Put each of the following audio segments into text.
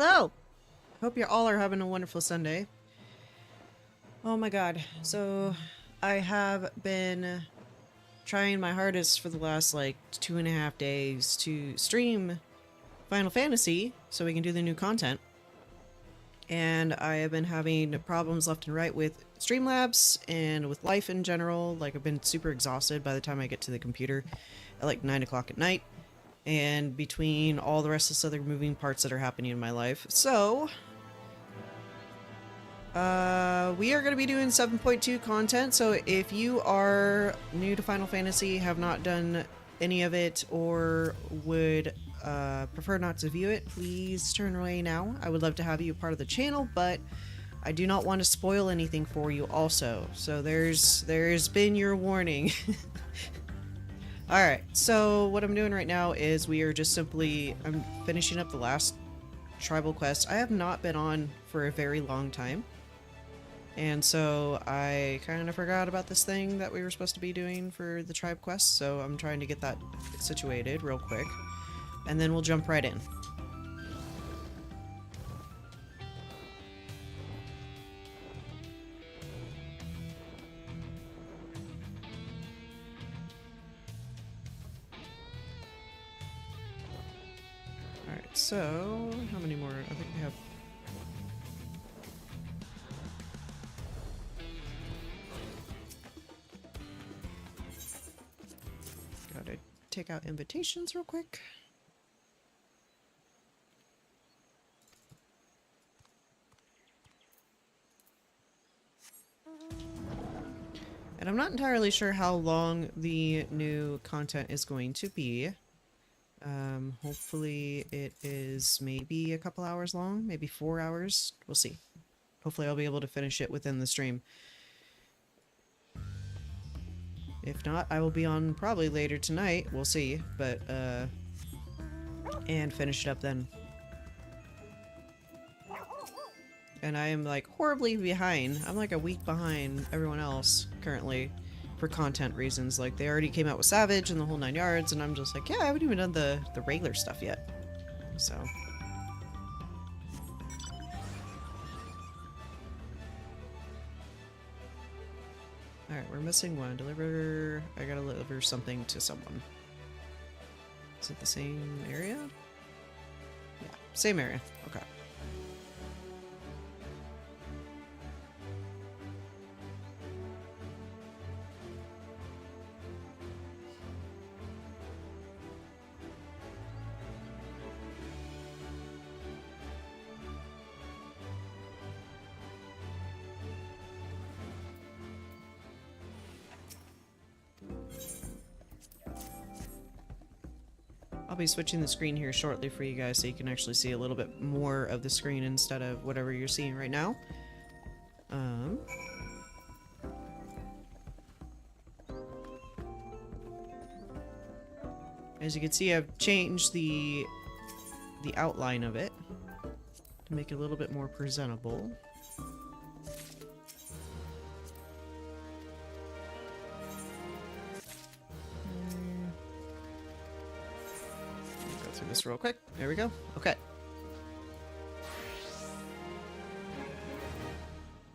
Hello! Hope you all are having a wonderful Sunday. Oh my god, so I have been trying my hardest for the last like 2.5 days to stream Final Fantasy so we can do the new content. And I have been having problems left and right with Streamlabs and with life in general. Like, I've been super exhausted by the time I get to the computer at like 9 o'clock at night. And between all the rest of this other moving parts that are happening in my life. So, we are going to be doing 7.2 content, so if you are new to Final Fantasy, have not done any of it, or would prefer not to view it, please turn away now. I would love to have you a part of the channel, but I do not want to spoil anything for you also. So there's been your warning. Alright, so what I'm doing right now is we are just simply, I'm finishing up the last tribal quest. I have not been on for a very long time. And so I kind of forgot about this thing that we were supposed to be doing for the tribe quest, so I'm trying to get that situated real quick. And then we'll jump right in. Alright, so how many more? I think we have... Gotta take out invitations real quick. And I'm not entirely sure how long the new content is going to be. Hopefully it is maybe a couple hours long, maybe 4 hours. We'll see. Hopefully I'll be able to finish it within the stream. If not, I will be on probably later tonight. We'll see, but, and finish it up then. And I am, like, horribly behind. I'm, like, a week behind everyone else, currently, for content reasons. Like, they already came out with Savage and the whole 9 yards, and I'm just like, yeah, I haven't even done the regular stuff yet. So... Alright, we're missing one. Deliver... I gotta deliver something to someone. Is it the same area? Yeah, same area. Okay. I'll be switching the screen here shortly for you guys so you can actually see a little bit more of the screen instead of whatever you're seeing right now. As you can see, I've changed the outline of it to make it a little bit more presentable. This real quick. There we go. Okay.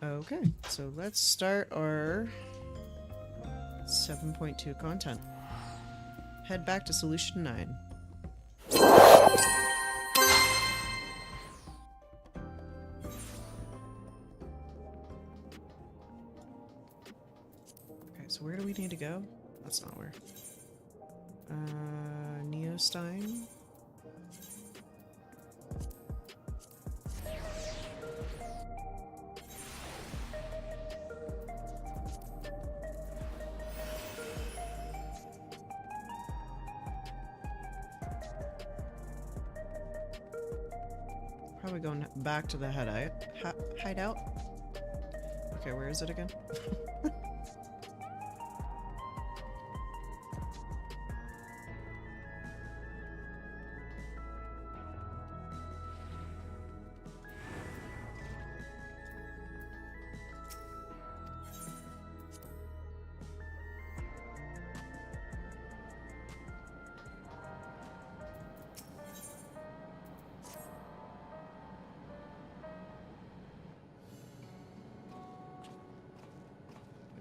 Okay, so let's start our 7.2 content. Head back to Solution 9. Okay, so where do we need to go? That's not where. Neostein. Probably going back to the hideout. Okay, where is it again?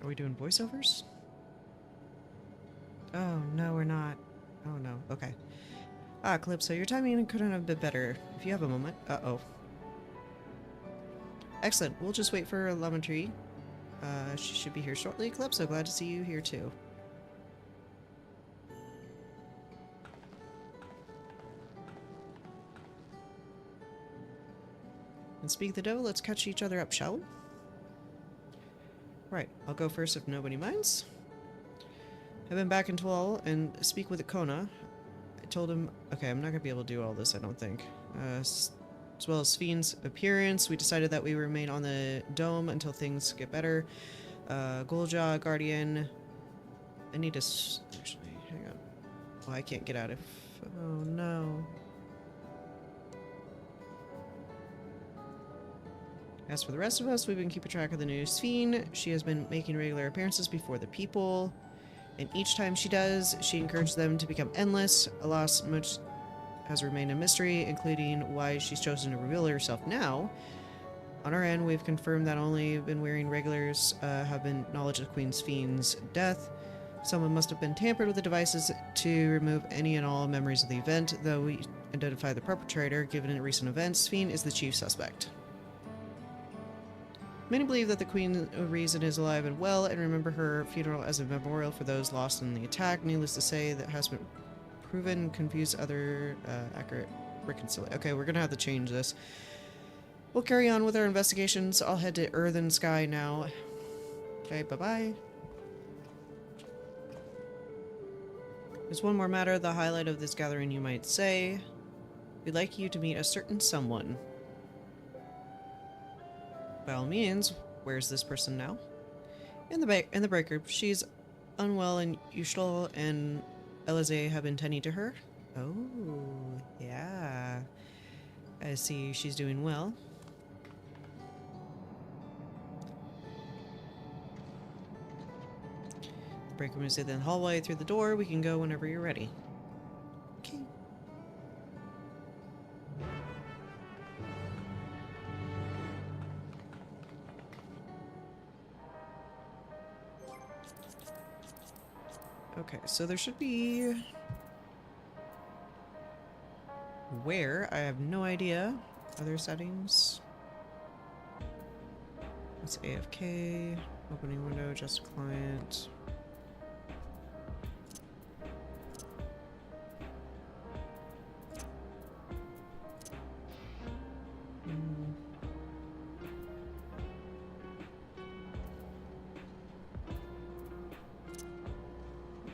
Are we doing voiceovers? Oh, no, we're not. Oh, no. Okay. Ah, Calypso, your timing couldn't have been better. If you have a moment. Uh-oh. Excellent. We'll just wait for Lemon Tree. She should be here shortly. Calypso, glad to see you here too. And speak the dough, let's catch each other up, shall we? Right, I'll go first if nobody minds. I've been back in Twal and speak with Kona. I told him, okay, I'm not gonna be able to do all this, I don't think. As well as Fiend's appearance, we decided that we remain on the dome until things get better. Golja, Guardian. I need to actually, hang on. Oh, I can't get out of. Oh no. As for the rest of us, we've been keeping track of the new Fiend. She has been making regular appearances before the people. And each time she does, she encourages them to become endless. Alas, much has remained a mystery, including why she's chosen to reveal herself now. On our end, we've confirmed that only been wearing regulars have been knowledge of Queen Fiend's death. Someone must have been tampered with the devices to remove any and all memories of the event, though we identify the perpetrator. Given recent events, Fiend is the chief suspect. Many believe that the Queen of Reason is alive and well, and remember her funeral as a memorial for those lost in the attack. Needless to say, that has been proven confuse other accurate reconciliation. Okay, we're gonna have to change this. We'll carry on with our investigations. I'll head to Earth and Sky now. Okay, bye-bye. There's one more matter, the highlight of this gathering, you might say. We'd like you to meet a certain someone. By all means, where's this person now? In the break room. She's unwell and Yushol and Elize have been tending to her. Oh, yeah. I see she's doing well. The break room is in the hallway through the door. We can go whenever you're ready. Okay. Okay, so there should be... Where? I have no idea. Other settings. That's AFK. Opening window, just client.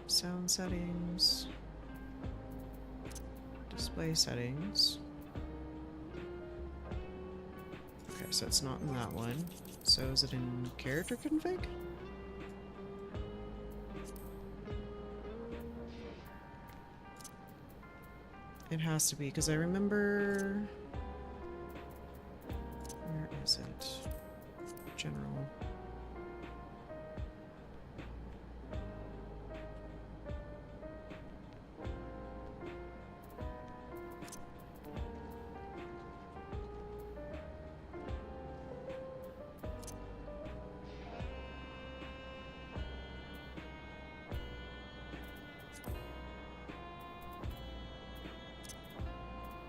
Sound settings. Display settings. Okay, so it's not in that one. So is it in character config? It has to be, because I remember... Where is it? General.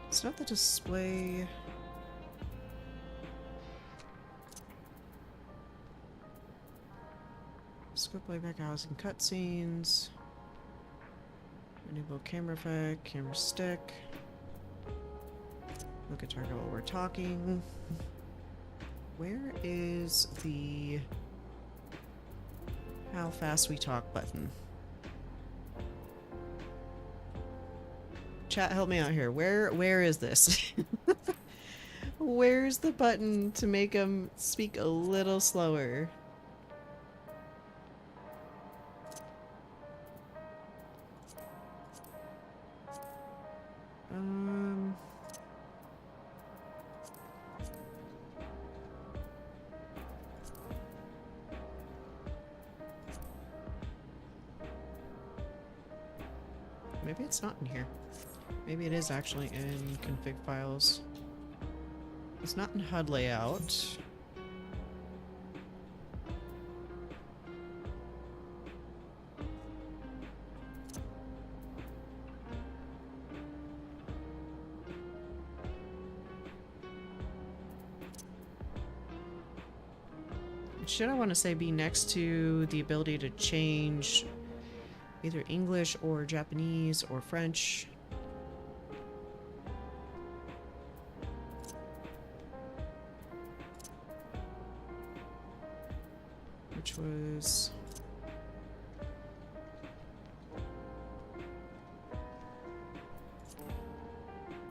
It's not the display. Scope playback housing cutscenes. Enable camera effect, camera stick. Look at target while we're talking. Where is the how fast we talk button? Chat, help me out here. Where is this? Where's the button to make them speak a little slower? Maybe it's not in here. Maybe it is actually in config files. It's not in HUD layout. should, I want to say, be next to the ability to change either English or Japanese or French. Which was...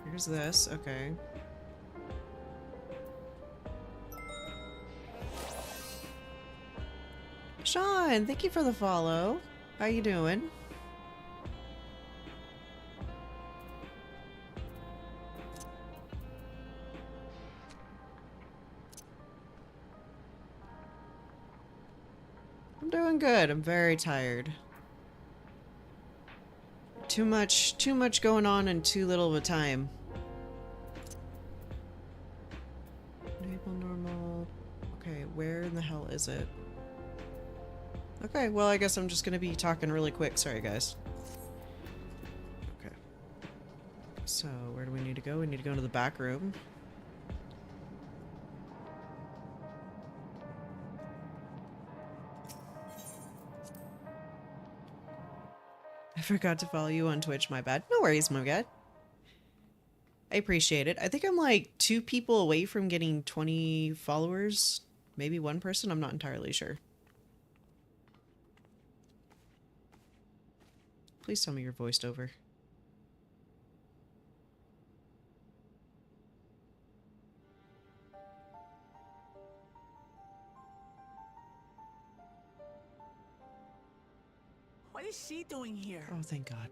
Here's this, okay. Sean, thank you for the follow. How you doing? I'm doing good. I'm very tired. Too much going on in too little of a time. Enable normal. Okay, where in the hell is it? Okay, well, I guess I'm just gonna be talking really quick. Sorry, guys. Okay. So, where do we need to go? We need to go into the back room. I forgot to follow you on Twitch, my bad. No worries, my bad. I appreciate it. I think I'm like 2 people away from getting 20 followers. Maybe 1 person, I'm not entirely sure. Please tell me you're voiced over. What is she doing here? Oh, thank God.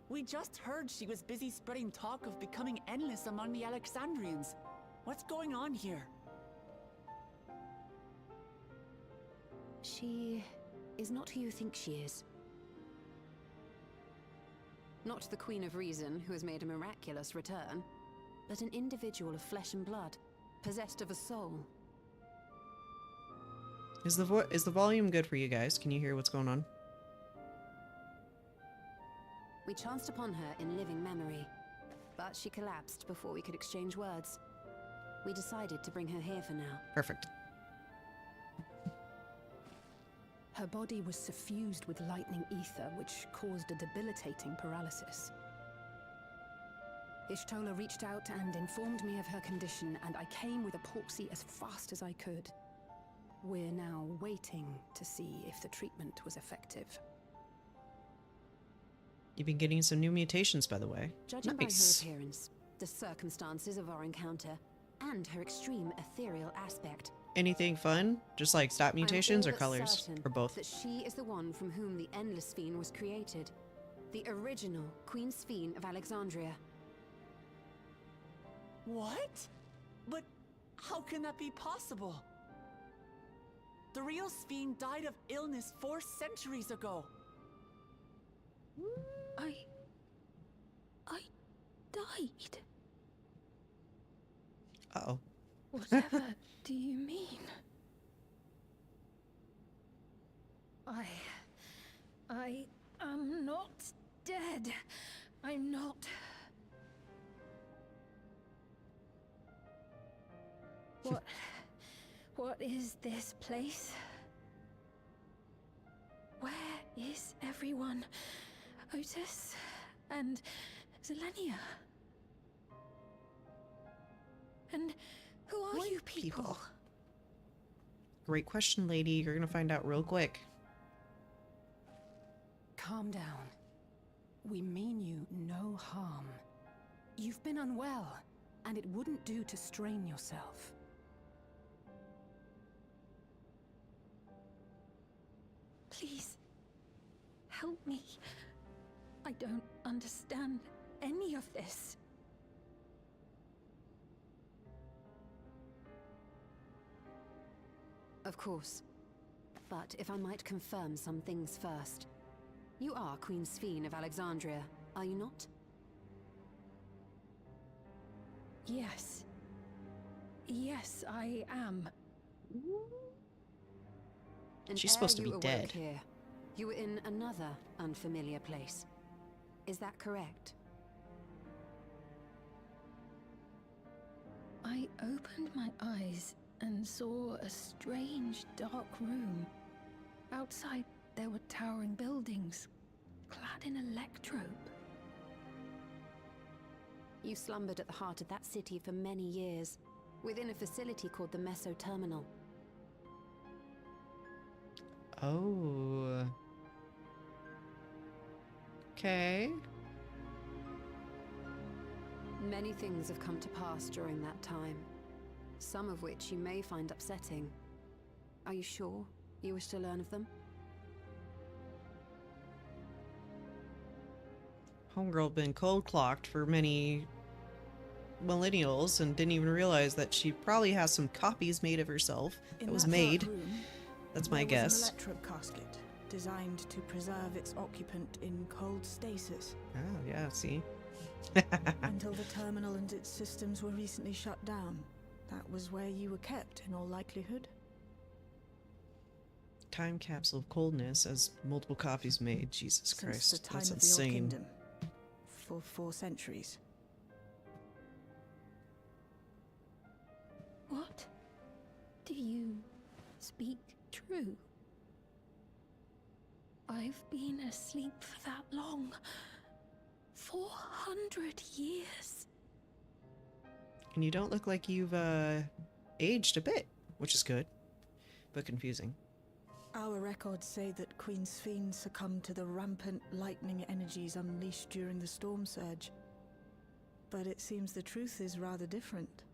We just heard she was busy spreading talk of becoming endless among the Alexandrians. What's going on here? She is not who you think she is. Not the Queen of Reason, who has made a miraculous return, but an individual of flesh and blood, possessed of a soul. Is the volume good for you guys? Can you hear what's going on? We chanced upon her in living memory, but she collapsed before we could exchange words. We decided to bring her here for now. Perfect. Her body was suffused with lightning ether, which caused a debilitating paralysis. Ishtola reached out and informed me of her condition, and I came with a portsy as fast as I could. We're now waiting to see if the treatment was effective. You've been getting some new mutations, by the way. Judging Nice. by her appearance, the circumstances of our encounter, and her extreme ethereal aspect, Anything fun? Just like stat mutations I'm or all but colors? certain Or both? that she is the one from whom the Endless Fiend was created. The original Queen Sphene of Alexandria. What? But how can that be possible? The real Sphene died of illness 4 centuries ago. I died. Uh-oh. Whatever do you mean? I am not dead. I'm not. What is this place? Where is everyone? Otis and Zelenia? And who are you people? Great question, lady. You're gonna find out real quick. Calm down. We mean you no harm. You've been unwell, and it wouldn't do to strain yourself. Please, help me. I don't understand any of this. Of course. But if I might confirm some things first. You are Queen Sphene of Alexandria, are you not? Yes. Yes, I am. And She's supposed to ere be you awoke dead. Here, you were in another unfamiliar place. Is that correct? I opened my eyes and saw a strange dark room. Outside, there were towering buildings, clad in electrobe. You slumbered at the heart of that city for many years, within a facility called the Meso Terminal. Oh. Okay. Many things have come to pass during that time, some of which you may find upsetting. Are you sure you wish to learn of them? Homegirl been cold clocked for many millennials and didn't even realize that she probably has some copies made of herself that was made. That's my guess. An electrode casket designed to preserve its occupant in cold stasis. Oh, yeah, see? Until the terminal and its systems were recently shut down. That was where you were kept, in all likelihood. Time capsule of coldness as multiple copies made. Jesus Since Christ, the time that's of the Old insane. Kingdom. For 4 centuries. What? Do you speak true? I've been asleep for that long. 400 years. And you don't look like you've aged a bit, which is good, but confusing. Our records say that Queen Sphene succumbed to the rampant lightning energies unleashed during the storm surge. But it seems the truth is rather different.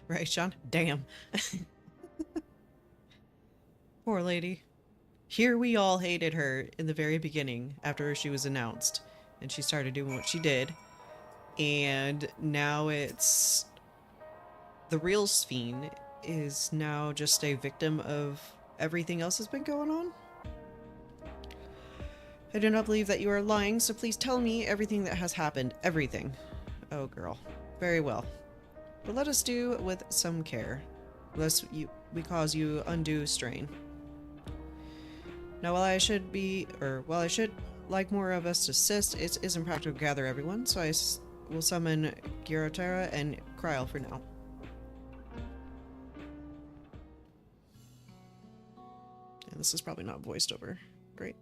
Right, Sean? Damn. Poor lady. Here we all hated her in the very beginning after she was announced. And she started doing what she did. And now it's... The real Sphene is now just a victim of everything else that's been going on. I do not believe that you are lying, so please tell me everything that has happened. Everything. Oh, girl. Very well. But let us do with some care, lest we cause you undue strain. Now, while I should like more of us to assist, it isn't practical to gather everyone, so I will summon Girotera and Kryl for now. And this is probably not voiced over. Great.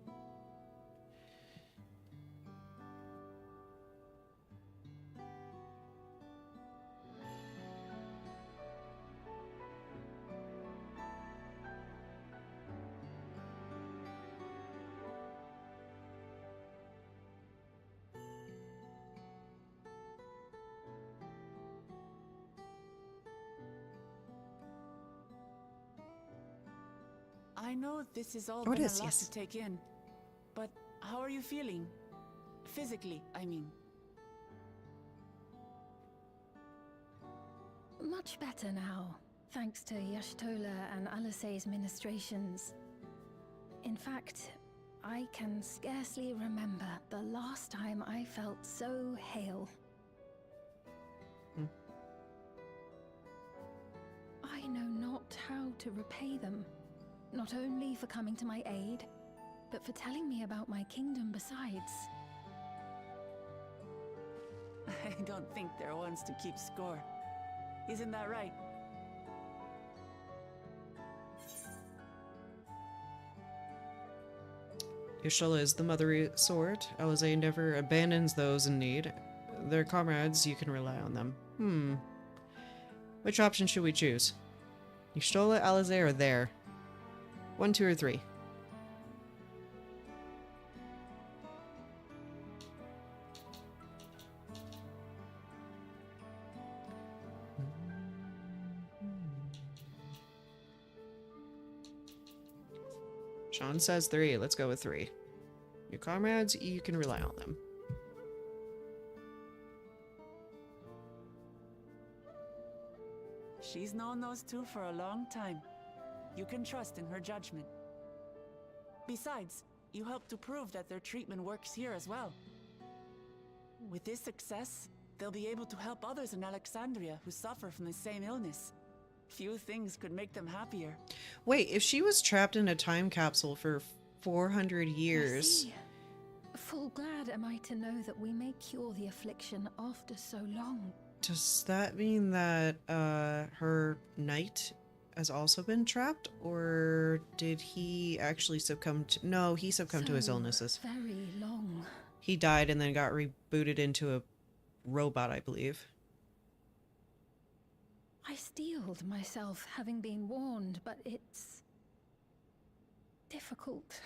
I know this is all Oh, it been is, a lot yes. to take in, but how are you feeling? Physically, I mean. Much better now, thanks to Y'shtola and Alisei's ministrations. In fact, I can scarcely remember the last time I felt so hale. I know not how to repay them, not only for coming to my aid, but for telling me about my kingdom besides. I don't think they're ones to keep score. Isn't that right? Y'shtola is the mother sword. Alizé never abandons those in need. They're comrades, you can rely on them. Which option should we choose? Y'shtola, Alizé, or there? 1, 2, or 3? Sean says 3. Let's go with 3. Your comrades, you can rely on them. She's known those two for a long time. You can trust in her judgment. Besides, you help to prove that their treatment works here as well. With this success, they'll be able to help others in Alexandria who suffer from the same illness. Few things could make them happier. Wait, if she was trapped in a time capsule for 400 I years... see. Full glad am I to know that we may cure the affliction after so long. Does that mean that her knight has also been trapped, or did he actually succumb to... No, he succumbed to his illnesses. Very long. He died and then got rebooted into a robot, I believe. I steeled myself, having been warned, but it's difficult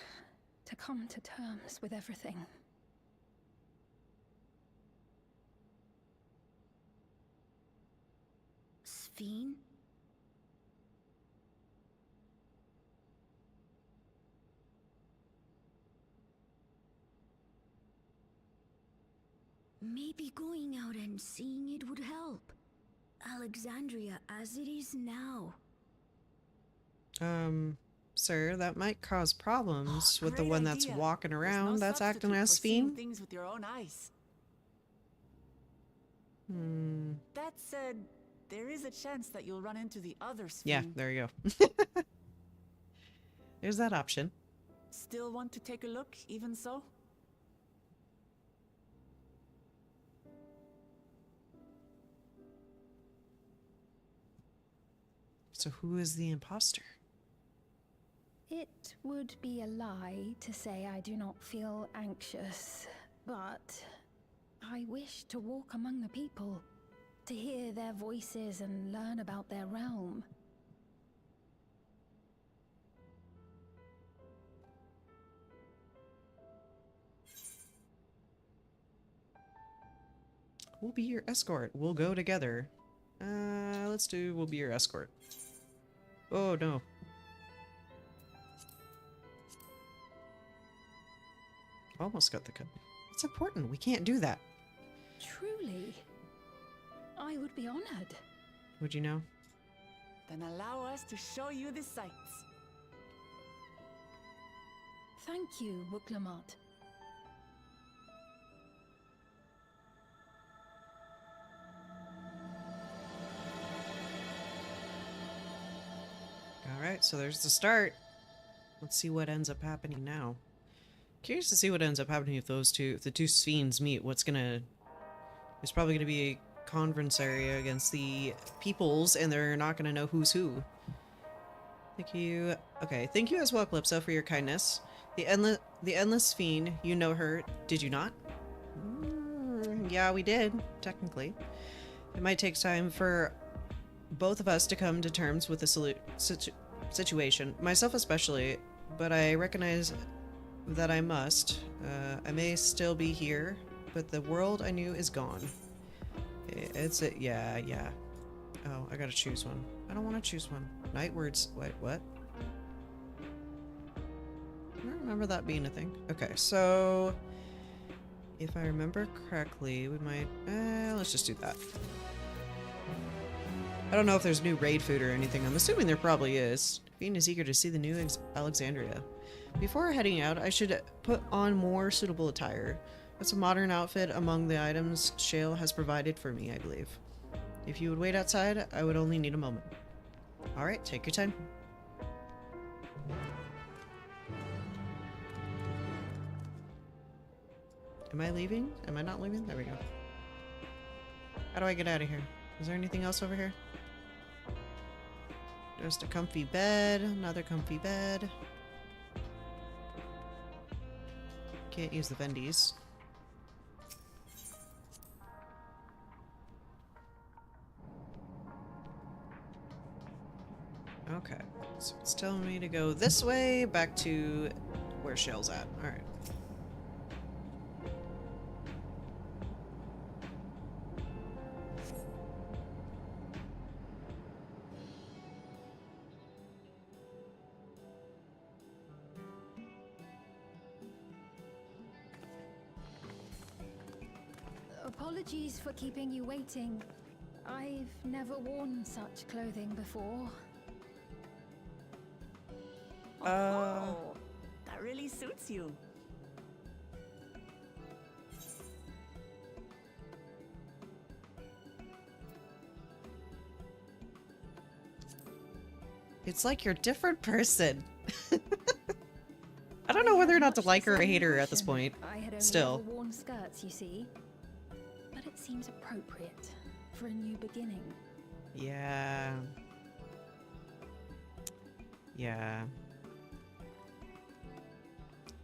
to come to terms with everything. Sphene? Maybe going out and seeing it would help. Alexandria as it is now. Sir, that might cause problems with the Great one that's idea. walking There's around no that's acting substitute as for seeing Fiend. things with your own eyes. Hmm. That said, there is a chance that you'll run into the other Yeah, Sphene. there you go. There's that option. Still want to take a look, even so? So who is the imposter? It would be a lie to say I do not feel anxious, but I wish to walk among the people, to hear their voices and learn about their realm. We'll be your escort. We'll go together. Let's do we'll be your escort. Oh no. Almost got the cut. It's important. We can't do that. Truly, I would be honored. Would you know? Then allow us to show you the sights. Thank you, Wuklamat. Alright, so there's the start. Let's see what ends up happening now. Curious to see what ends up happening if the two Sphenes meet. There's probably gonna be a conference area against the peoples, and they're not gonna know who's who. Thank you. Okay, thank you as well, Calypso, for your kindness. The endless Sphene, you know her, did you not? Yeah, we did, technically. It might take time for both of us to come to terms with the situation, myself especially, but I recognize that I must. I may still be here, but the world I knew is gone. Yeah. Oh, I gotta choose one. I don't want to choose one. Night words. Wait, what? I don't remember that being a thing. Okay, so if I remember correctly, we might. Let's just do that. I don't know if there's new raid food or anything. I'm assuming there probably is. Fiend is eager to see the new Alexandria. Before heading out, I should put on more suitable attire. That's a modern outfit among the items Shale has provided for me, I believe. If you would wait outside, I would only need a moment. Alright, take your time. Am I leaving? Am I not leaving? There we go. How do I get out of here? Is there anything else over here? Just a comfy bed, another comfy bed. Can't use the Vendies. Okay, so it's telling me to go this way, back to where Shell's at. Alright. Apologies for keeping you waiting. I've never worn such clothing before. Oh, that really suits you. It's like you're a different person. I don't know whether or not to like her or hate her at this point. I had only Still. ever worn skirts, you see. But it seems appropriate for a new beginning. Yeah. Yeah.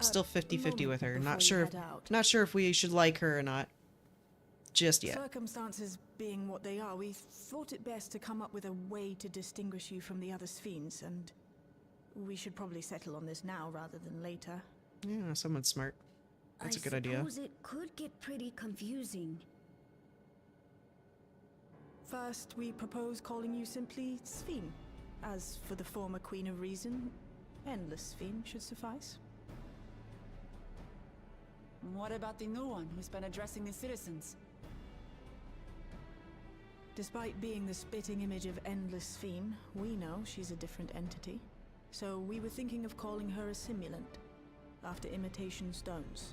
Still 50-50 with her. Not sure. Not sure if we should like her or not. Just yet. Circumstances being what they are, we thought it best to come up with a way to distinguish you from the other Sphenes, and we should probably settle on this now rather than later. Yeah, someone's smart. That's a good idea. I suppose it could get pretty confusing. First, we propose calling you simply Sphene. As for the former Queen of Reason, Endless Sphene should suffice. What about the new one who's been addressing the citizens? Despite being the spitting image of Endless Sphene, we know she's a different entity. So we were thinking of calling her a simulant, after imitation stones.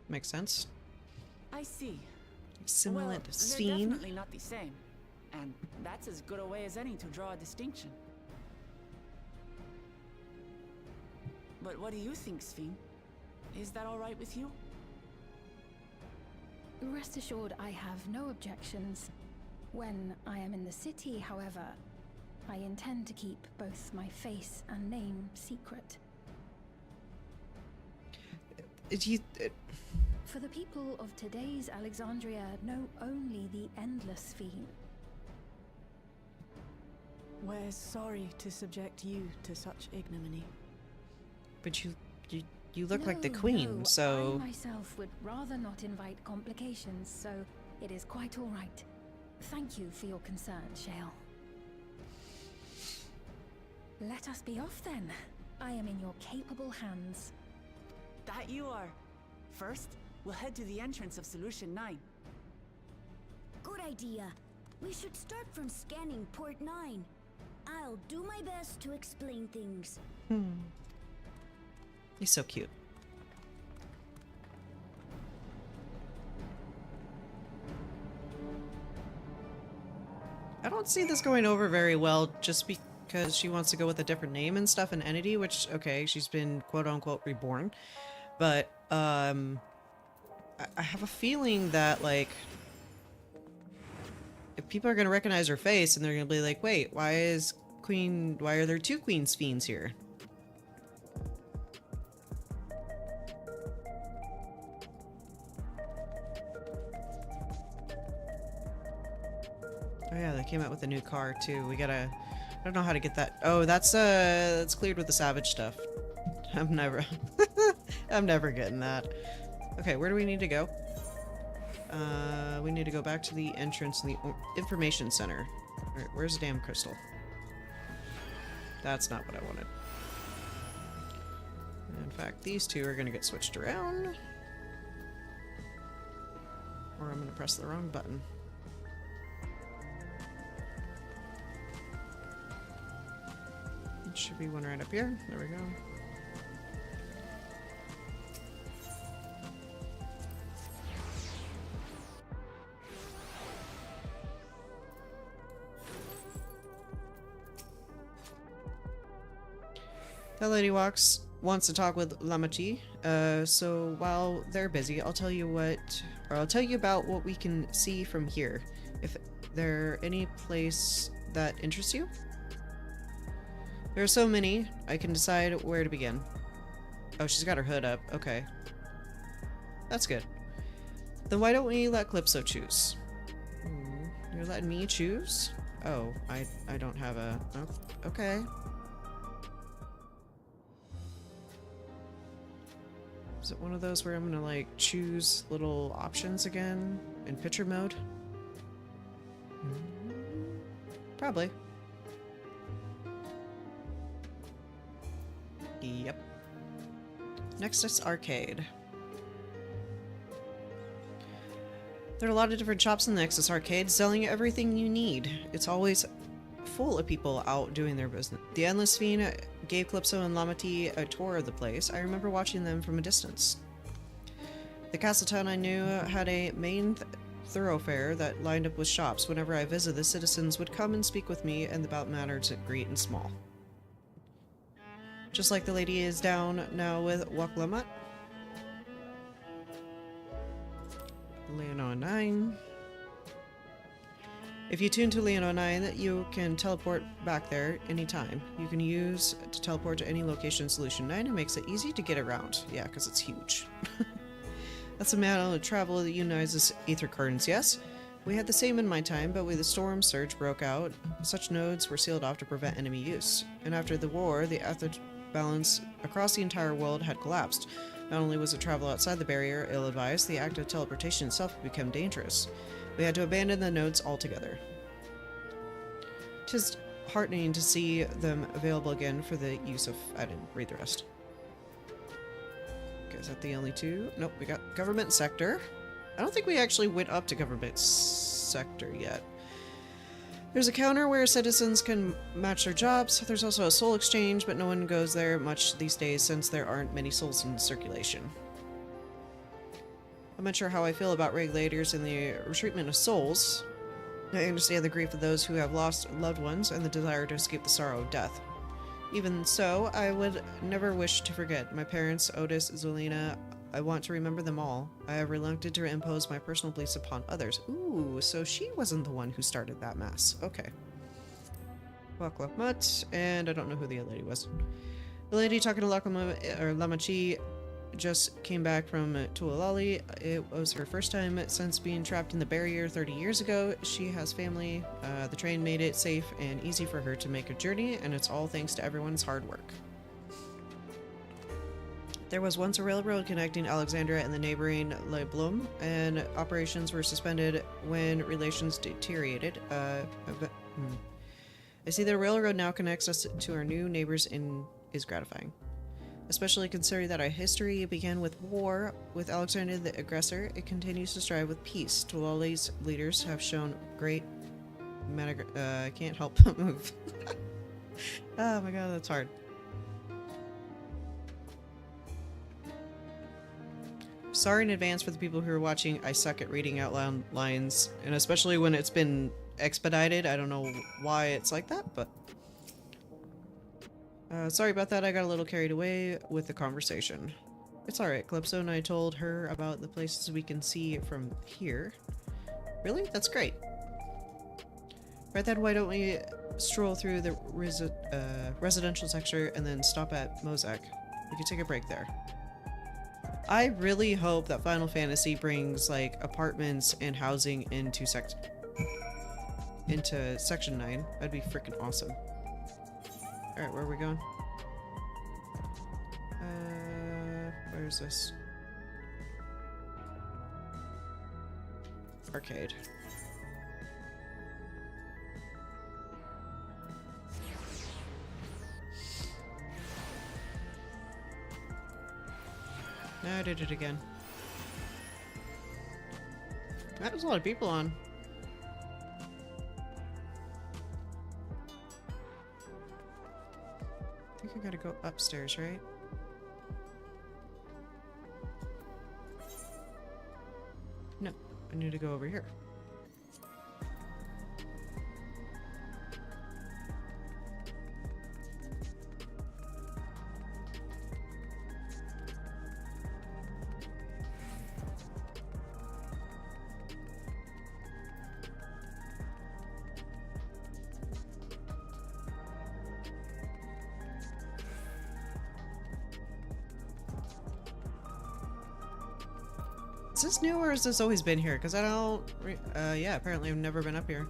Makes sense. I see. Simulant Well, they're Sphene. definitely not the same. And that's as good a way as any to draw a distinction. But what do you think, Sphene? Is that all right with you? Rest assured, I have no objections. When I am in the city, however, I intend to keep both my face and name secret. For the people of today's Alexandria know only the Endless Sphene. We're sorry to subject you to such ignominy. But you look like the queen, no, so... I myself would rather not invite complications, so it is quite all right. Thank you for your concern, Shale. Let us be off then. I am in your capable hands. That you are. First, we'll head to the entrance of Solution 9. Good idea. We should start from scanning Port 9. I'll do my best to explain things. He's so cute. I don't see this going over very well just because she wants to go with a different name and stuff and entity, which, okay, she's been quote-unquote reborn. But, I have a feeling that, like, if people are going to recognize her face and they're going to be like, wait, why are there two Queen Sphenes here? Oh yeah, they came out with a new car too. We gotta... I don't know how to get that. Oh, that's cleared with the Savage stuff. I'm never... I'm never getting that. Okay, where do we need to go? We need to go back to the entrance in the information center. Alright, where's the damn crystal? That's not what I wanted. In fact, these two are gonna get switched around. Or I'm gonna press the wrong button. Should be one right up here. There we go. That lady wants to talk with Lamati. So while they're busy, I'll tell you about what we can see from here. If there any place that interests you? There are so many, I can decide where to begin. Oh, she's got her hood up. Okay. That's good. Then why don't we let Calypso choose? You're letting me choose? Oh, I don't have a... Oh, okay. Is it one of those where I'm gonna, like, choose little options again in picture mode? Probably. Yep. Next is arcade. There are a lot of different shops in the Nexus Arcade selling everything you need. It's always full of people out doing their business. The Endless Sphene gave Calypso and Lamati a tour of the place. I remember watching them from a distance. The castle town I knew had a main thoroughfare that lined up with shops. Whenever I visited, the citizens would come and speak with me and about matters great and small. Just like the lady is down now with Waklamat. Leono 9. If you tune to Leono 9, you can teleport back there anytime. You can use to teleport to any location in Solution 9. It makes it easy to get around. Yeah, because it's huge. That's a amount of travel that utilizes ether currents, yes? We had the same in my time, but when the storm surge broke out, such nodes were sealed off to prevent enemy use. And after the war, the ether balance across the entire world had collapsed. Not only was the travel outside the barrier ill-advised, the act of teleportation itself had become dangerous. We had to abandon the nodes altogether. Tis heartening to see them available again for the use of... I didn't read the rest. Okay, is that the only two? Nope, we got government sector. I don't think we actually went up to government sector yet. There's a counter where citizens can match their jobs. There's also a soul exchange, but no one goes there much these days since there aren't many souls in circulation. I'm not sure how I feel about regulators and the treatment of souls. I understand the grief of those who have lost loved ones and the desire to escape the sorrow of death. Even so, I would never wish to forget my parents, Otis, Zelina. I want to remember them all. I have reluctant to impose my personal beliefs upon others. Ooh, so she wasn't the one who started that mess. Okay. Wakwak Mutt, and I don't know who the other lady was. The lady talking to Lamachi just came back from Tuolali. It was her first time since being trapped in the barrier 30 years ago. She has family. The train made it safe and easy for her to make a journey, and it's all thanks to everyone's hard work. There was once a railroad connecting Alexandria and the neighboring Le Blum, and operations were suspended when relations deteriorated. I see the railroad now connects us to our new neighbors and is gratifying. Especially considering that our history began with war. With Alexander the aggressor, it continues to strive with peace. Tulali's leaders have shown great I can't help but move. Oh my god, that's hard. Sorry in advance for the people who are watching. I suck at reading out loud lines, and especially when it's been expedited. I don't know why it's like that, but... sorry about that, I got a little carried away with the conversation. It's alright, Calypso and I told her about the places we can see from here. Really? That's great. Right then, why don't we stroll through the residential sector and then stop at Mozak? We could take a break there. I really hope that Final Fantasy brings, like, apartments and housing into Section 9. That'd be freaking awesome. Alright, where are we going? Where is this? Arcade. No, I did it again. That was a lot of people on. I think I gotta go upstairs, right? No, I need to go over here. Is this new or has this always been here? Because I don't... yeah, apparently I've never been up here.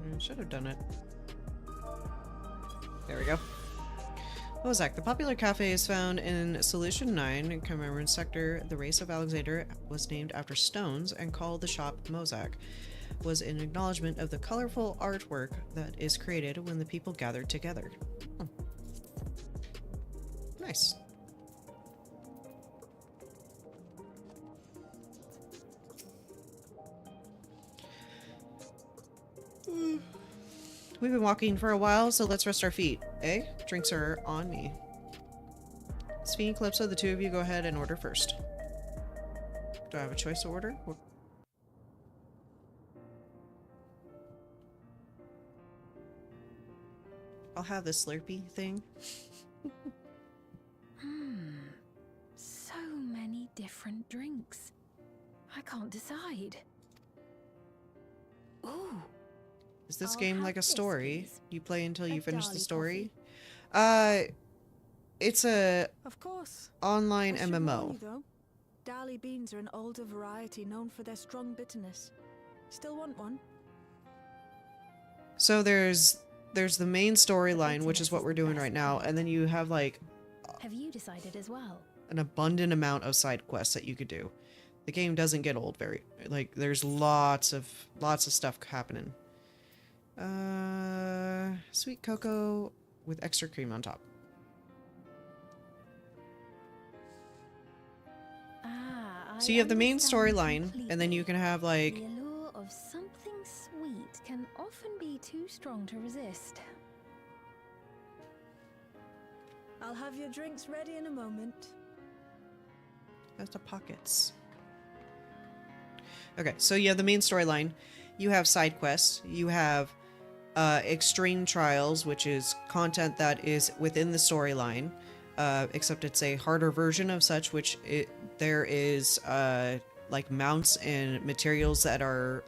I should have done it. There we go. Mozak. The popular cafe is found in Solution 9 in Cameron Sector. The race of Alexander was named after stones and called the shop Mozak. Was an acknowledgement of the colorful artwork that is created when the people gather together. Oh. Nice. We've been walking for a while, so let's rest our feet, eh? Drinks are on me. Sphene and Calypso, the two of you go ahead and order first. Do I have a choice to order? I'll have the Slurpee thing. different drinks. I can't decide. Ooh. Is this I'll game have like a this, story? please. You play until you A finish the Dali story? coffee. It's a Of course. online I should warn MMO. you, though. Dali beans are an older variety known for their strong bitterness. Still want one? So there's the main storyline, which bitterness is what is we're the doing best right now, part. and then you have like Have you decided as well? an abundant amount of side quests that you could do. The game doesn't get old very, like, there's lots of stuff happening. Sweet cocoa with extra cream on top. Ah, So you have the main understand storyline, and then you can have The like, allure of something sweet can often be too strong to resist. I'll have your drinks ready in a moment. that's the pockets. Okay, so you have the main storyline. You have side quests. You have extreme trials, which is content that is within the storyline, except it's a harder version of such, which there is like mounts and materials that are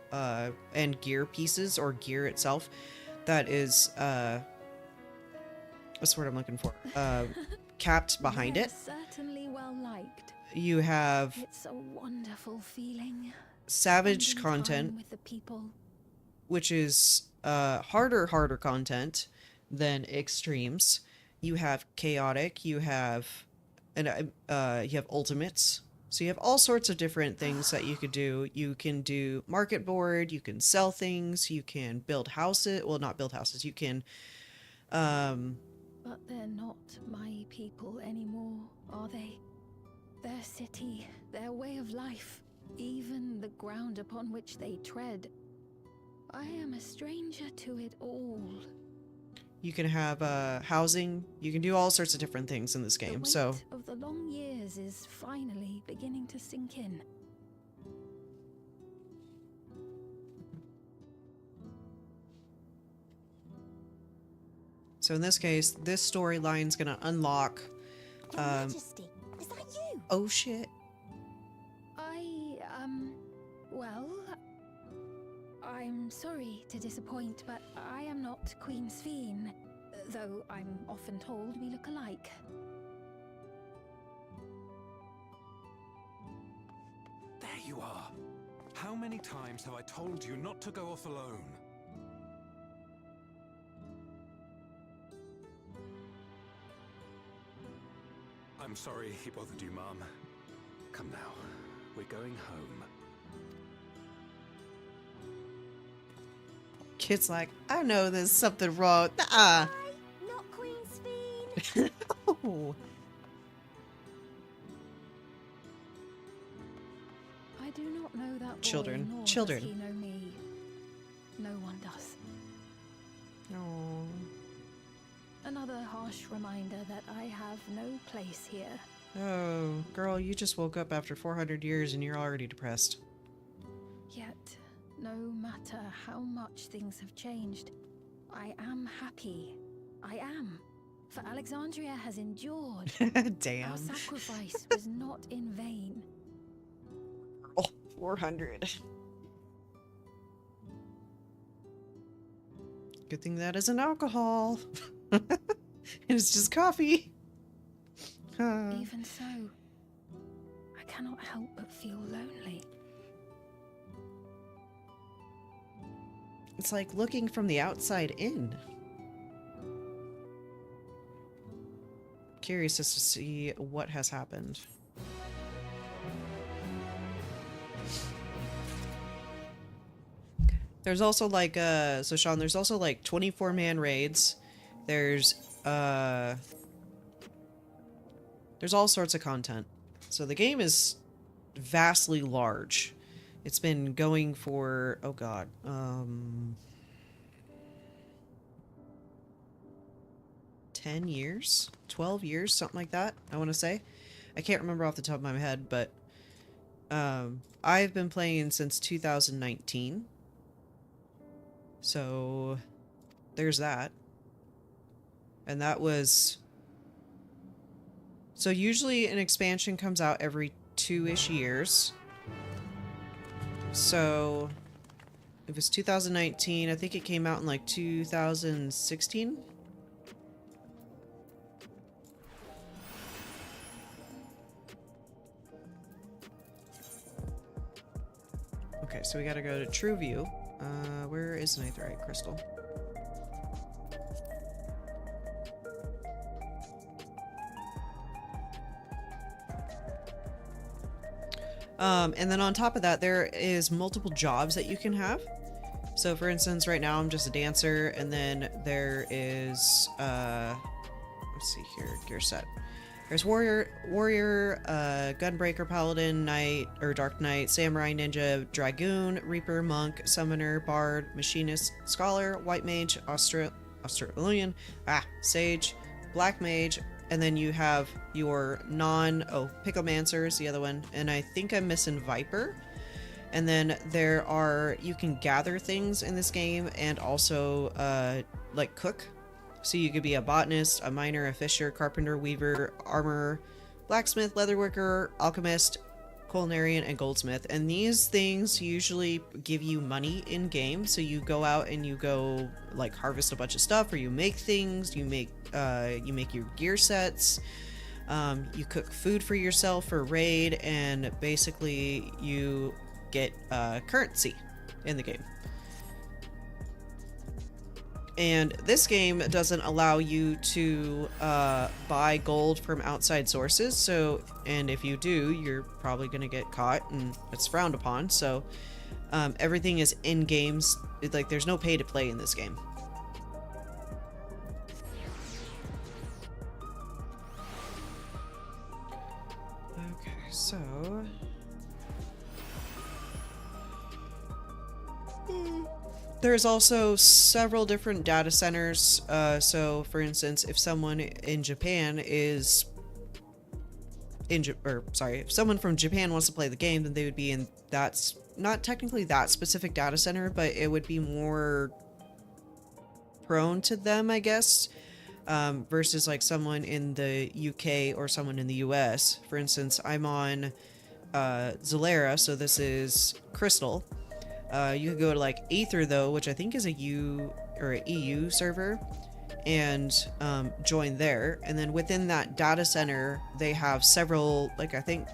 and gear pieces or gear itself that is what's the word I'm looking for? Capped behind They're it. certainly well liked. You have It's a wonderful feeling. savage Spending time content, with the people. which is harder content than extremes. You have chaotic, you have ultimates. So you have all sorts of different things that you could do. You can do market board, you can sell things, you can build houses. Well, not build houses. You can But they're not my people anymore, are they? Their city, their way of life, even the ground upon which they tread. I am a stranger to it all. you can have housing. You can do all sorts of different things in this The game. weight So of the long years is finally beginning to sink in. in this case, this storyline's gonna unlock. Your Majesty, is that you? Oh shit! Well, I'm sorry to disappoint, but I am not Queen Sphene, though I'm often told we look alike. There you are. How many times have I told you not to go off alone? I'm sorry he bothered you, Mom. Come now, we're going home. Kid's like, I know there's something wrong. Nuh-uh. Hi, not Queen Sphene. Oh. I do not know that boy, Children. nor Children. does he know me. No one does. Oh. Another harsh reminder that I have no place here. Oh, girl, you just woke up after 400 years and you're already depressed. Yet, no matter how much things have changed, I am happy. I am. For Alexandria has endured. Our Damn. sacrifice was not in vain. Oh, 400. Good thing that isn't alcohol. It's just coffee. Even so, I cannot help but feel lonely. It's like looking from the outside in. Curious as to see what has happened. There's also like so Sean, there's also like 24-man raids. There's all sorts of content. So the game is vastly large. It's been going for, oh god, 10 years? 12 years? Something like that, I want to say. I can't remember off the top of my head, but I've been playing since 2019. So there's that. And that was... So usually an expansion comes out every 2-ish years. So it was 2019. I think it came out in like 2016. Okay, so we gotta go to True View. Where is Netherite Crystal? And then on top of that, there is multiple jobs that you can have. So for instance, right now I'm just a dancer, and then there is, let's see here, gear set. There's warrior, gunbreaker, paladin, knight, or dark knight, samurai, ninja, dragoon, reaper, monk, summoner, bard, machinist, scholar, white mage, Australian, sage, black mage, and then you have your Picklemancer is the other one, and I think I'm missing Viper. And then you can gather things in this game, and also, like cook. So you could be a botanist, a miner, a fisher, carpenter, weaver, armorer, blacksmith, leatherworker, alchemist, culinarian, and goldsmith. And these things usually give you money in game. So you go out and you go like harvest a bunch of stuff, or you make things. You make your gear sets. You cook food for yourself for raid, and basically you get currency in the game. And this game doesn't allow you to buy gold from outside sources, so, and if you do, you're probably gonna get caught, and it's frowned upon. So everything is in games. Like, there's no pay to play in this game. Okay, so there's also several different data centers. So for instance, if someone in Japan is if someone from Japan wants to play the game, then they would be in that's not technically that specific data center, but it would be more prone to them, I guess, versus like someone in the UK or someone in the US. For instance, I'm on Zalera, so this is Crystal. You could go to like Aether though, which I think is a EU server, and join there. And then within that data center, they have several, like I think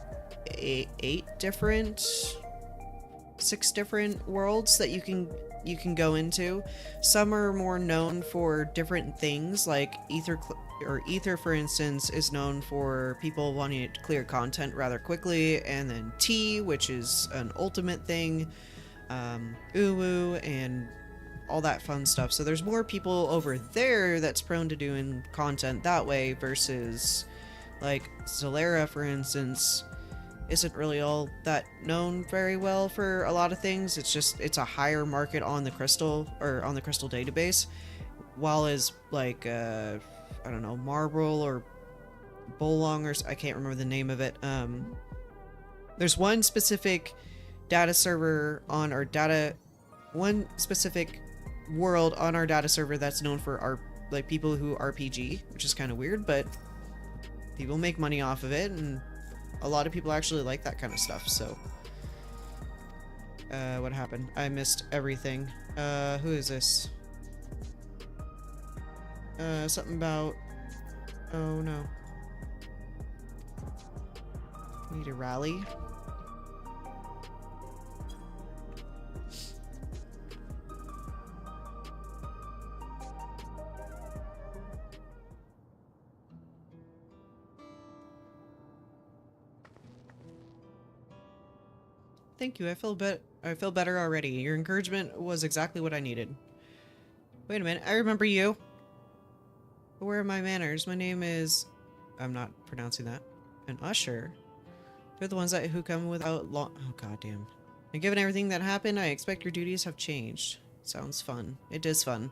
6 different worlds that you can go into. Some are more known for different things, like Aether, for instance, is known for people wanting to clear content rather quickly, and then T, which is an ultimate thing. Uwu and all that fun stuff. So there's more people over there that's prone to doing content that way, versus like Zalera, for instance, isn't really all that known very well for a lot of things. It's a higher market on the Crystal, or on the Crystal database, while as like I don't know, Marble or Bolong, or I can't remember the name of it. There's one specific data server on our one specific world on our data server that's known for like people who RPG, which is kind of weird, but people make money off of it, and a lot of people actually like that kind of stuff. So what happened? I missed everything. Who is this? Something about, oh no, need a rally. Thank you. I feel better already. Your encouragement was exactly what I needed. Wait a minute. I remember you. Where are my manners? My name is... I'm not pronouncing that. An usher. They're the ones who come without long... Oh, goddamn. And given everything that happened, I expect your duties have changed. Sounds fun. It is fun.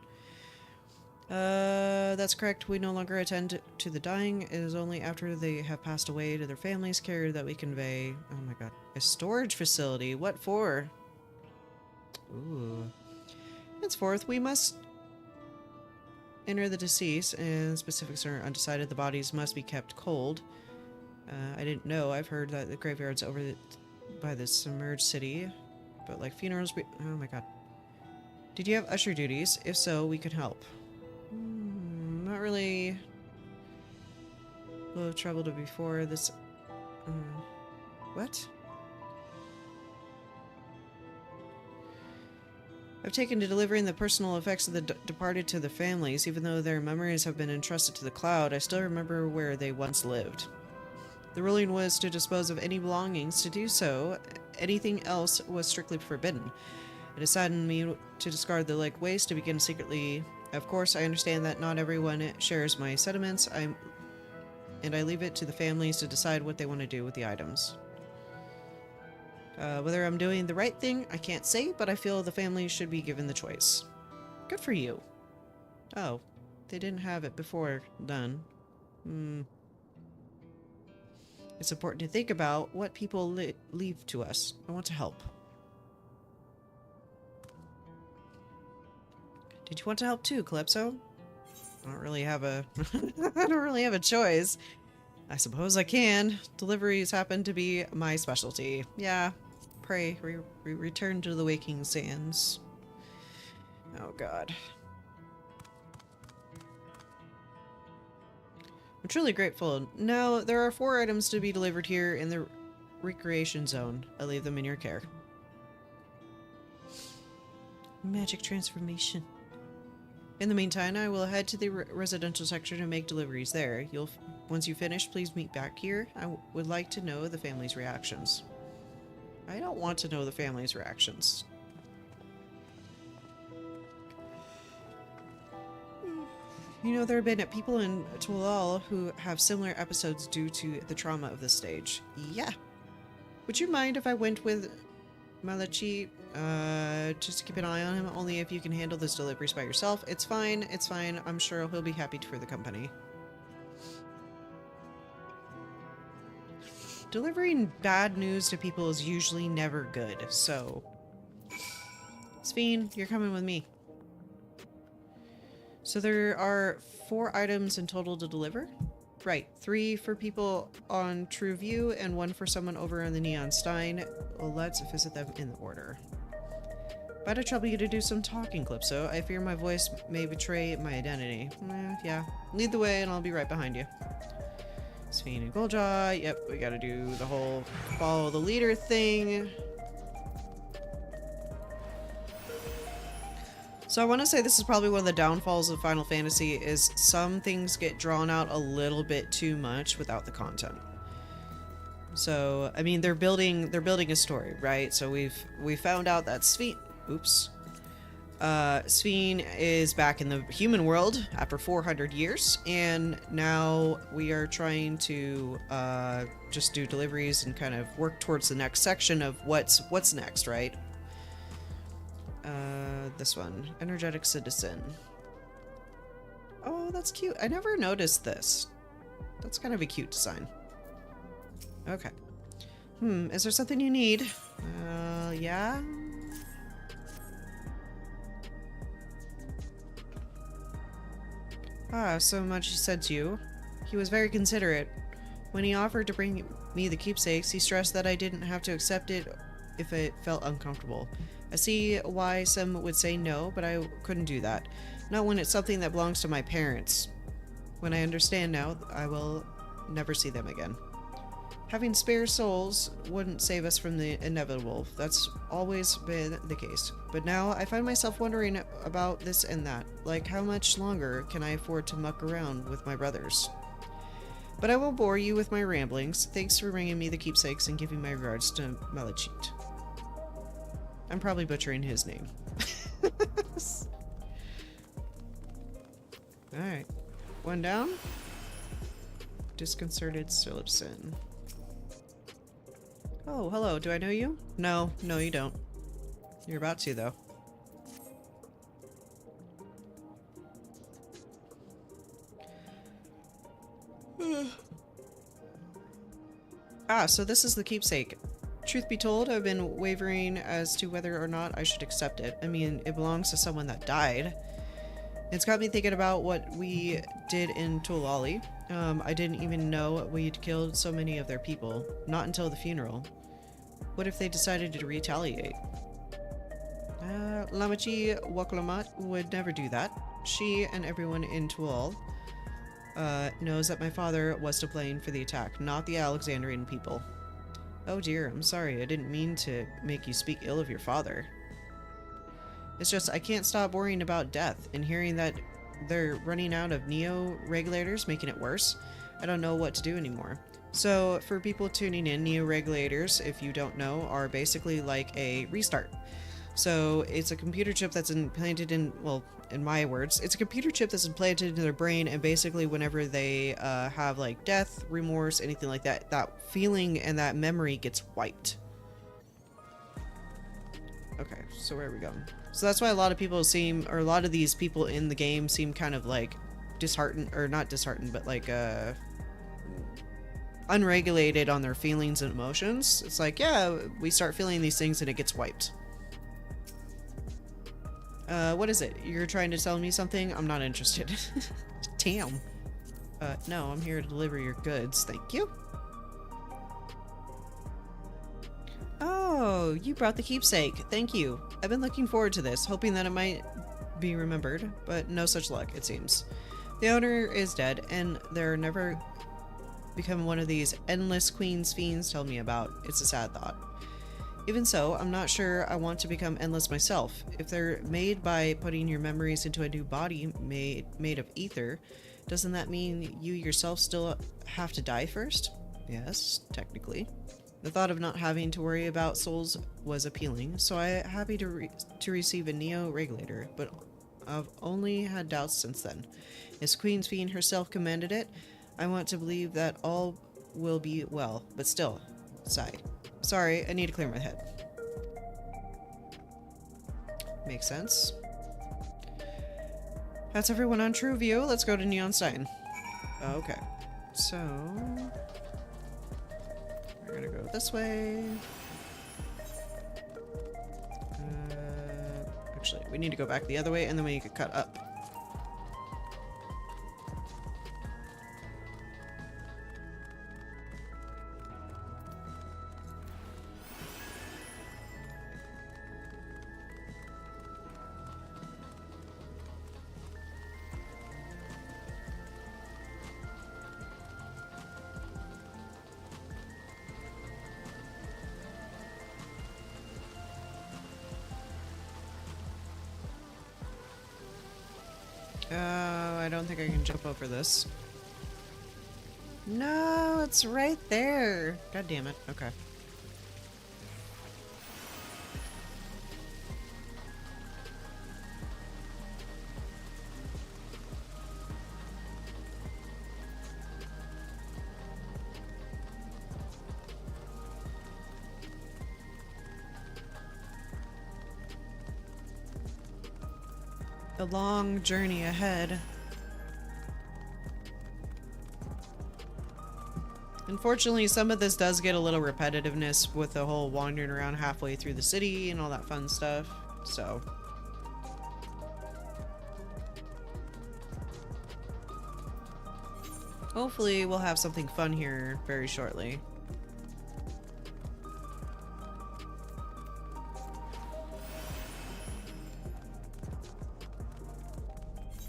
That's correct. We no longer attend to the dying. It is only after they have passed away to their families' care that we convey... Oh my god. A storage facility? What for? Ooh. Henceforth, we must enter the deceased, and specifics are undecided. The bodies must be kept cold. I didn't know. I've heard that the graveyard's over by the submerged city. But like funerals... Oh my god. Did you have usher duties? If so, we could help. Not really... We'll have traveled to before this... what? I've taken to delivering the personal effects of the departed to the families. Even though their memories have been entrusted to the cloud, I still remember where they once lived. The ruling was to dispose of any belongings. To do so, anything else was strictly forbidden. It has saddened me to discard the like waste to begin secretly. Of course, I understand that not everyone shares my sentiments, and I leave it to the families to decide what they want to do with the items. Whether I'm doing the right thing, I can't say, but I feel the families should be given the choice. Good for you. Oh, they didn't have it before done. It's important to think about what people leave to us. I want to help. Did you want to help too, Calypso? I don't really have a... I don't really have a choice. I suppose I can. Deliveries happen to be my specialty. Yeah. Pray, return to the waking sands. Oh god. I'm truly grateful. Now, there are 4 items to be delivered here in the recreation zone. I leave them in your care. Magic transformation. In the meantime, I will head to the residential section to make deliveries there. Once you finish, please meet back here. I would like to know the family's reactions. I don't want to know the family's reactions. You know, there have been people in Tulal who have similar episodes due to the trauma of this stage. Yeah. Would you mind if I went with Malachi? Just to keep an eye on him, only if you can handle those deliveries by yourself. It's fine, it's fine. I'm sure he'll be happy for the company. Delivering bad news to people is usually never good, so... Sveen, you're coming with me. So there are 4 items in total to deliver? Right, 3 for people on True View and 1 for someone over on the Neon Stein. Well, let's visit them in order. But I trouble you to do some talking, Calypso. I fear my voice may betray my identity. Yeah. Lead the way and I'll be right behind you. Sveen and Goldjaw. Yep, we gotta do the whole follow the leader thing. So I want to say this is probably one of the downfalls of Final Fantasy is some things get drawn out a little bit too much without the content. So, I mean, they're building a story, right? So we found out that Sveen is back in the human world after 400 years, and now we are trying to just do deliveries and kind of work towards the next section of what's next, right? This one, energetic citizen. Oh, that's cute. I never noticed this. That's kind of a cute design. Okay. Is there something you need? Yeah? Ah, so much he said to you. He was very considerate. When he offered to bring me the keepsakes, he stressed that I didn't have to accept it if it felt uncomfortable. I see why some would say no, but I couldn't do that. Not when it's something that belongs to my parents. When I understand now, I will never see them again. Having spare souls wouldn't save us from the inevitable. That's always been the case. But now I find myself wondering about this and that. Like, how much longer can I afford to muck around with my brothers? But I won't bore you with my ramblings. Thanks for bringing me the keepsakes and giving my regards to Malachit. I'm probably butchering his name. Alright. 1 down. Disconcerted Phillipson. Oh, hello. Do I know you? No, you don't. You're about to, though. So this is the keepsake. Truth be told, I've been wavering as to whether or not I should accept it. I mean, it belongs to someone that died. It's got me thinking about what we did in Tulali. I didn't even know we'd killed so many of their people, not until the funeral. What if they decided to retaliate? Lamachi Wakulamat would never do that. She and everyone in Tual knows that my father was to blame for the attack, not the Alexandrian people. Oh dear, I'm sorry, I didn't mean to make you speak ill of your father. It's just I can't stop worrying about death, and hearing that they're running out of neo-regulators, making it worse. I don't know what to do anymore. So, for people tuning in, neo-regulators, if you don't know, are basically like a restart. So, it's a computer chip that's implanted in, well, in my words, it's a computer chip that's implanted into their brain, and basically whenever they have like death, remorse, anything like that, that feeling and that memory gets wiped. Okay, so where are we going? So that's why a lot of people seem, or a lot of these people in the game seem kind of like disheartened, or not disheartened, but like unregulated on their feelings and emotions. It's like, yeah, we start feeling these things and it gets wiped. What is it? You're trying to tell me something? I'm not interested. Damn. No, I'm here to deliver your goods. Thank you. Oh, you brought the keepsake. Thank you. I've been looking forward to this, hoping that it might be remembered, but no such luck, it seems. The owner is dead, and they're never become one of these endless Queen's Fiends tell me about. It's a sad thought. Even so, I'm not sure I want to become endless myself. If they're made by putting your memories into a new body made of ether, doesn't that mean you yourself still have to die first? Yes, technically. The thought of not having to worry about souls was appealing, so I'm happy to receive a neo-regulator, but I've only had doubts since then. As Queen's Fiend herself commanded it, I want to believe that all will be well, but still, sigh. Sorry, I need to clear my head. Makes sense. That's everyone on True View. Let's go to Neonstein. Okay, so we're gonna go this way. Actually, we need to go back the other way, and then we could cut up. I don't think I can jump over this. No, it's right there. God damn it. Okay. The long journey ahead. Unfortunately, some of this does get a little repetitiveness with the whole wandering around halfway through the city and all that fun stuff, so. Hopefully we'll have something fun here very shortly.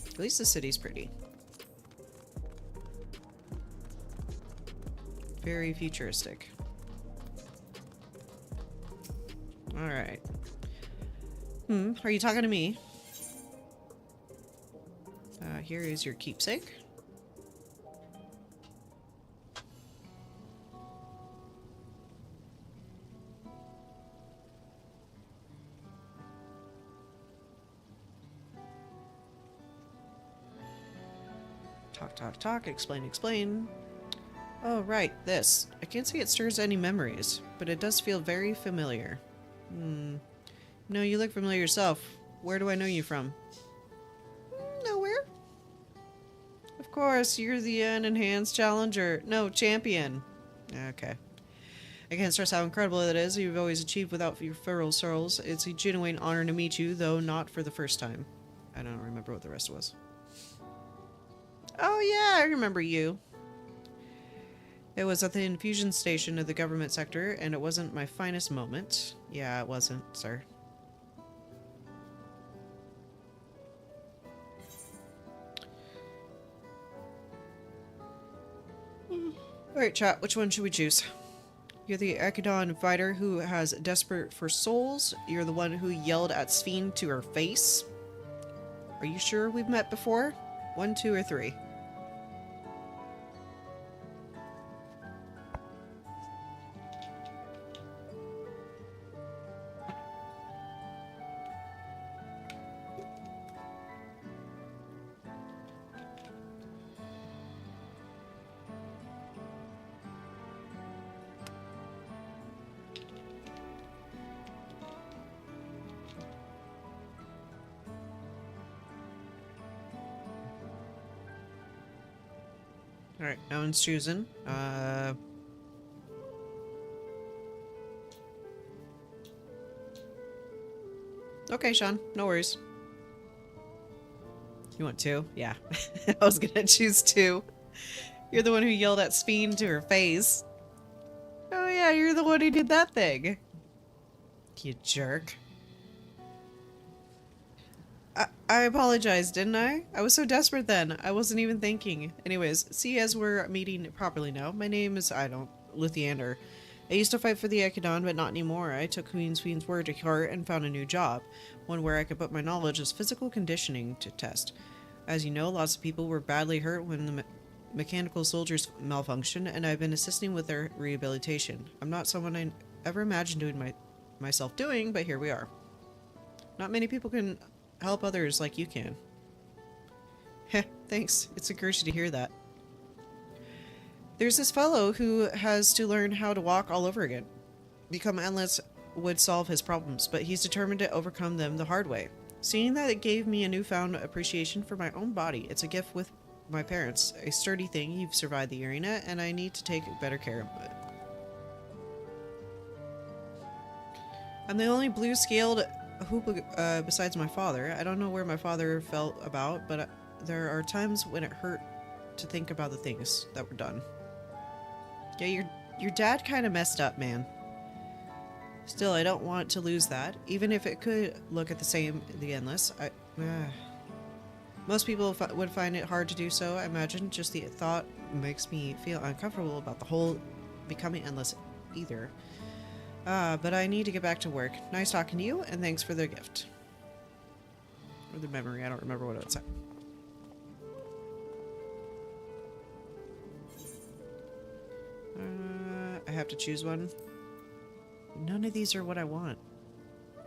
At least the city's pretty. Very futuristic. Alright. Are you talking to me? Here is your keepsake. Talk, talk, talk, explain, explain. Oh, right, this. I can't say it stirs any memories, but it does feel very familiar. No, you look familiar yourself. Where do I know you from? Nowhere. Of course, you're the unenhanced challenger. No, champion. Okay. I can't stress how incredible it is you've always achieved without your feral souls. It's a genuine honor to meet you, though not for the first time. I don't remember what the rest was. Oh yeah, I remember you. It was at the infusion station of the government sector, and it wasn't my finest moment. Yeah, it wasn't, sir. Alright, chat, which one should we choose? You're the Ekidon fighter who has desperate for souls. You're the one who yelled at Sphene to her face. Are you sure we've met before? 1, 2, or 3? Alright, no one's choosing. Okay, Sean, no worries. You want 2? Yeah. I was gonna choose 2. You're the one who yelled at Sphene to her face. Oh yeah, you're the one who did that thing. You jerk. I apologized, didn't I? I was so desperate then. I wasn't even thinking. Anyways, see, as we're meeting properly now, my name is, Lithiander. I used to fight for the Ekidon, but not anymore. I took Queen Sphene word to heart and found a new job. One where I could put my knowledge as physical conditioning to test. As you know, lots of people were badly hurt when the mechanical soldiers malfunctioned, and I've been assisting with their rehabilitation. I'm not someone I ever imagined doing myself doing, but here we are. Not many people can help others like you can. Heh, thanks. It's encouraging to hear that. There's this fellow who has to learn how to walk all over again. Become endless would solve his problems, but he's determined to overcome them the hard way. Seeing that, it gave me a newfound appreciation for my own body. It's a gift with my parents. A sturdy thing. You've survived the arena, and I need to take better care of it. I'm the only blue-scaled Hoopa besides my father. I don't know where my father felt about, but there are times when it hurt to think about the things that were done. Yeah, your dad kind of messed up, man. Still, I don't want to lose that, even if it could look at the endless. Most people would find it hard to do so, I imagine. Just the thought makes me feel uncomfortable about the whole becoming endless either. But I need to get back to work. Nice talking to you, and thanks for the gift. Or the memory, I don't remember what it said. I have to choose one. None of these are what I want.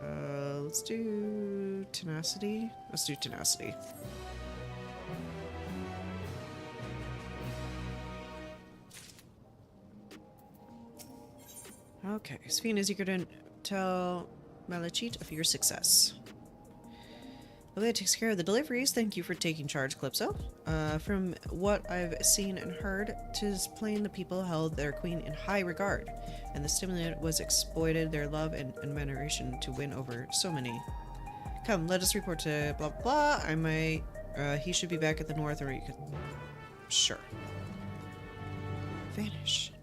Let's do tenacity. Let's do tenacity. Okay, Sphene is eager to tell Malachite of your success. Okay, that takes care of the deliveries. Thank you for taking charge, Calypso. From what I've seen and heard, 'tis plain the people held their queen in high regard, and the stimulant was exploited their love and admiration to win over so many. Come, let us report to blah blah. I might. He should be back at the north, or you could. Sure. Vanish.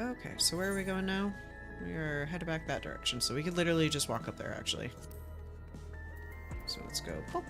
Okay, so where are we going now? We are headed back that direction, so we could literally just walk up there, actually. So let's go. Oh.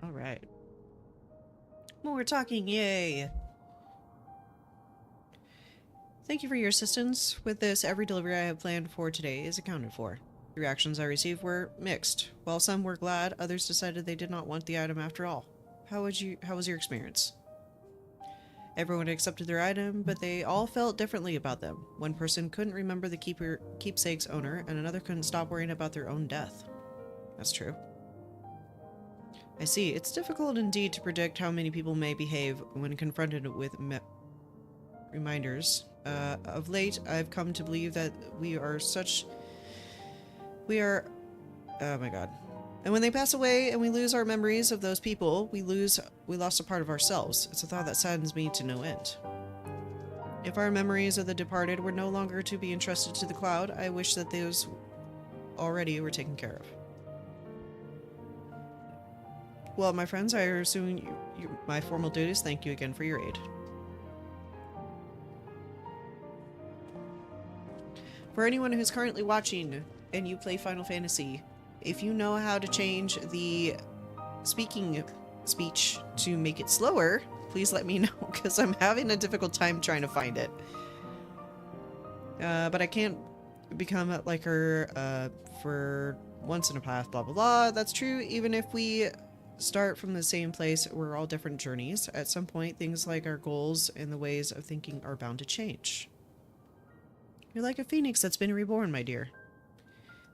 Alright. More talking, yay! Thank you for your assistance. With this, every delivery I have planned for today is accounted for. The reactions I received were mixed. While some were glad, others decided they did not want the item after all. How was your experience? Everyone accepted their item, but they all felt differently about them. One person couldn't remember the keepsake's owner, and another couldn't stop worrying about their own death. That's true. I see. It's difficult indeed to predict how many people may behave when confronted with reminders. Of late, I've come to believe that we are... Oh my god. And when they pass away and we lose our memories of those people, we lost a part of ourselves. It's a thought that saddens me to no end. If our memories of the departed were no longer to be entrusted to the cloud, I wish that those already were taken care of. Well, my friends, I assume my formal duties thank you again for your aid. For anyone who's currently watching and you play Final Fantasy, if you know how to change the speech to make it slower, please let me know, because I'm having a difficult time trying to find it. But I can't become like her for once in a path, blah blah blah. That's true, even if we start from the same place, we're all different journeys. At some point, things like our goals and the ways of thinking are bound to change. You're like a phoenix that's been reborn, my dear.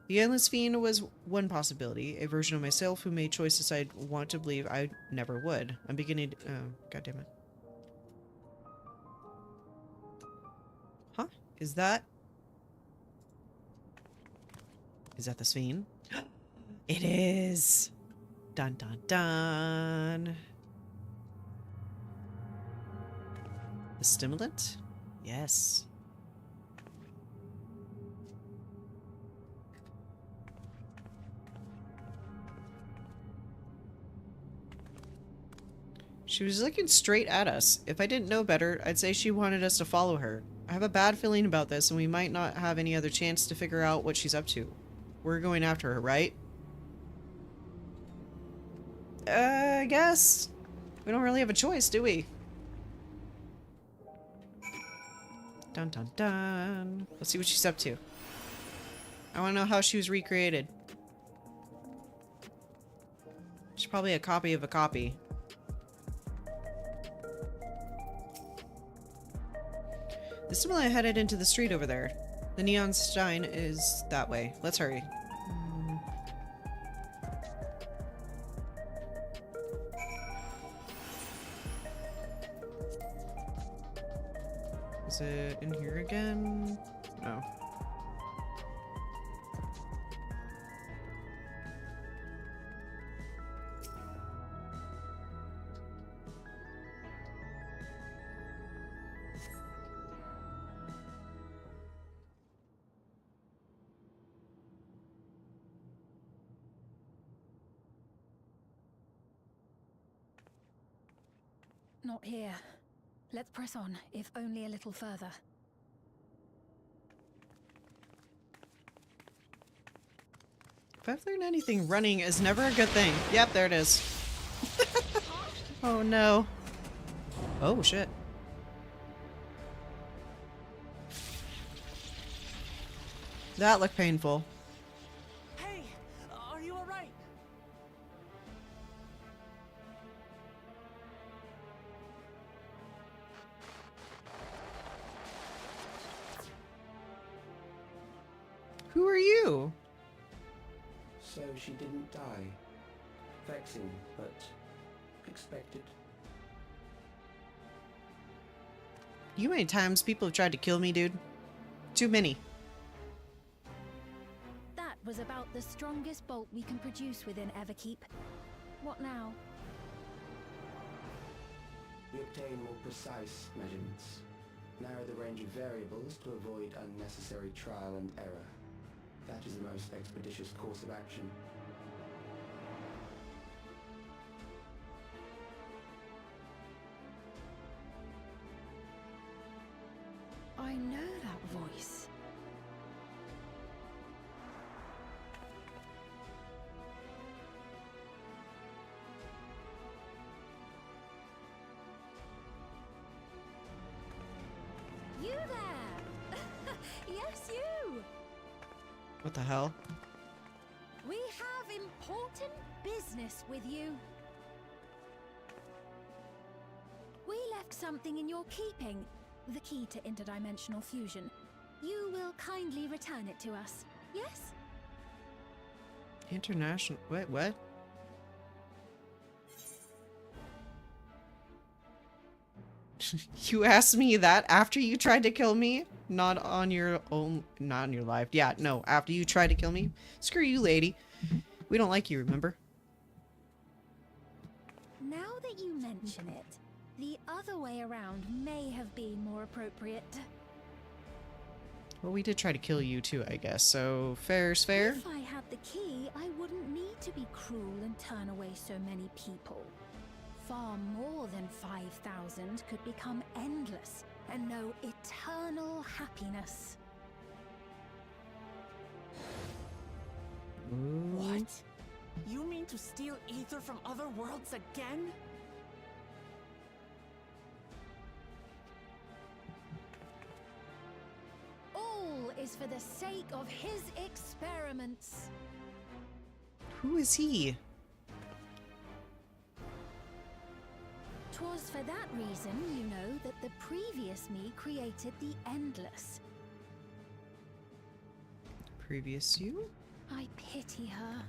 The Endless Fiend was one possibility, a version of myself who made choices I'd want to believe I never would. I'm beginning to... Oh, goddammit. Huh? Is that the Fiend? It is! Dun dun dun! The stimulant? Yes. She was looking straight at us. If I didn't know better, I'd say she wanted us to follow her. I have a bad feeling about this, and we might not have any other chance to figure out what she's up to. We're going after her, right? I guess. We don't really have a choice, do we? Dun dun dun. Let's see what she's up to. I want to know how she was recreated. She's probably a copy of a copy. The stimulant headed into the street over there. The neon sign is that way. Let's hurry. Is it in here again? No. Not here. Let's press on, if only a little further. If I've learned anything, running is never a good thing. Yep, there it is. Oh no. Oh shit. That looked painful. Hey, are you alright? Who are you? So she didn't die. Vexing, but expected. You know how many times people have tried to kill me, dude? Too many. That was about the strongest bolt we can produce within Everkeep. What now? We obtain more precise measurements. Narrow the range of variables to avoid unnecessary trial and error. That is the most expeditious course of action. I know that voice. You there! Yes, you! What the hell? We have important business with you. We left left something in your keeping. The key to interdimensional fusion. You will kindly return it to us, yes? International... Wait, what? You asked me that after you tried to kill me? Not on your own... Not on your life. Yeah, no. After you tried to kill me? Screw you, lady. We don't like you, remember? Now that you mention it, the other way around may have been more appropriate. Well, we did try to kill you too, I guess. So, fair's fair. If I had the key, I wouldn't need to be cruel and turn away so many people. Far more than 5,000 could become endless and know eternal happiness. What? You mean to steal ether from other worlds again? All is for the sake of his experiments. Who is he? 'Twas for that reason, you know, that the previous me created the Endless. Previous you? I pity her.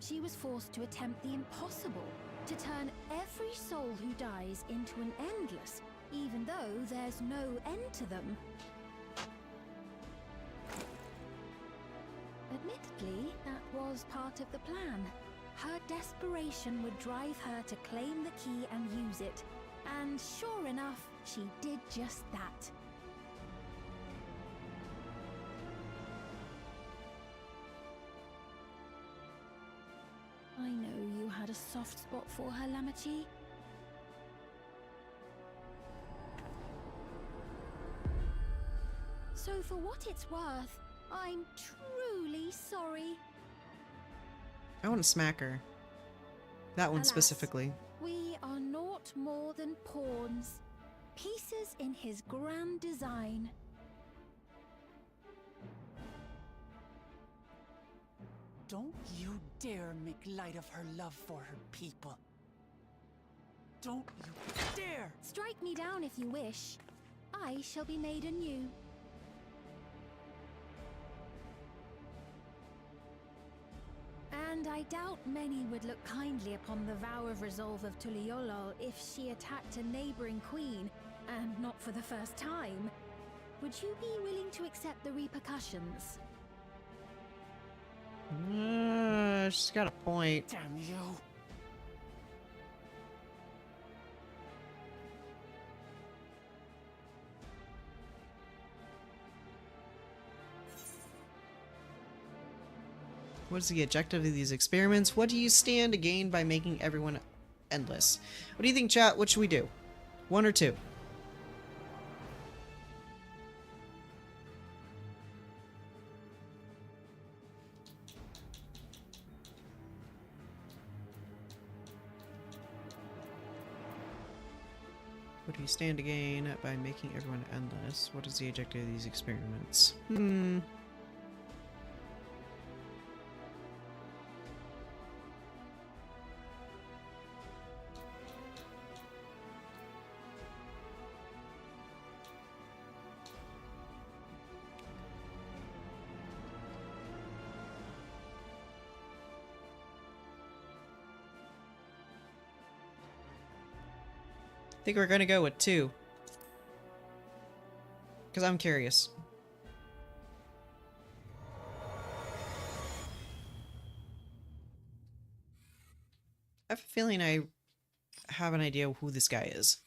She was forced to attempt the impossible, to turn every soul who dies into an Endless, even though there's no end to them. Admittedly, that was part of the plan. Her desperation would drive her to claim the key and use it, and sure enough, she did just that. I know you had a soft spot for her, Lamachi. So for what it's worth, I'm truly sorry. I want to smack her. That one Alas, specifically. We are naught more than pawns, pieces in his grand design. Don't you dare make light of her love for her people. Don't you dare! Strike me down if you wish. I shall be made anew. And I doubt many would look kindly upon the vow of resolve of Tuliolol if she attacked a neighboring queen, and not for the first time. Would you be willing to accept the repercussions? She's got a point. Damn you! What is the objective of these experiments? What do you stand to gain by making everyone endless? What do you think, chat? What should we do? 1 or 2? What do you stand to gain by making everyone endless? What is the objective of these experiments? I think we're gonna go with 2. Because I'm curious. I have a feeling I have an idea who this guy is.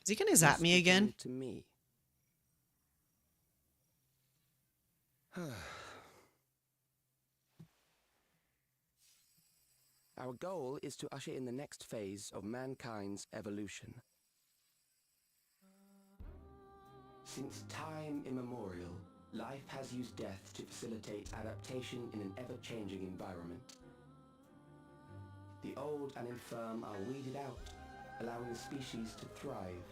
Is he gonna zap me again? To me. Our goal is to usher in the next phase of mankind's evolution. Since time immemorial, life has used death to facilitate adaptation in an ever-changing environment. The old and infirm are weeded out, allowing the species to thrive.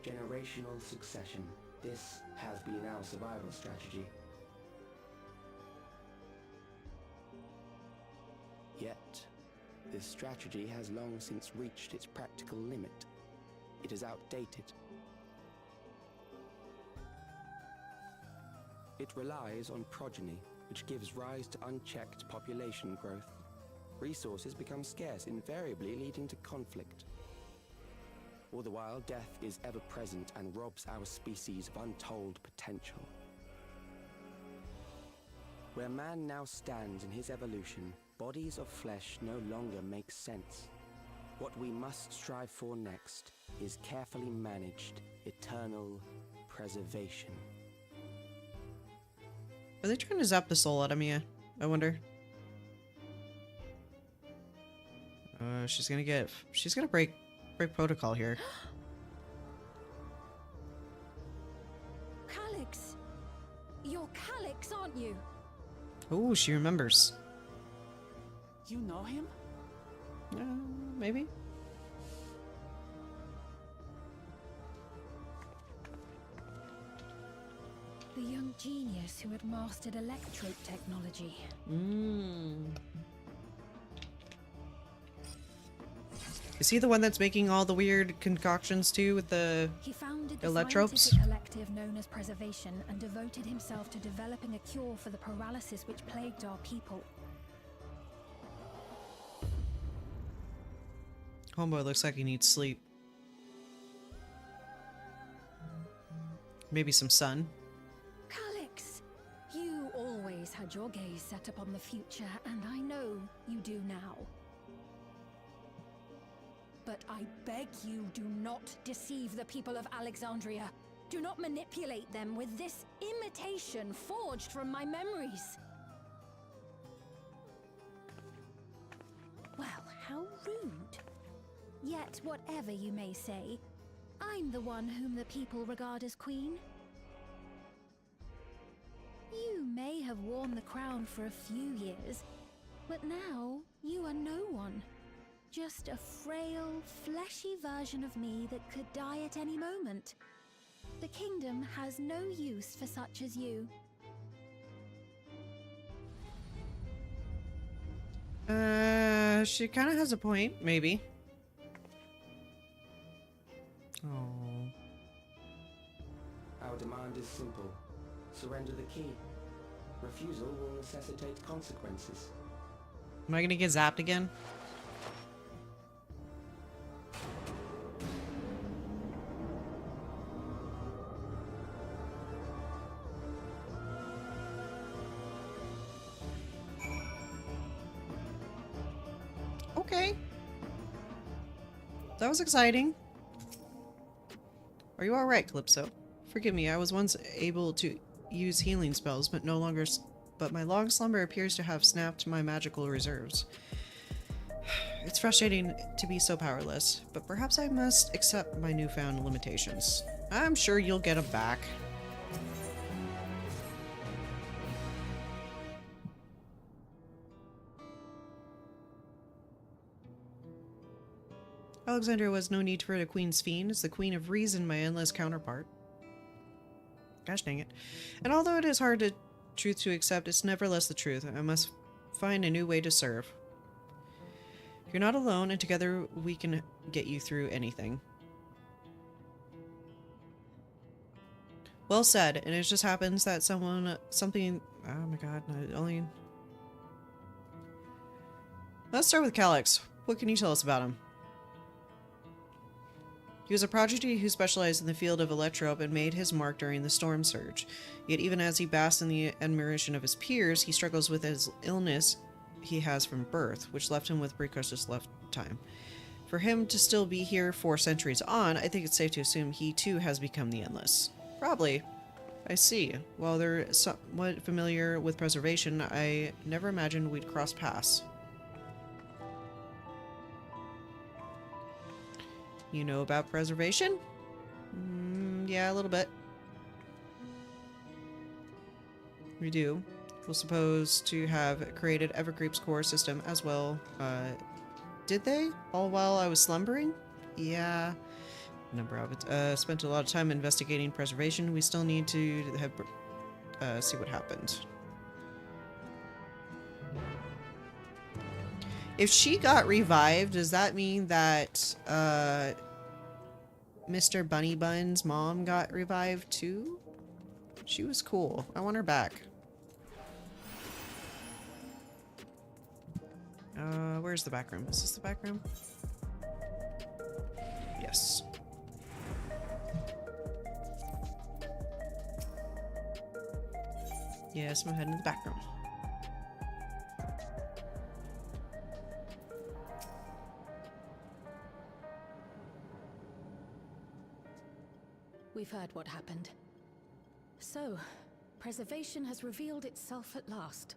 Generational succession. This has been our survival strategy. Yet, this strategy has long since reached its practical limit. It is outdated. It relies on progeny, which gives rise to unchecked population growth. Resources become scarce, invariably leading to conflict. All the while, death is ever present and robs our species of untold potential. Where man now stands in his evolution, bodies of flesh no longer make sense. What we must strive for next is carefully managed, eternal preservation. Are they trying to zap the soul out of me? I wonder. She's gonna break protocol here. Calyx! You're Calyx, aren't you? Oh, she remembers. You know him? Maybe. The young genius who had mastered electrope technology. Is he the one that's making all the weird concoctions too with the He founded the electropes? scientific collective known as Preservation and devoted himself to developing a cure for the paralysis which plagued our people. Homeboy looks like he needs sleep. Maybe some sun. Calyx, you always had your gaze set upon the future, and I know you do now. But I beg you, do not deceive the people of Alexandria. Do not manipulate them with this imitation forged from my memories. Well, how rude. Yet, whatever you may say, I'm the one whom the people regard as queen. You may have worn the crown for a few years, but now you are no one. Just a frail, fleshy version of me that could die at any moment. The kingdom has no use for such as you. She kind of has a point, maybe. Oh. Our demand is simple. Surrender the key. Refusal will necessitate consequences. Am I gonna get zapped again? Okay. That was exciting. Are you alright, Calypso? Forgive me, I was once able to use healing spells, but no longer but my long slumber appears to have snapped my magical reserves. It's frustrating to be so powerless, but perhaps I must accept my newfound limitations. I'm sure you'll get them back. Alexandria was no need for a queen's fiend, as the queen of reason, my endless counterpart. Gosh dang it. And although it is hard truth to accept, it's nevertheless the truth. I must find a new way to serve. You're not alone, and together we can get you through anything. Well said, and it just happens that something... Oh my god, Let's start with Calyx. What can you tell us about him? He was a prodigy who specialized in the field of electrope and made his mark during the storm surge. Yet even as he basks in the admiration of his peers, he struggles with his illness he has from birth, which left him with precocious lifetime. For him to still be here 4 centuries on, I think it's safe to assume he too has become the Endless. Probably. I see. While they're somewhat familiar with preservation, I never imagined we'd cross paths. You know about preservation? Yeah, a little bit. We do. We're supposed to have created Evercreep's core system as well. Did they? All while I was slumbering? Yeah. Number of it. Spent a lot of time investigating preservation. We still need to have, see what happened. If she got revived, does that mean that Mr. Bunny Bun's mom got revived too? She was cool. I want her back. Where's the back room? Is this the back room? Yes. Yes, I'm heading to the back room. We've heard what happened. So, preservation has revealed itself at last.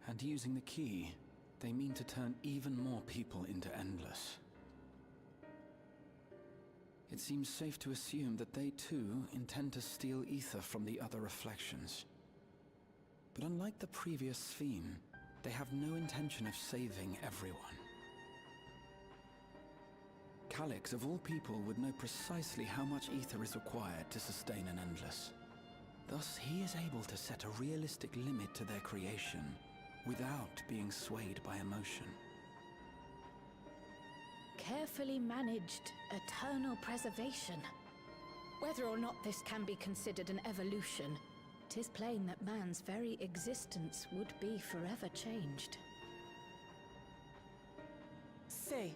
And using the key, they mean to turn even more people into Endless. It seems safe to assume that they too intend to steal ether from the other reflections. But unlike the previous Sphere, they have no intention of saving everyone. Calyx, of all people, would know precisely how much ether is required to sustain an Endless. Thus, he is able to set a realistic limit to their creation, without being swayed by emotion. Carefully managed eternal preservation. Whether or not this can be considered an evolution, 'tis plain that man's very existence would be forever changed. Say,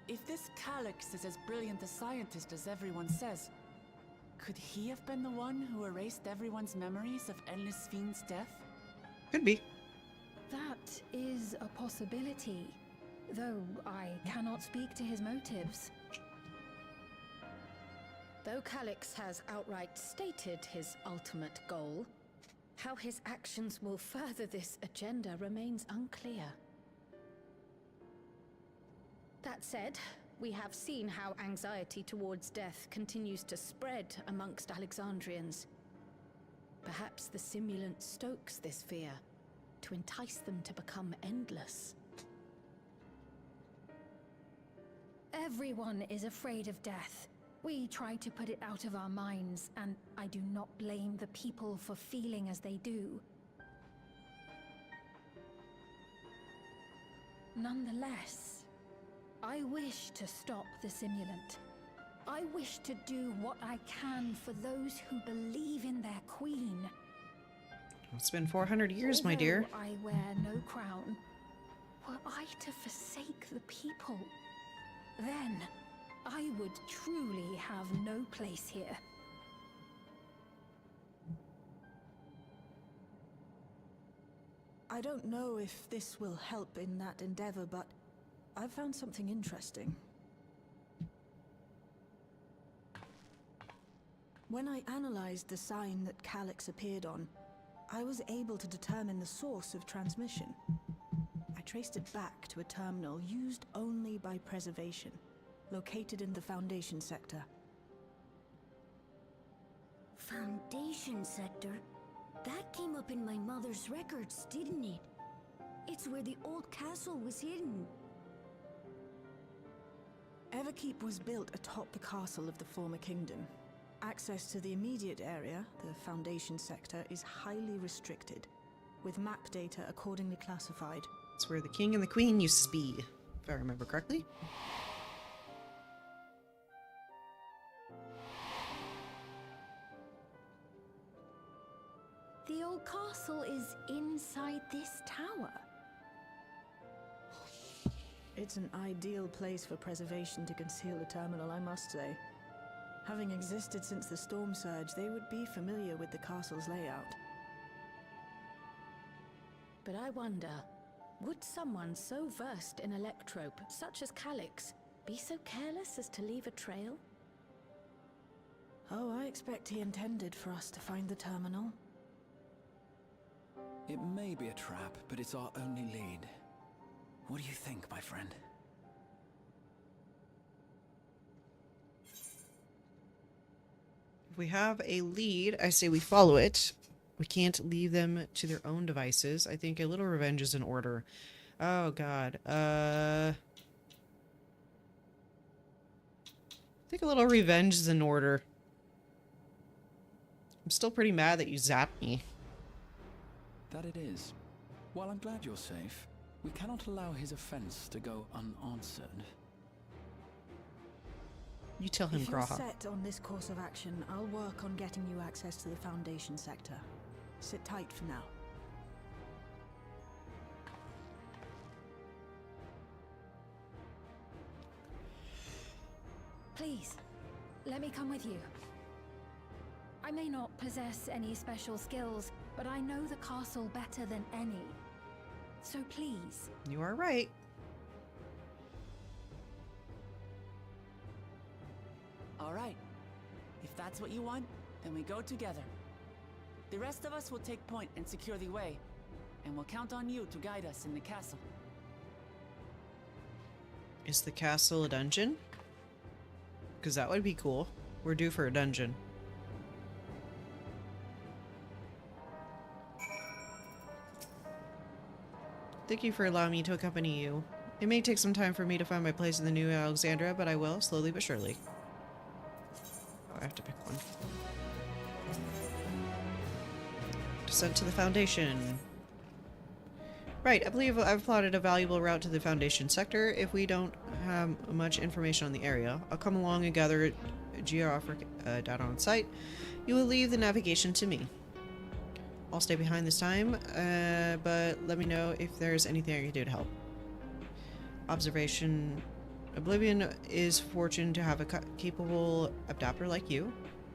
if this Calyx is as brilliant a scientist as everyone says, could he have been the one who erased everyone's memories of Endless Fiend's death? Could be. That is a possibility, though I cannot speak to his motives. Though Calyx has outright stated his ultimate goal, how his actions will further this agenda remains unclear. That said, we have seen how anxiety towards death continues to spread amongst Alexandrians. Perhaps the simulant stokes this fear to entice them to become endless. Everyone is afraid of death. We try to put it out of our minds, and I do not blame the people for feeling as they do. Nonetheless, I wish to stop the simulant. I wish to do what I can for those who believe in their queen. It's been 400 years, my dear. Although I wear no crown, were I to forsake the people, then I would truly have no place here. I don't know if this will help in that endeavor, but I've found something interesting. When I analyzed the sign that Calyx appeared on, I was able to determine the source of transmission. I traced it back to a terminal used only by preservation, located in the Foundation sector. Foundation sector? That came up in my mother's records, didn't it? It's where the old castle was hidden. Everkeep was built atop the castle of the former kingdom. Access to the immediate area, the Foundation sector, is highly restricted, with map data accordingly classified. It's where the king and the queen used to be, if I remember correctly. The old castle is inside this tower. It's an ideal place for preservation to conceal a terminal, I must say. Having existed since the storm surge, they would be familiar with the castle's layout. But I wonder, would someone so versed in electrope, such as Calyx, be so careless as to leave a trail? Oh, I expect he intended for us to find the terminal. It may be a trap, but it's our only lead. What do you think, my friend? If we have a lead, I say we follow it. We can't leave them to their own devices. I think a little revenge is in order. Oh god. I think a little revenge is in order. I'm still pretty mad that you zapped me. That it is. While I'm glad you're safe, we cannot allow his offense to go unanswered. You tell him, If you're Graha. set on this course of action, I'll work on getting you access to the Foundation sector. Sit tight for now. Please, let me come with you. I may not possess any special skills, but I know the castle better than any. So please. You are right. All right. If that's what you want, then we go together. The rest of us will take point and secure the way, and we'll count on you to guide us in the castle. Is the castle a dungeon? Because that would be cool. We're due for a dungeon. Thank you for allowing me to accompany you. It may take some time for me to find my place in the new Alexandria, but I will, slowly but surely. Oh, I have to pick one. Descent to the Foundation. Right, I believe I've plotted a valuable route to the Foundation sector. If we don't have much information on the area, I'll come along and gather geographic data on site. You will leave the navigation to me. I'll stay behind this time, but let me know if there's anything I can do to help. Observation. Oblivion is fortunate to have a capable adapter like you,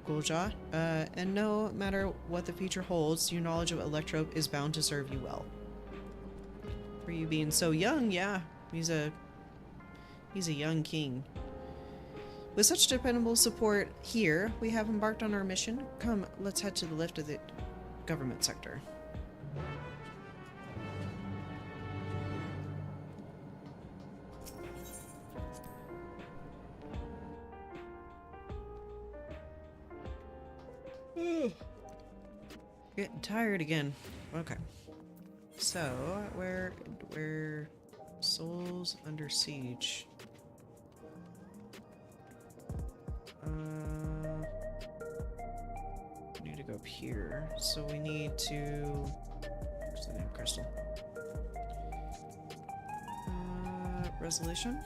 Gulja, and no matter what the future holds, your knowledge of Electrope is bound to serve you well. For you being so young, yeah, he's a young king. With such dependable support here, we have embarked on our mission. Come, let's head to the lift of the government sector. Getting tired again. Okay. So, where Souls Under Siege? We need to go up here. So we need to... What's the name? Crystal. Resolution?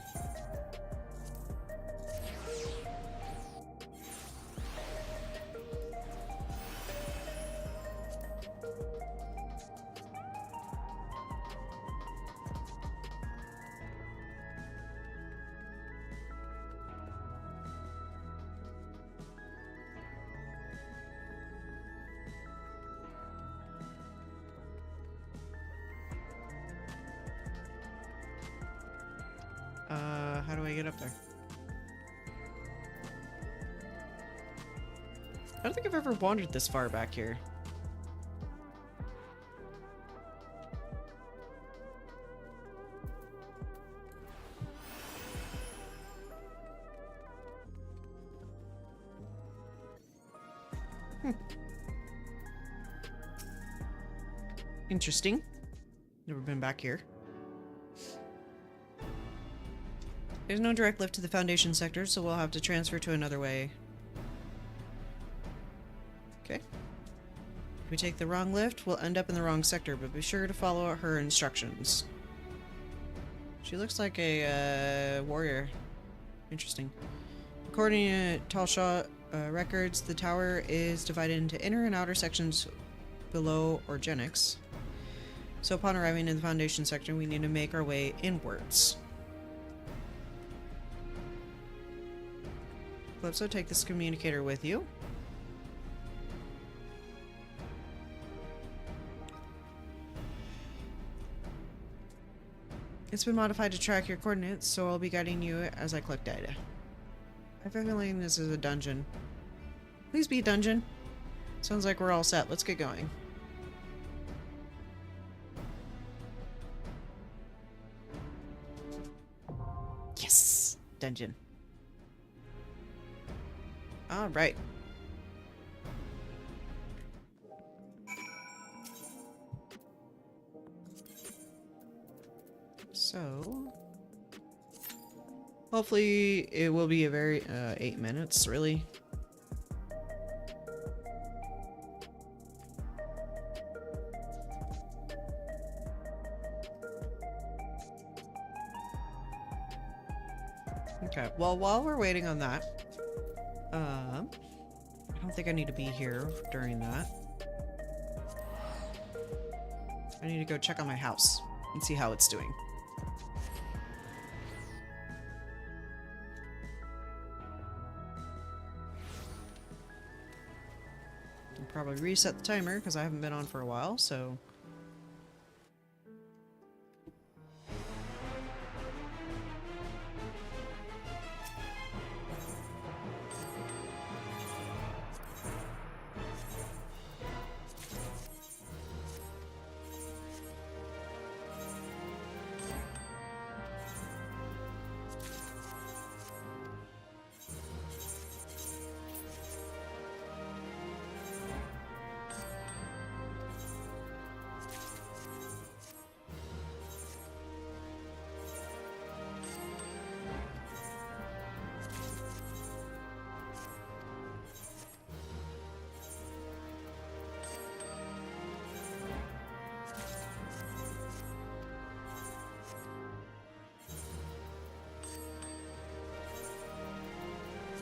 How do I get up there? I don't think I've ever wandered this far back here. Interesting. Never been back here. There's no direct lift to the Foundation sector, so we'll have to transfer to another way. Okay. If we take the wrong lift, we'll end up in the wrong sector, but be sure to follow her instructions. She looks like a warrior. Interesting. According to Talshaw records, the tower is divided into inner and outer sections below Organics. So upon arriving in the Foundation sector, we need to make our way inwards. Calypso, take this communicator with you. It's been modified to track your coordinates, so I'll be guiding you as I collect data. I have a feeling this is a dungeon. Please be a dungeon. Sounds like we're all set. Let's get going. Yes! Dungeon. Alright. So hopefully it will be a very 8 minutes, really. Okay, well, while we're waiting on that, I don't think I need to be here during that. I need to go check on my house and see how it's doing. I'll probably reset the timer because I haven't been on for a while, so...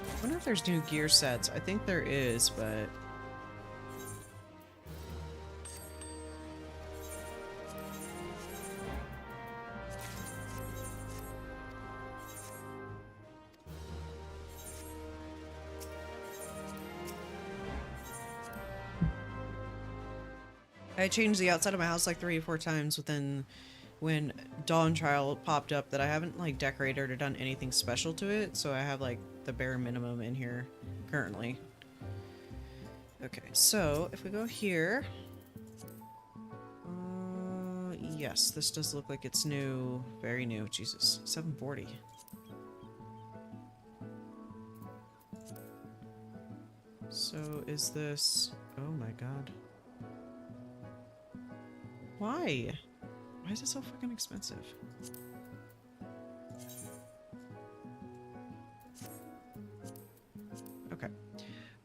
I wonder if there's new gear sets. I think there is, but... I changed the outside of my house like 3 or 4 times within when Dawn Trial popped up that I haven't like decorated or done anything special to it, so I have like the bare minimum in here currently. Okay, so if we go here, yes, this does look like it's new, very new. Jesus, 740. So is this? Oh my god. Why? Why is it so fucking expensive? Okay.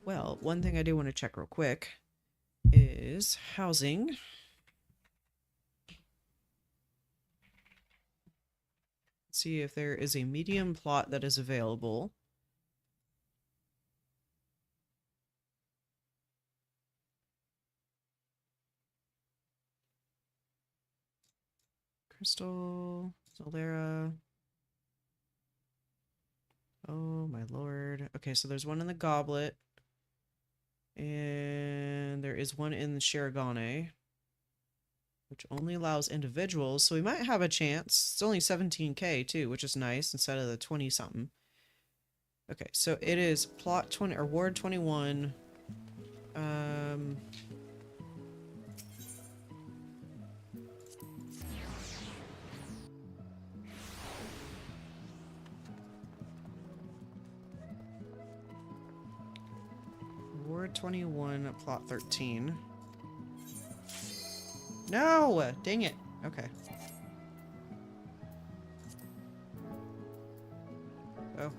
Well, one thing I do want to check real quick is housing. See if there is a medium plot that is available. Crystal, Solera. Oh my lord. Okay, so there's one in the Goblet. And there is one in the Shirogane, which only allows individuals, so we might have a chance. It's only 17k too, which is nice instead of the 20 something. Okay, so it is plot 20 or ward 21. Ward 21, plot 13. No! Dang it. Okay. Oh.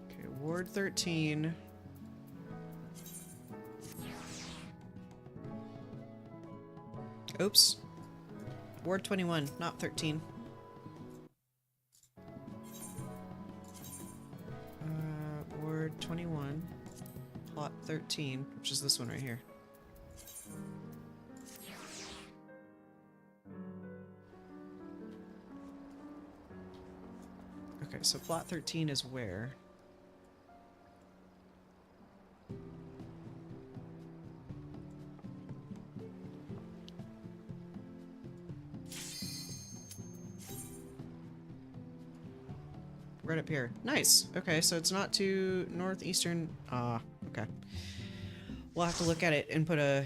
Okay, Ward 13. Oops. Ward 21, not 13. Ward 21, plot 13, which is this one right here. Okay, so plot 13 is where? Right up here. Nice. Okay, so it's not too northeastern. Okay. We'll have to look at it and put a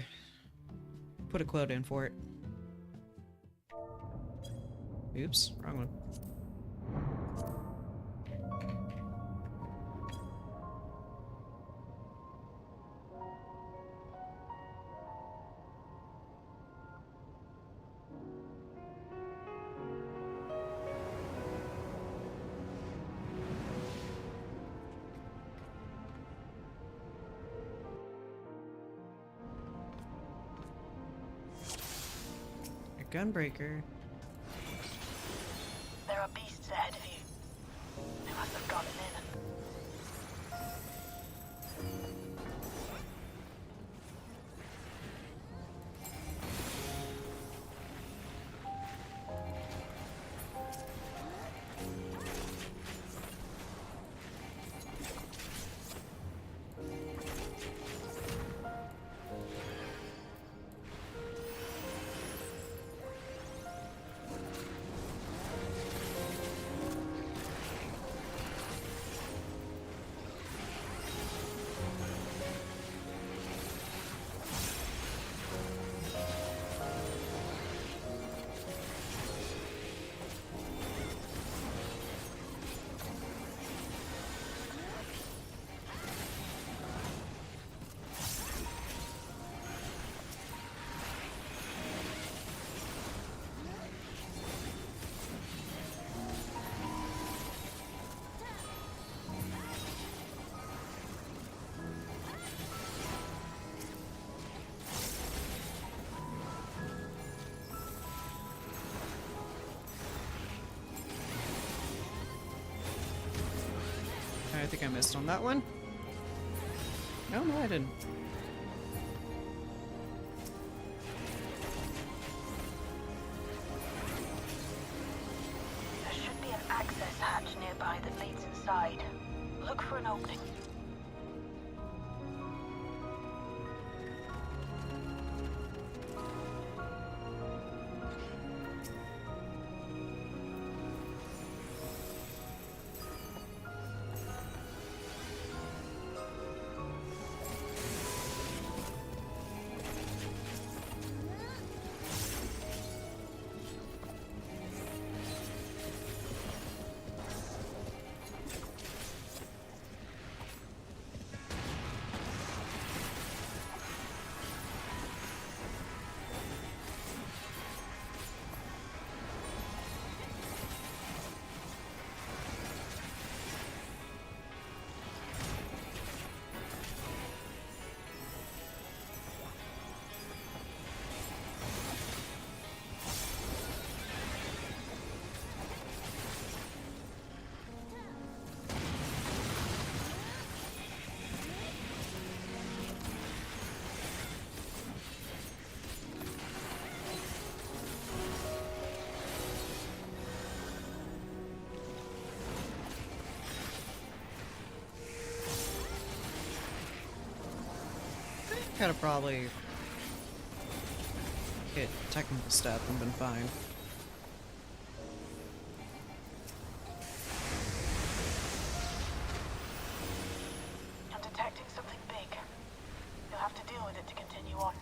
quote in for it. Oops, wrong one. A gunbreaker. There are beasts ahead of you. They must have gotten in. I think I missed on that one. No, I didn't. There should be an access hatch nearby that leads inside. Look for an opening. Could have probably hit technical step and been fine. I'm detecting something big. You'll have to deal with it to continue on.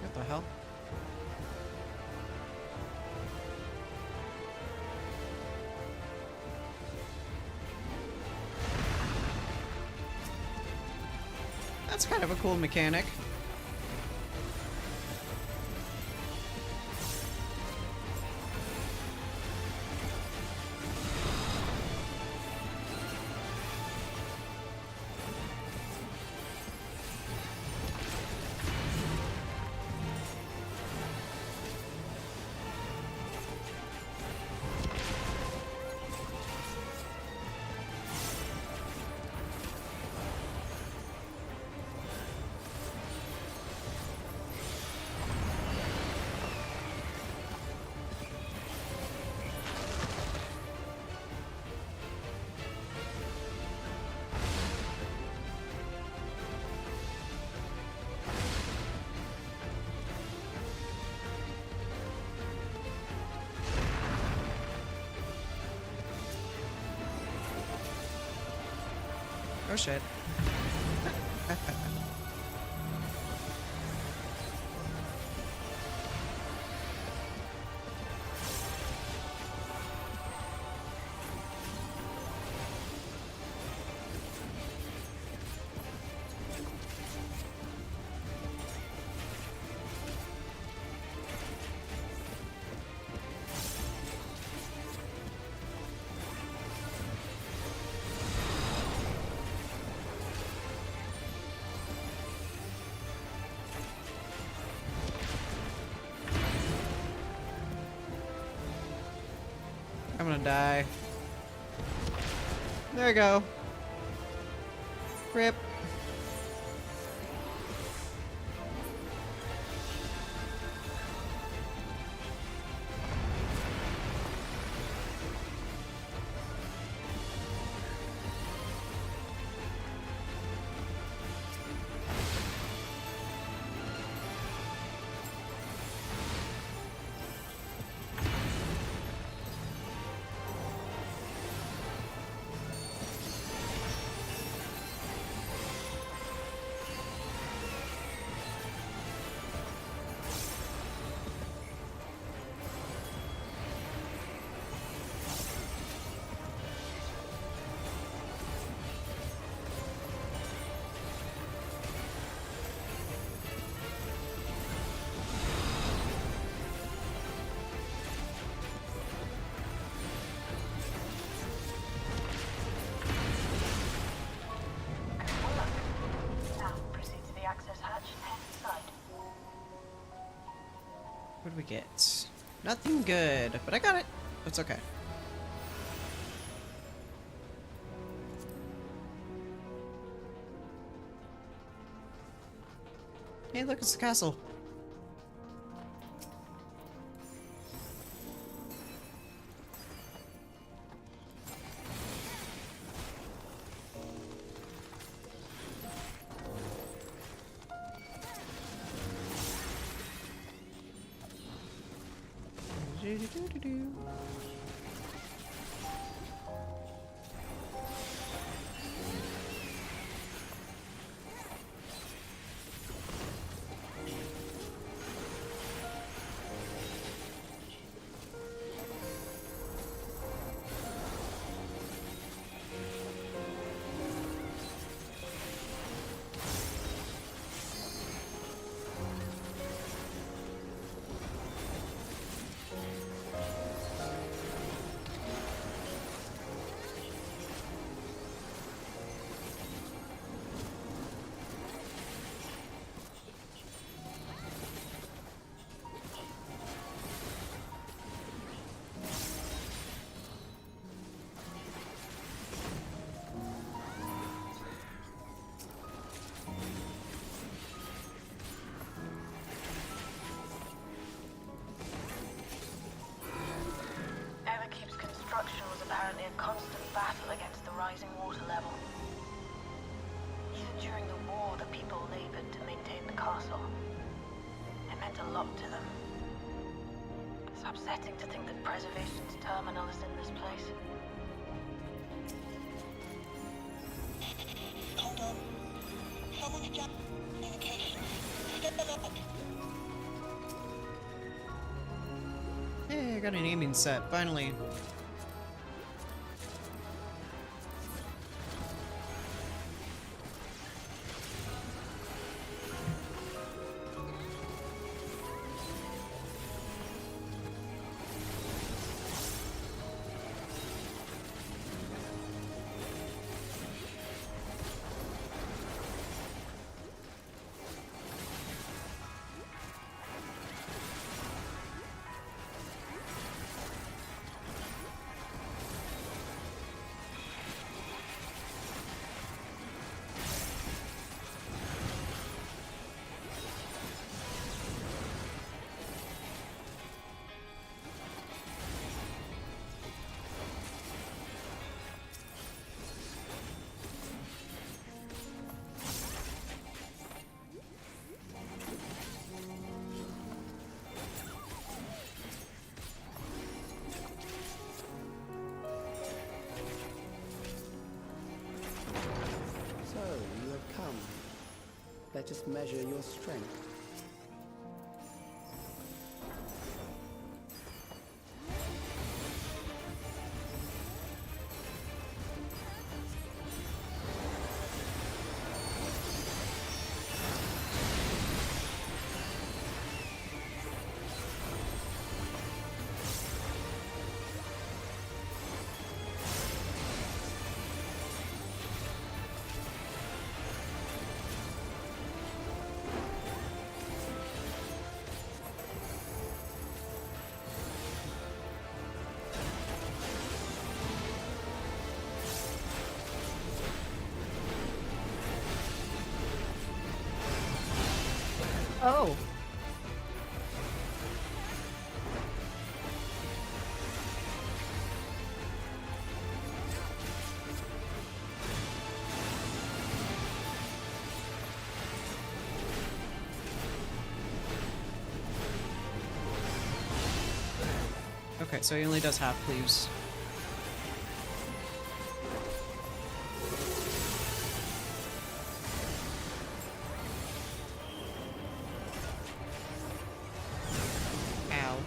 What the hell? That's kind of a cool mechanic. Oh shit. I'm gonna die. There we go. Rip. What did we get? Nothing good, but I got it. It's okay. Hey, look, it's the castle. Construction was apparently a constant battle against the rising water level. Even during the war, the people labored to maintain the castle. It meant a lot to them. It's upsetting to think that preservation's terminal is in this place. Hold on. Someone's jamming communication. Step alert. Hey, I got an aiming set, finally. Let us measure your strength. Oh. Okay, so he only does half cleaves. Ow.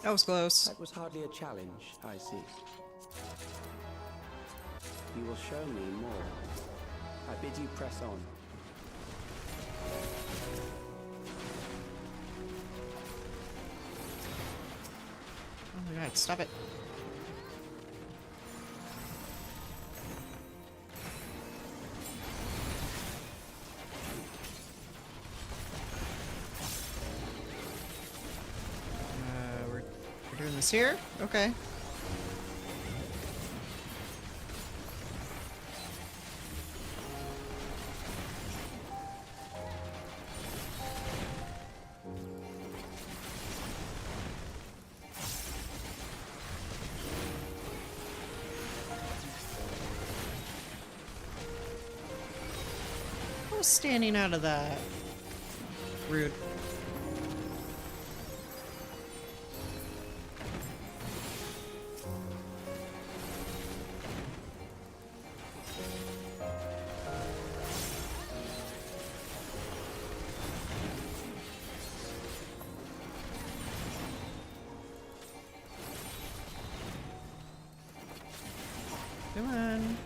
That was close. That was hardly a challenge, I see. You will show me more. I bid you press on. Oh my god, stop it. We're doing this here? Okay. I was standing out of that. Rude. Come on.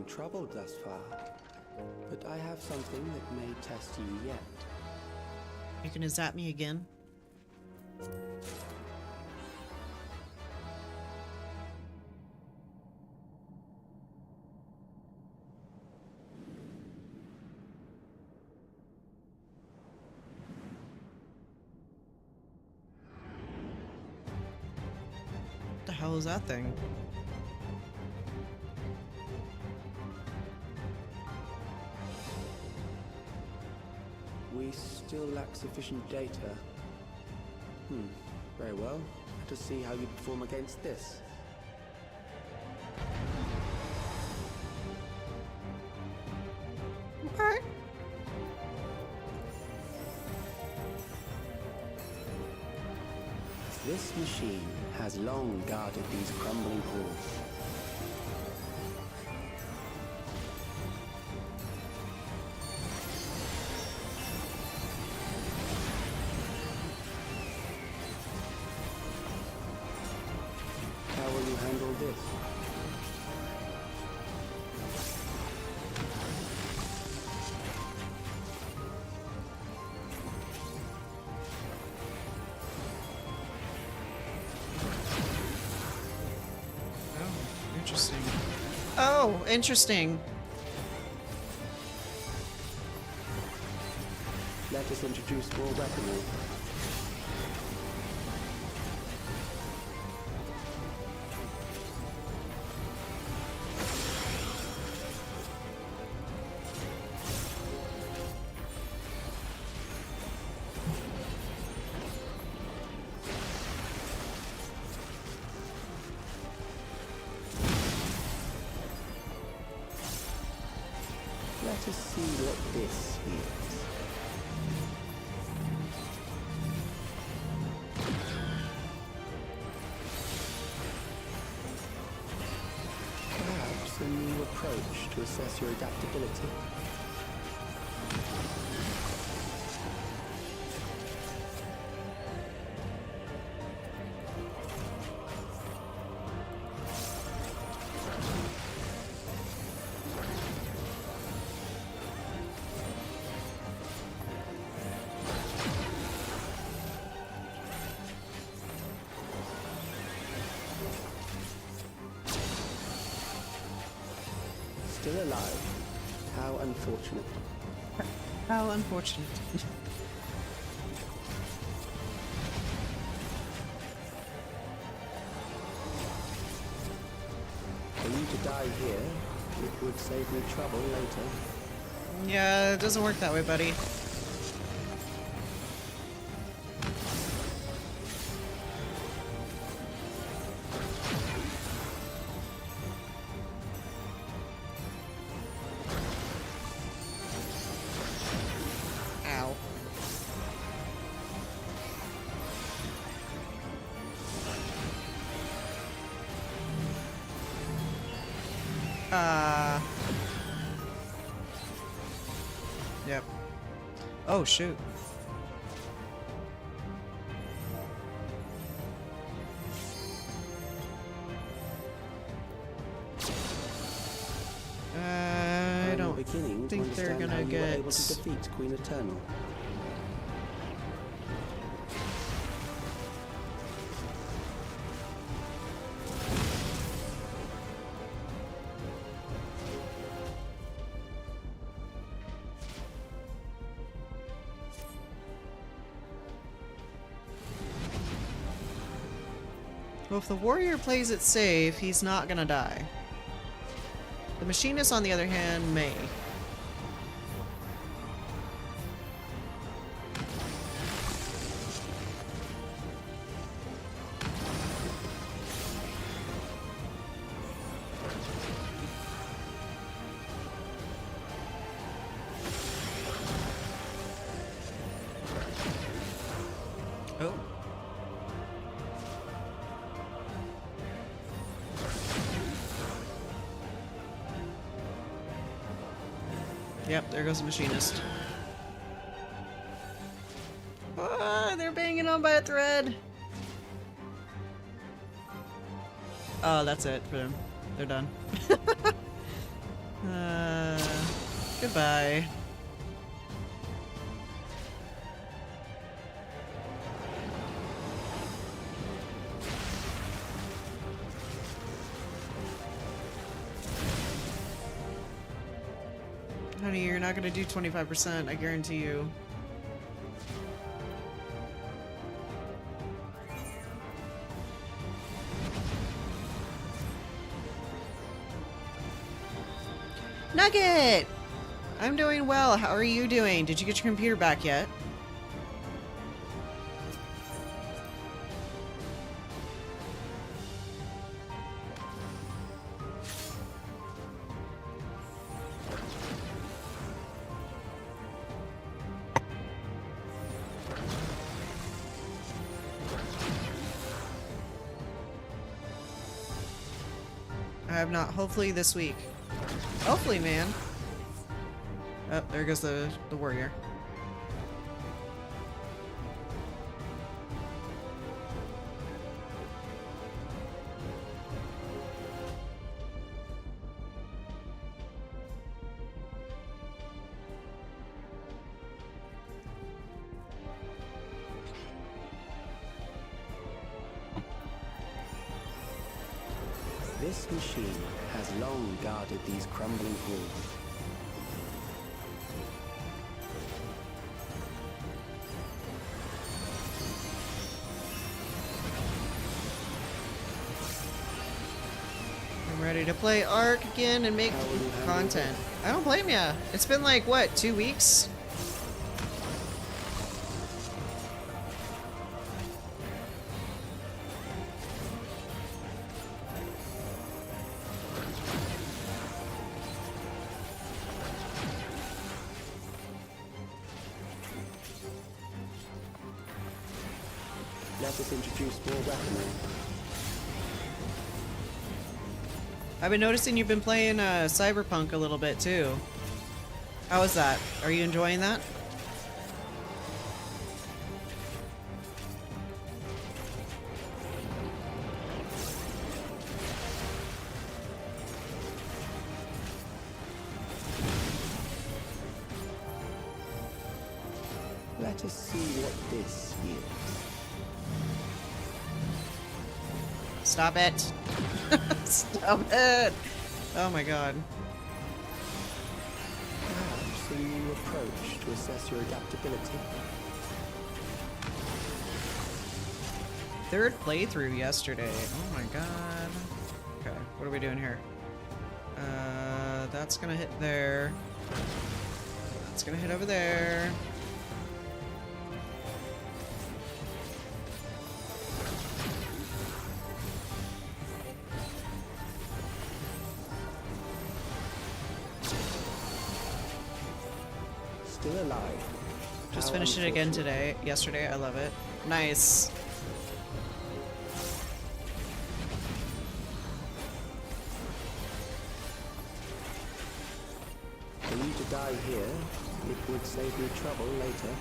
untroubled thus far. But I have something that may test you yet. You're gonna zap me again? What the hell is that thing? We still lack sufficient data. Very well. Let us see how you perform against this. Okay. This machine has long guarded these crumbling halls. How will you handle this? Interesting. Oh, interesting. Let us introduce more weaponry. Let us see what this is. Perhaps a new approach to assess your adaptability. Still alive. How unfortunate. How unfortunate. For you to die here, it would save me trouble later. Yeah, it doesn't work that way, buddy. Yep. Oh, shoot. I don't think they're gonna get... able to defeat Queen Eternal. Well, if the warrior plays it safe, he's not gonna die. The machinist, on the other hand, may. Oh. Yep, there goes the machinist. Ah, they're banging on by a thread. Oh, that's it for them. They're done. Goodbye. Honey, you're not gonna do 25%, I guarantee you. Nugget! I'm doing well. How are you doing? Did you get your computer back yet? I have not. Hopefully this week. Hopefully, man. Oh, there goes the warrior. This machine has long guarded these crumbling halls. I'm ready to play Ark again and make content. I don't blame ya. It's been like, what, 2 weeks? Let us introduce more weaponry. I've been noticing you've been playing Cyberpunk a little bit too. How is that? Are you enjoying that? Let us see what this yields. Stop it. Stop it. Oh my god. Perhaps a new approach to assess your adaptability. Third playthrough yesterday. Oh my god. Okay, what are we doing here? That's gonna hit there. That's gonna hit over there. Still alive. Just How finished it again unfortunate. yesterday. I love it. Nice. For you to die here, it would save me trouble later.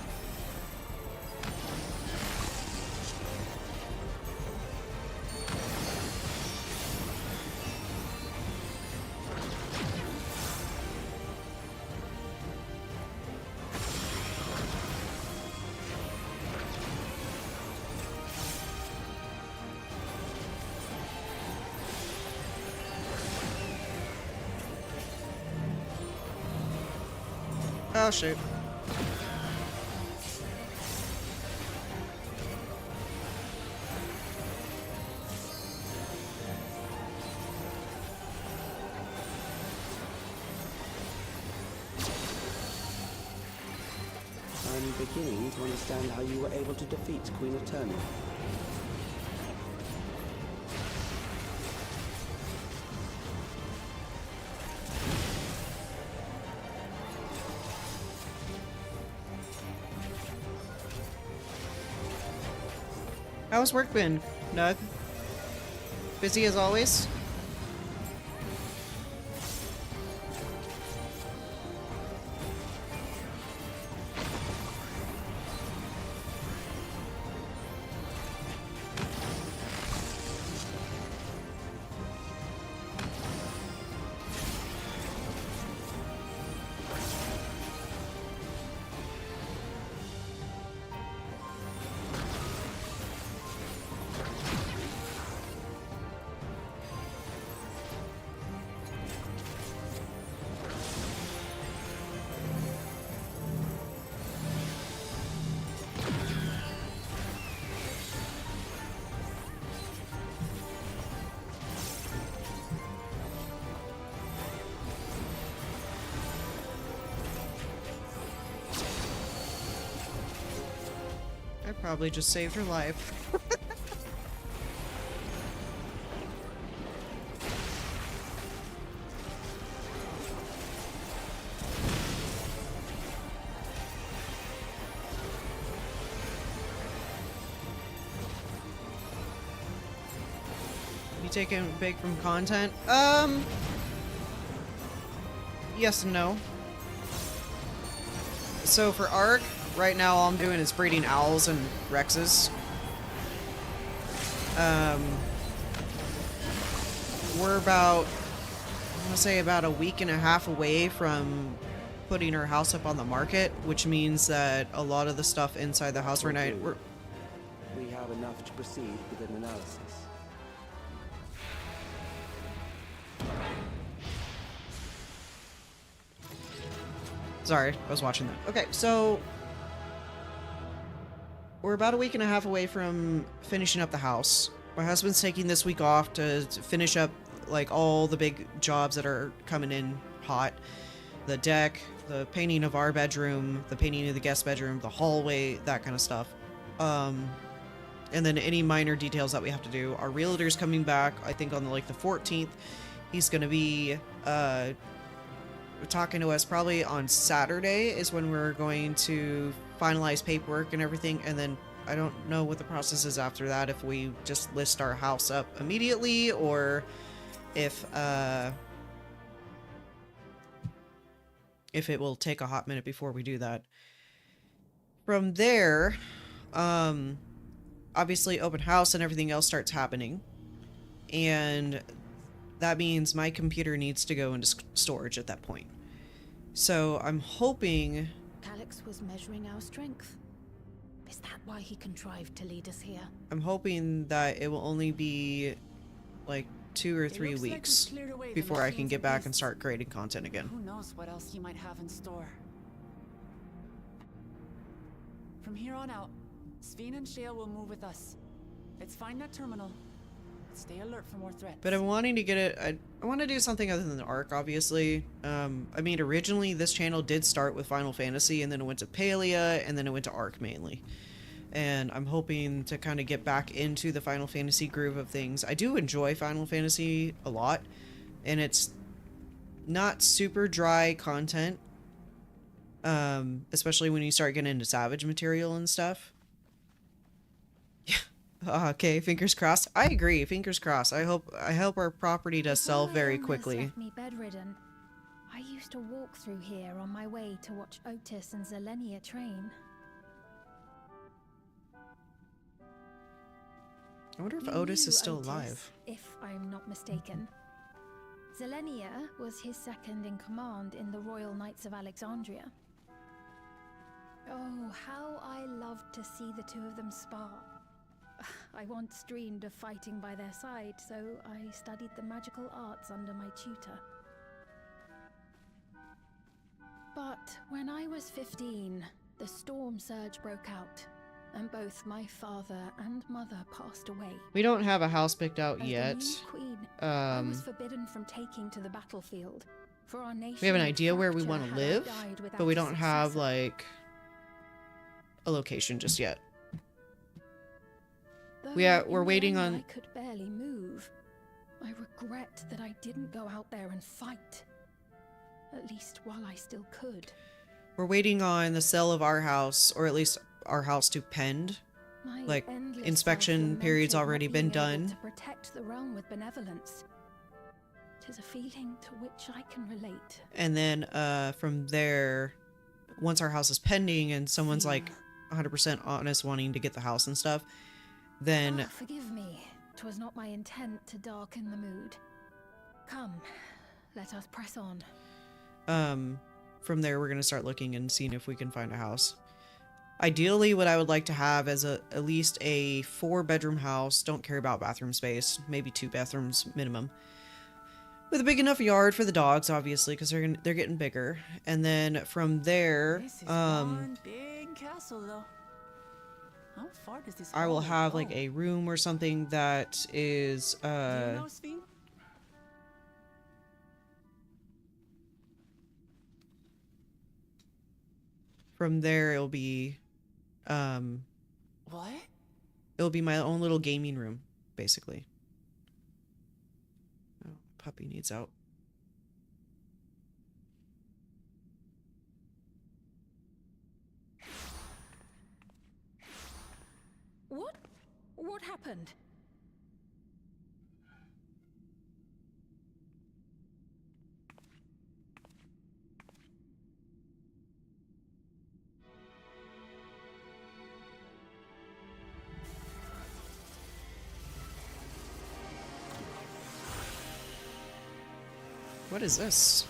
Oh shoot. I'm beginning to understand how you were able to defeat Queen Eternal. How's work been, Nug? Busy as always? I probably just saved her life. You taking big from content? Yes and no. So for ARC, right now all I'm doing is breeding owls and rexes. We're about, I want to say about a week and a half away from putting our house up on the market, which means that a lot of the stuff inside the house right now, we have enough to proceed with an analysis. Sorry, I was watching that. Okay, so we're about a week and a half away from finishing up the house. My husband's taking this week off to finish up like all the big jobs that are coming in hot. The deck, the painting of our bedroom, the painting of the guest bedroom, the hallway, that kind of stuff. And then any minor details that we have to do. Our realtor's coming back, I think on like the 14th. He's going to be talking to us probably on Saturday is when we're going to finalize paperwork and everything, and then I don't know what the process is after that, if we just list our house up immediately or if it will take a hot minute before we do that. From there, obviously open house and everything else starts happening, and that means my computer needs to go into storage at that point. So I'm hoping... Calix was measuring our strength. Is that why he contrived to lead us here? I'm hoping that it will only be like 2 or 3 weeks before I can get back and start creating content again. Who knows what else he might have in store. From here on out, Sveen and Shale will move with us. Let's find that terminal. Stay alert for more threats. But I'm wanting to get it. I want to do something other than the ARC, obviously. I mean, originally this channel did start with Final Fantasy, and then it went to Palia, and then it went to ARC mainly. And I'm hoping to kind of get back into the Final Fantasy groove of things. I do enjoy Final Fantasy a lot, and it's not super dry content, especially when you start getting into Savage material and stuff. Okay, fingers crossed. I agree, fingers crossed. I hope our property does sell very quickly. Left me bedridden. I used to walk through here on my way to watch Otis and Zelenia train. I wonder if You Otis knew is still Otis, alive. if I'm not mistaken. Zelenia was his second in command in the Royal Knights of Alexandria. Oh, how I loved to see the two of them spar. I once dreamed of fighting by their side, so I studied the magical arts under my tutor. But when I was 15, the storm surge broke out, and both my father and mother passed away. We don't have a house picked out As yet. the new queen, I was forbidden from taking to the battlefield, for our nation We have an would idea where we fracture want to had I live, died but without we a don't have successor. like a location just yet. Though we're in the waiting end on- I could barely move. I regret that I didn't go out there and fight. At least while I still could. We're waiting on the sale of our house, or at least our house to pend. My Like, endless inspection self period's lamented already not been being able done. To protect the realm with benevolence. 'Tis a feeling to which I can relate. And then from there, once our house is pending and someone's like 100% honest wanting to get the house and stuff, then Forgive me. 'Twas not my intent to darken the mood. Come, let us press on. from there we're going to start looking and seeing if we can find a house. Ideally, what I would like to have is at least a 4-bedroom house. Don't care about bathroom space. Maybe 2 bathrooms minimum. With a big enough yard for the dogs, obviously, because they're getting bigger. And then from there, This is one big castle, though. How far does this I will hallway have go? like a room or something that is Do you know, Sveen? from there it'll be What? It'll be my own little gaming room, basically. Oh, puppy needs out. What? What happened? What is this?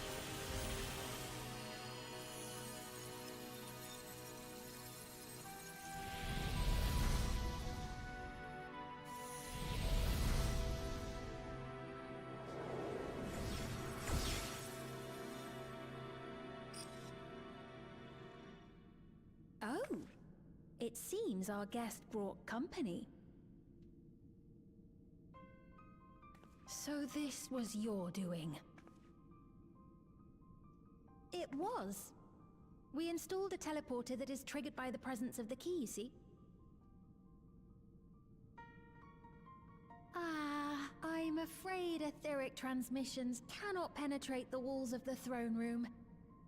Oh, it seems our guest brought company. So this was your doing? It was. We installed a teleporter that is triggered by the presence of the key, you see? Ah, I'm afraid etheric transmissions cannot penetrate the walls of the throne room.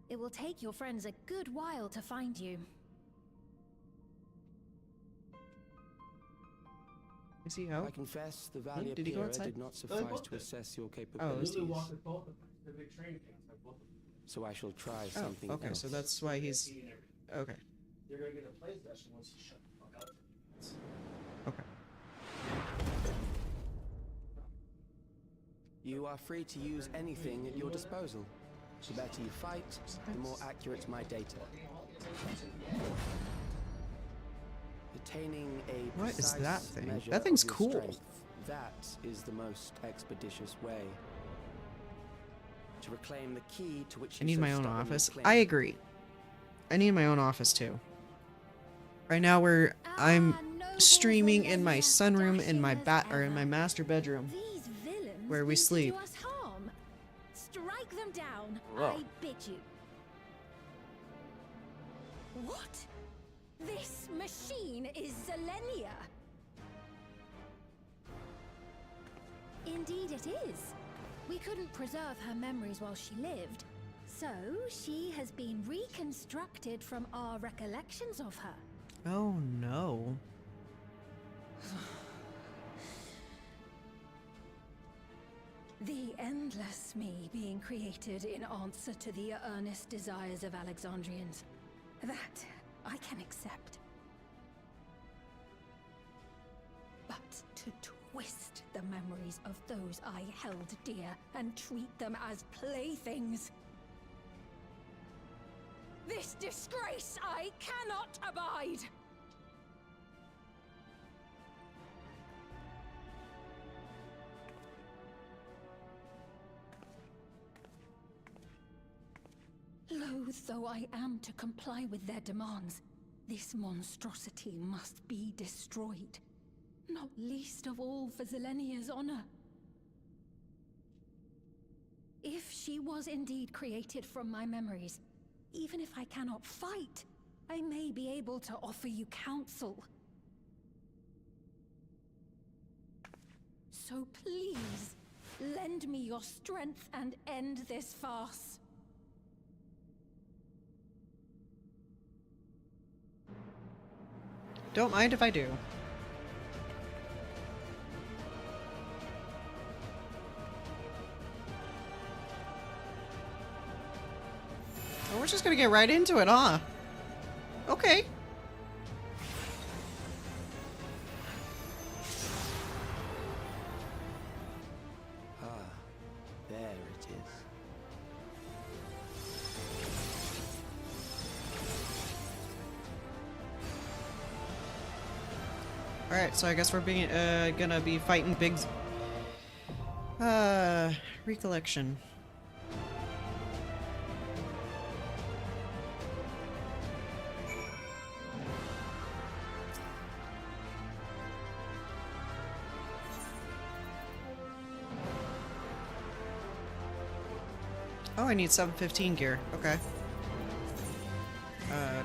It will take your friends a good while to find you. Is he out? I confess the Valley Did he go outside? did not suffice to assess your capabilities. So I shall try something okay, else. so that's why he's... Okay. You're gonna get a play session once you shut the fuck up. Okay. You are free to use anything at your disposal. The better you fight, the more accurate my data. Attaining a What is that precise thing? measure That thing's of your cool. strength, that is the most expeditious way. To reclaim the key to which I you need so my own stubbornly office. cling. I agree. I need my own office too. Right now I'm streaming in my sunroom in my in my master bedroom These villains where we mean to sleep. do us harm. Strike them down, Whoa. I bid you. What? This machine is Zelenia. Indeed it is. We couldn't preserve her memories while she lived, so she has been reconstructed from our recollections of her. Oh no. The endless me being created in answer to the earnest desires of Alexandrians. That I can accept. But to twist the memories of those I held dear and treat them as playthings. This disgrace I cannot abide! Loath though I am to comply with their demands, this monstrosity must be destroyed. Not least of all for Zelenia's honor. If she was indeed created from my memories, even if I cannot fight, I may be able to offer you counsel. So please, lend me your strength and end this farce. Don't mind if I do. Oh, we're just gonna get right into it, huh? Okay. Ah, there it is. Alright, so I guess we're being gonna be fighting Big's recollection. Oh, I need 715 gear. Okay.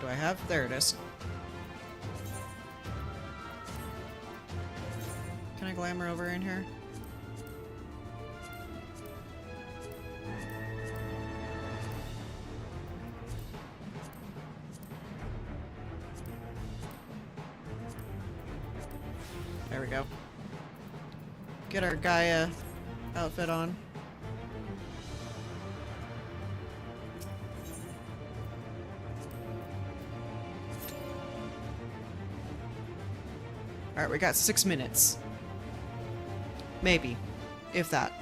Do I have? There it is. Can I glamour over in here? There we go. Get our Gaia outfit on. Alright, we got 6 minutes. Maybe. If that.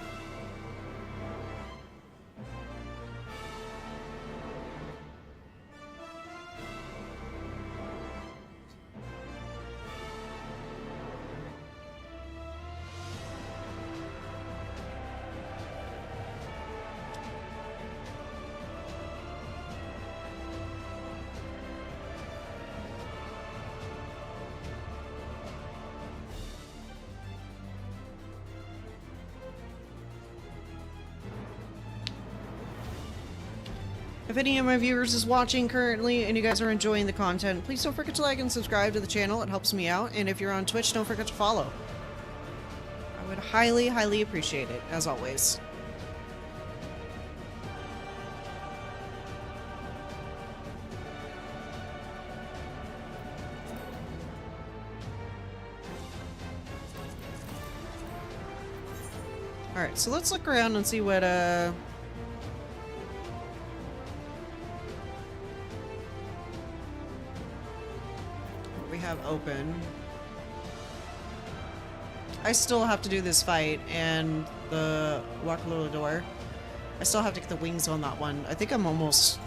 If any of my viewers is watching currently and you guys are enjoying the content, please don't forget to like and subscribe to the channel. It helps me out. And if you're on Twitch, don't forget to follow. I would highly, highly appreciate it, as always. Alright, so let's look around and see what, we have open. I still have to do this fight and the Wakalula. I still have to get the wings on that one. I think I'm almost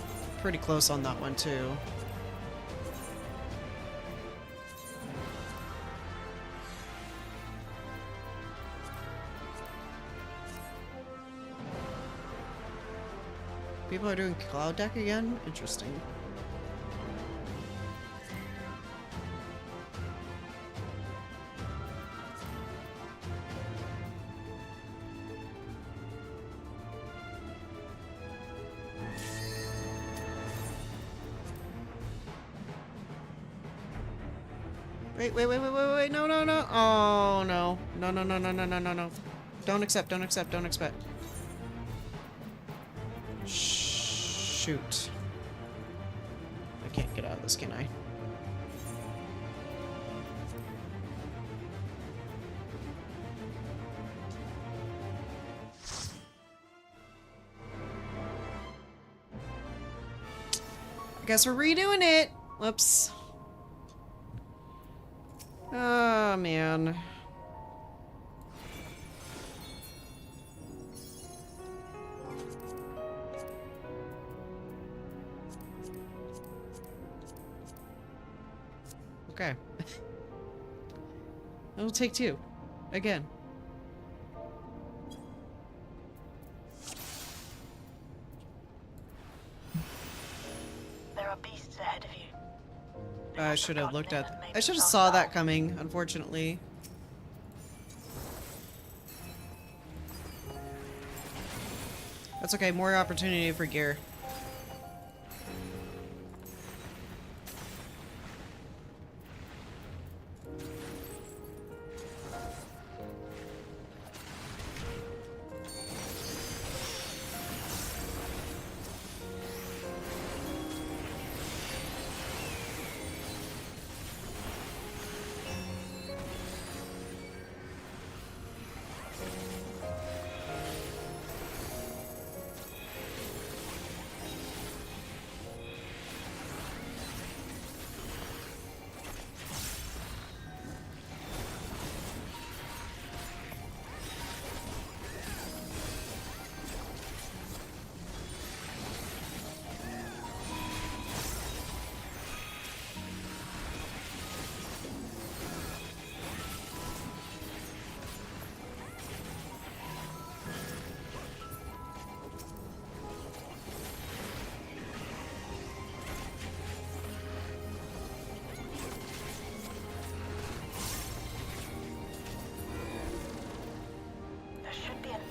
pretty close on that one too. People are doing Cloud Deck again? Interesting. Wait, no. Oh, no. No. Don't accept. Shoot. I can't get out of this, can I? I guess we're redoing it. Whoops. Oh, man. Okay. It'll take 2. Again. There are beasts ahead of you. I should have looked at... I should have saw that coming, unfortunately. That's okay, more opportunity for gear.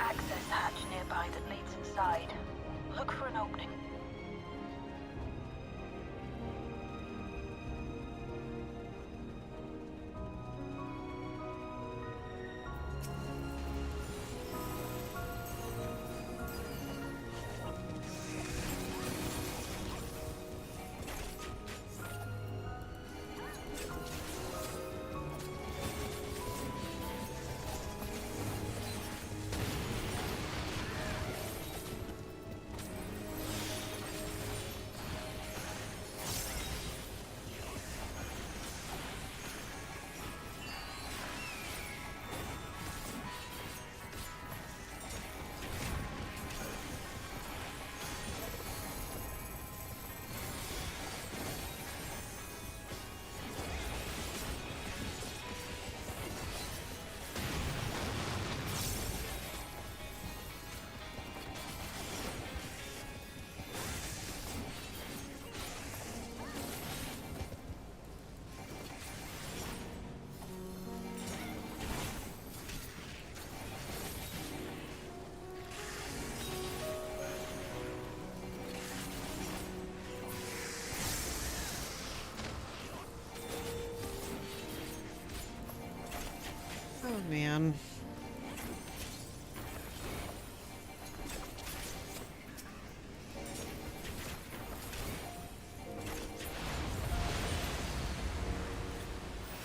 Access hatch nearby that leads inside. Look for an opening. Man.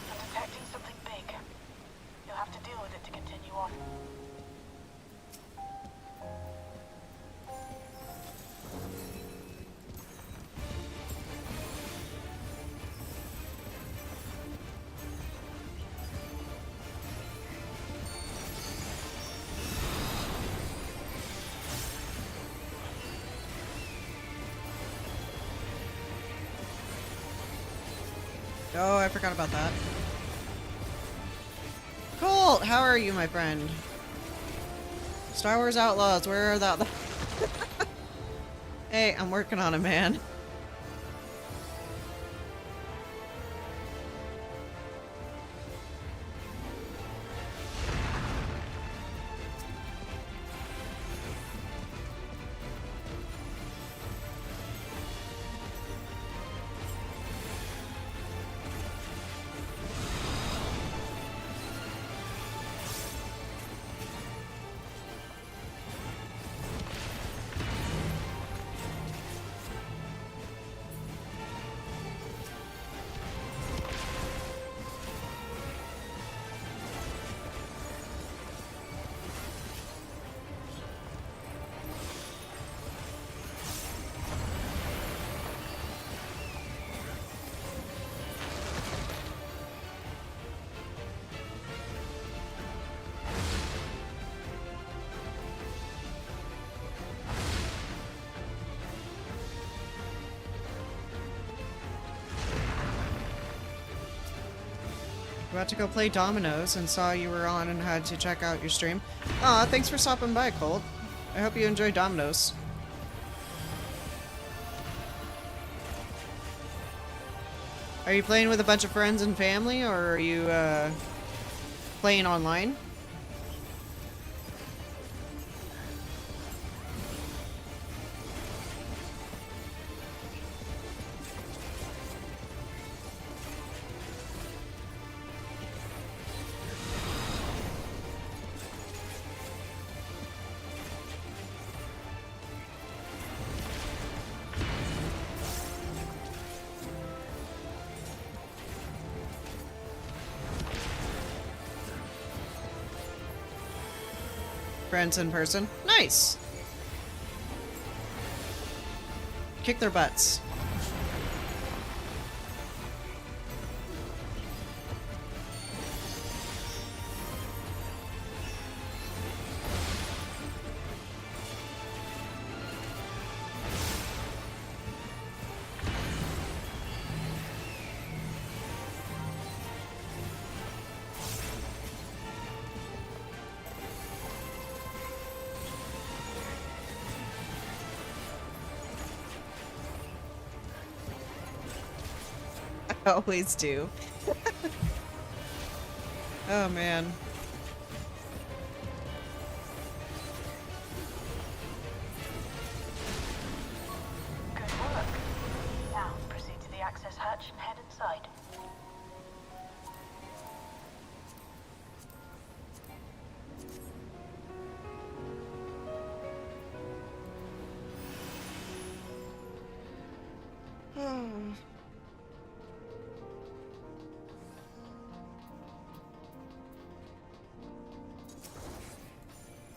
I'm detecting something big. You'll have to deal with it to continue on. Oh, I forgot about that. Colt, how are you, my friend? Star Wars Outlaws, where are the... Hey, I'm working on it, man. About to go play dominoes and saw you were on and had to check out your stream. Aw, thanks for stopping by, Colt. I hope you enjoy dominoes. Are you playing with a bunch of friends and family, or are you playing online? Friends in person. Nice! Kick their butts. I always do. Oh man. Good work. Now, proceed to the access hatch and head inside.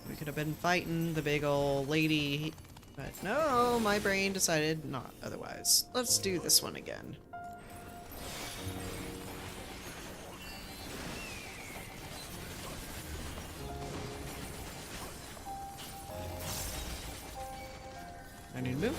We could have been fighting the big old lady, but no, my brain decided not otherwise. Let's do this one again. I need to move.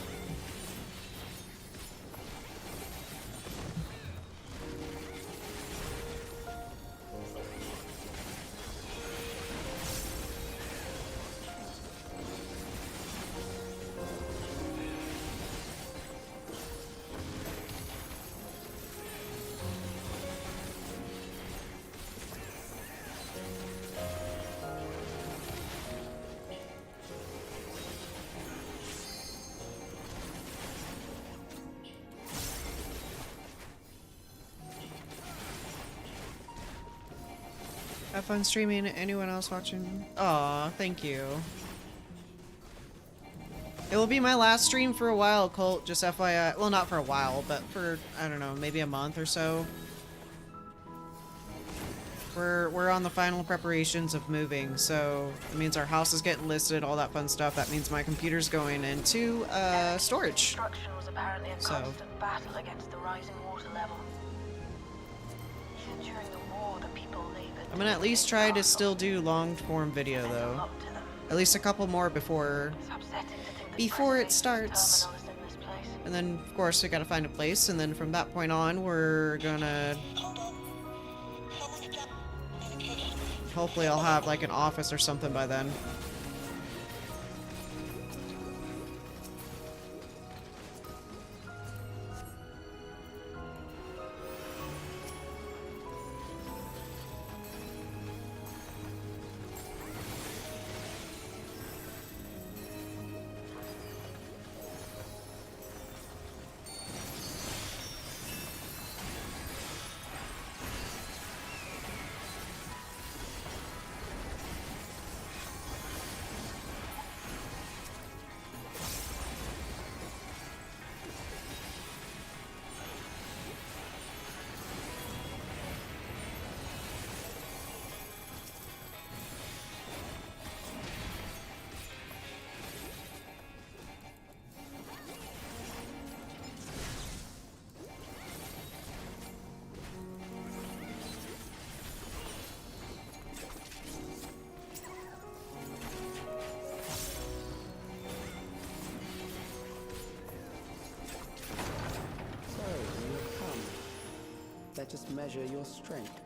Have fun streaming. Anyone else watching? Aw, thank you. It will be my last stream for a while, Colt, just FYI. Well, not for a while, but for, I don't know, maybe a month or so. We're on the final preparations of moving, so it means our house is getting listed, all that fun stuff. That means my computer's going into storage. Construction was apparently a constant battle against the rising water level. Even during the war, the people labored. I'm gonna at least try to still do long form video though. At least a couple more before it starts. And then of course we gotta find a place, and then from that point on we're gonna hopefully I'll have like an office or something by then. Let us measure your strength.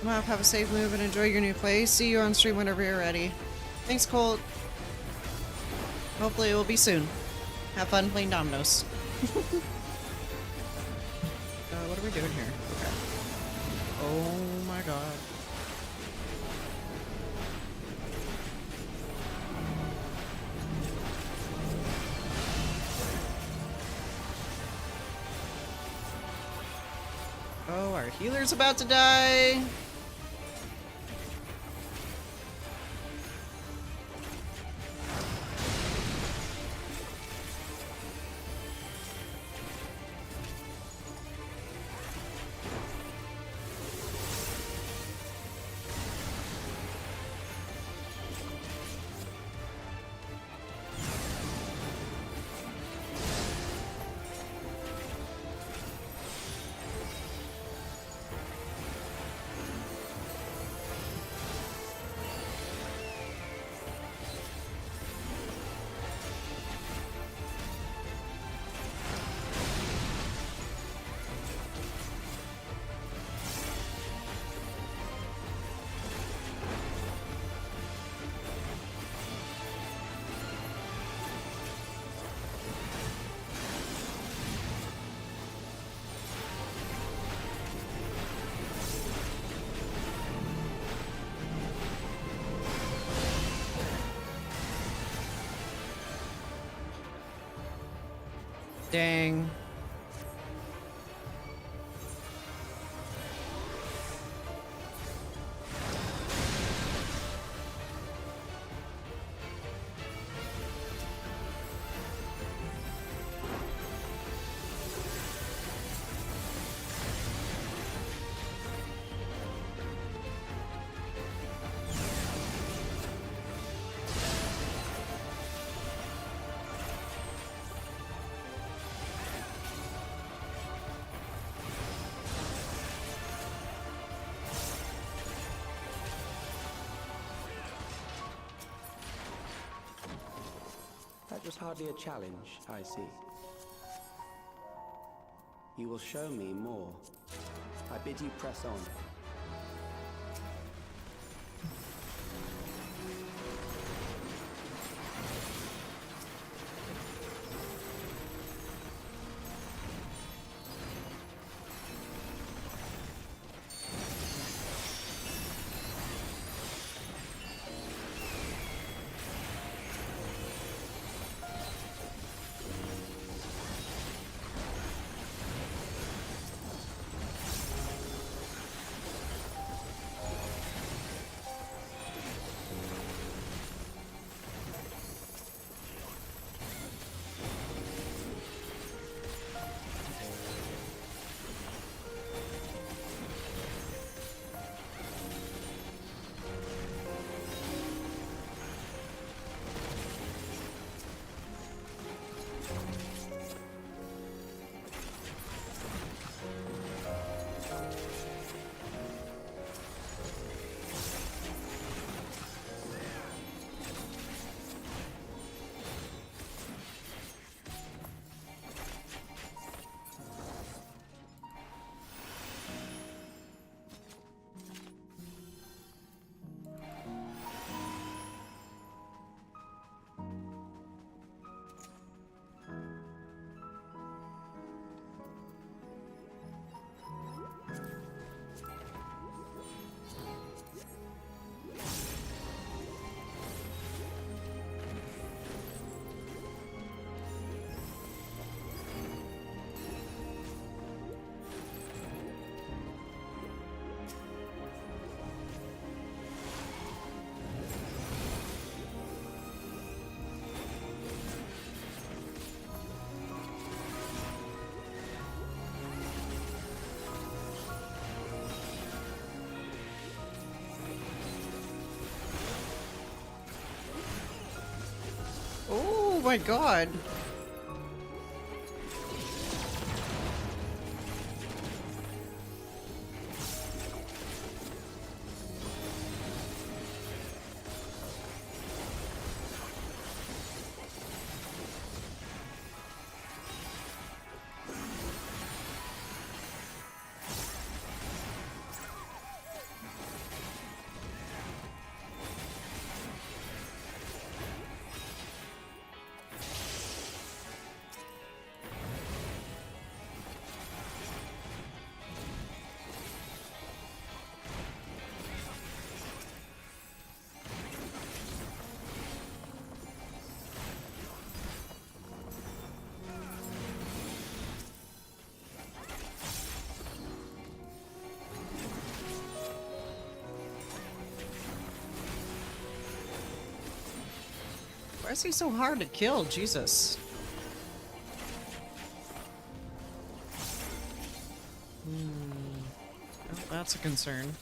Come up, have a safe move, and enjoy your new place. See you on stream whenever you're ready. Thanks, Colt. Hopefully it will be soon. Have fun playing dominoes. What are we doing here? Okay. Oh my god. Oh, our healer's about to die. Dang. That was hardly a challenge, I see. You will show me more. I bid you press on. Oh my god. Why is he so hard to kill? Jesus. Well, that's a concern.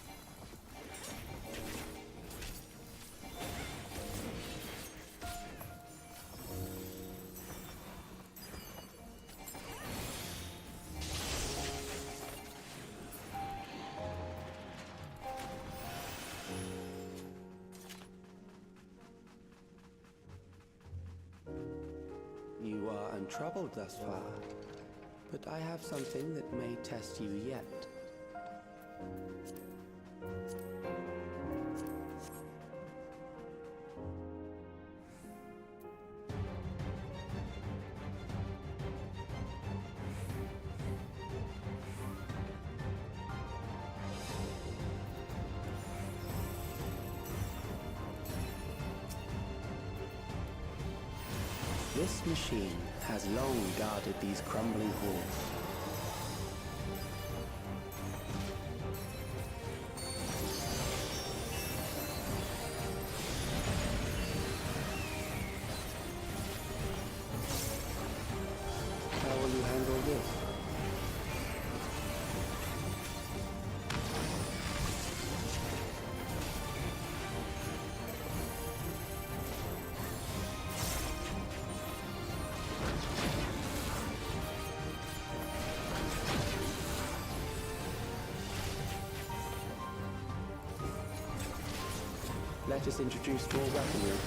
You are untroubled thus far, but I have something that may test you yet. This machine has long guarded these crumbling halls. How will you handle this? Let us introduce more weaponry.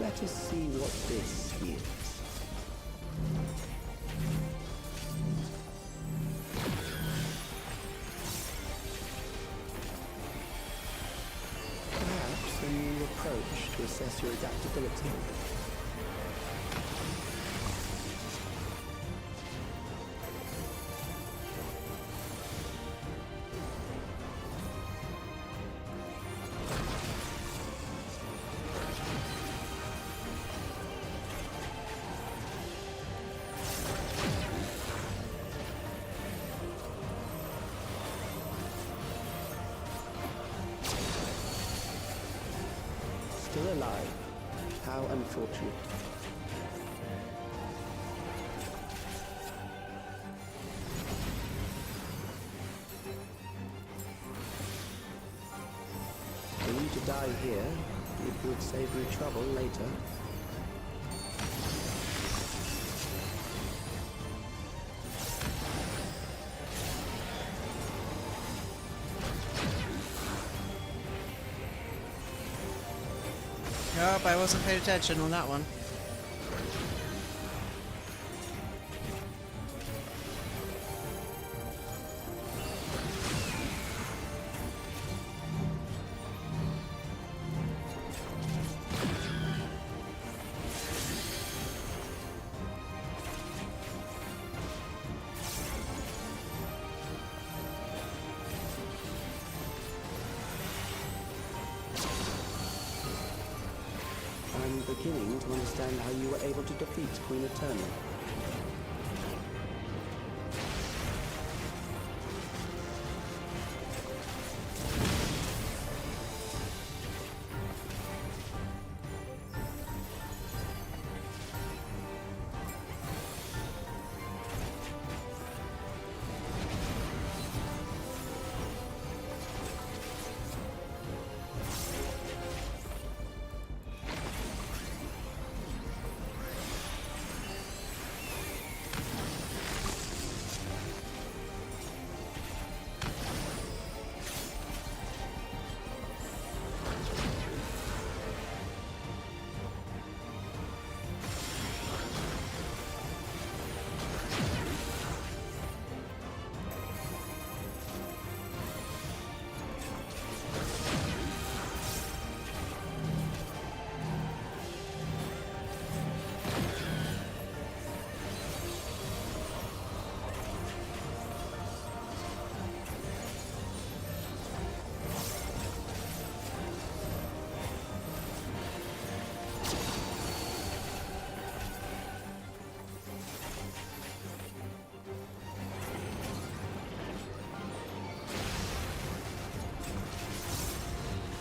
Let us see what this is. Perhaps a new approach to assess your adaptability. Still alive. How unfortunate. For you to die here, it would save you trouble later. Nope, I wasn't paying attention on that one. I'm beginning to understand how you were able to defeat Queen Eternal.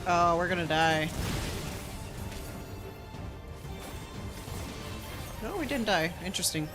Oh, we're gonna die. No, we didn't die. Interesting.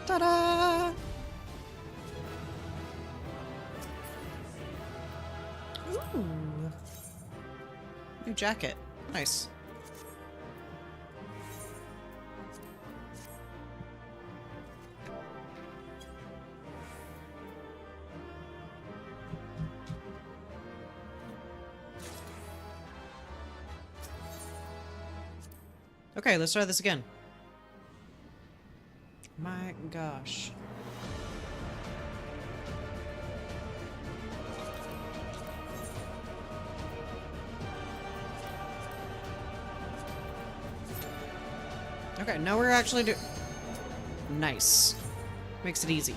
Ta-da! Ooh. New jacket. Nice. Okay, let's try this again. My gosh. Okay, now we're actually doing... Nice. Makes it easy.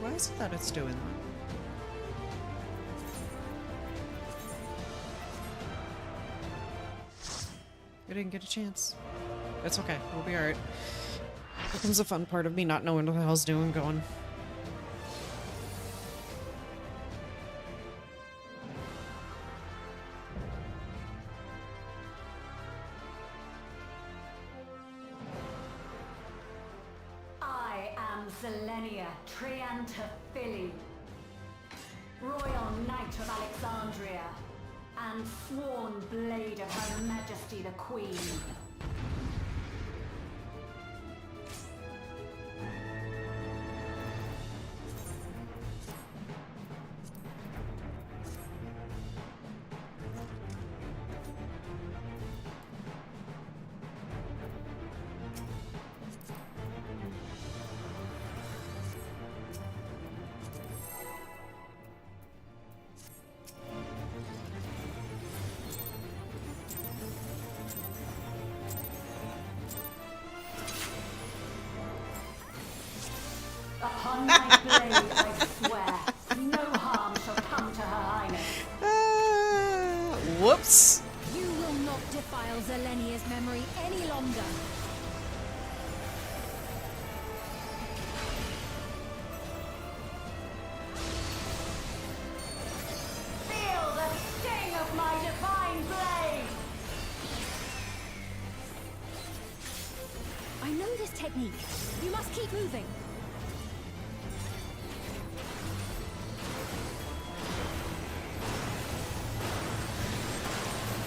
Why is it that it's doing that? I didn't get a chance. That's okay. We'll be alright. Here comes the fun part of me not knowing what the hell's doing going. I am Zelenia Triantafili, Royal Knight of Alexandria, and sworn blade of Her Majesty the Queen. Upon my blade, I swear, no harm shall come to Her Highness. Whoops. You will not defile Zelenia's memory any longer. Feel the sting of my divine blade! I know this technique. You must keep moving.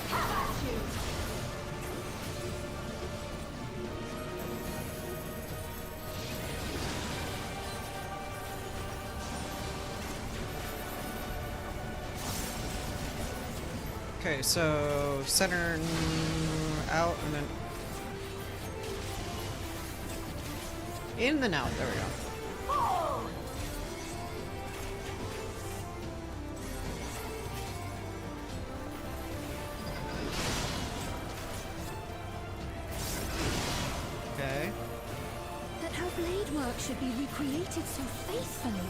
Have at you! Okay, so center out and then in and out. There we go. Fall! Okay. That her blade work should be recreated so faithfully.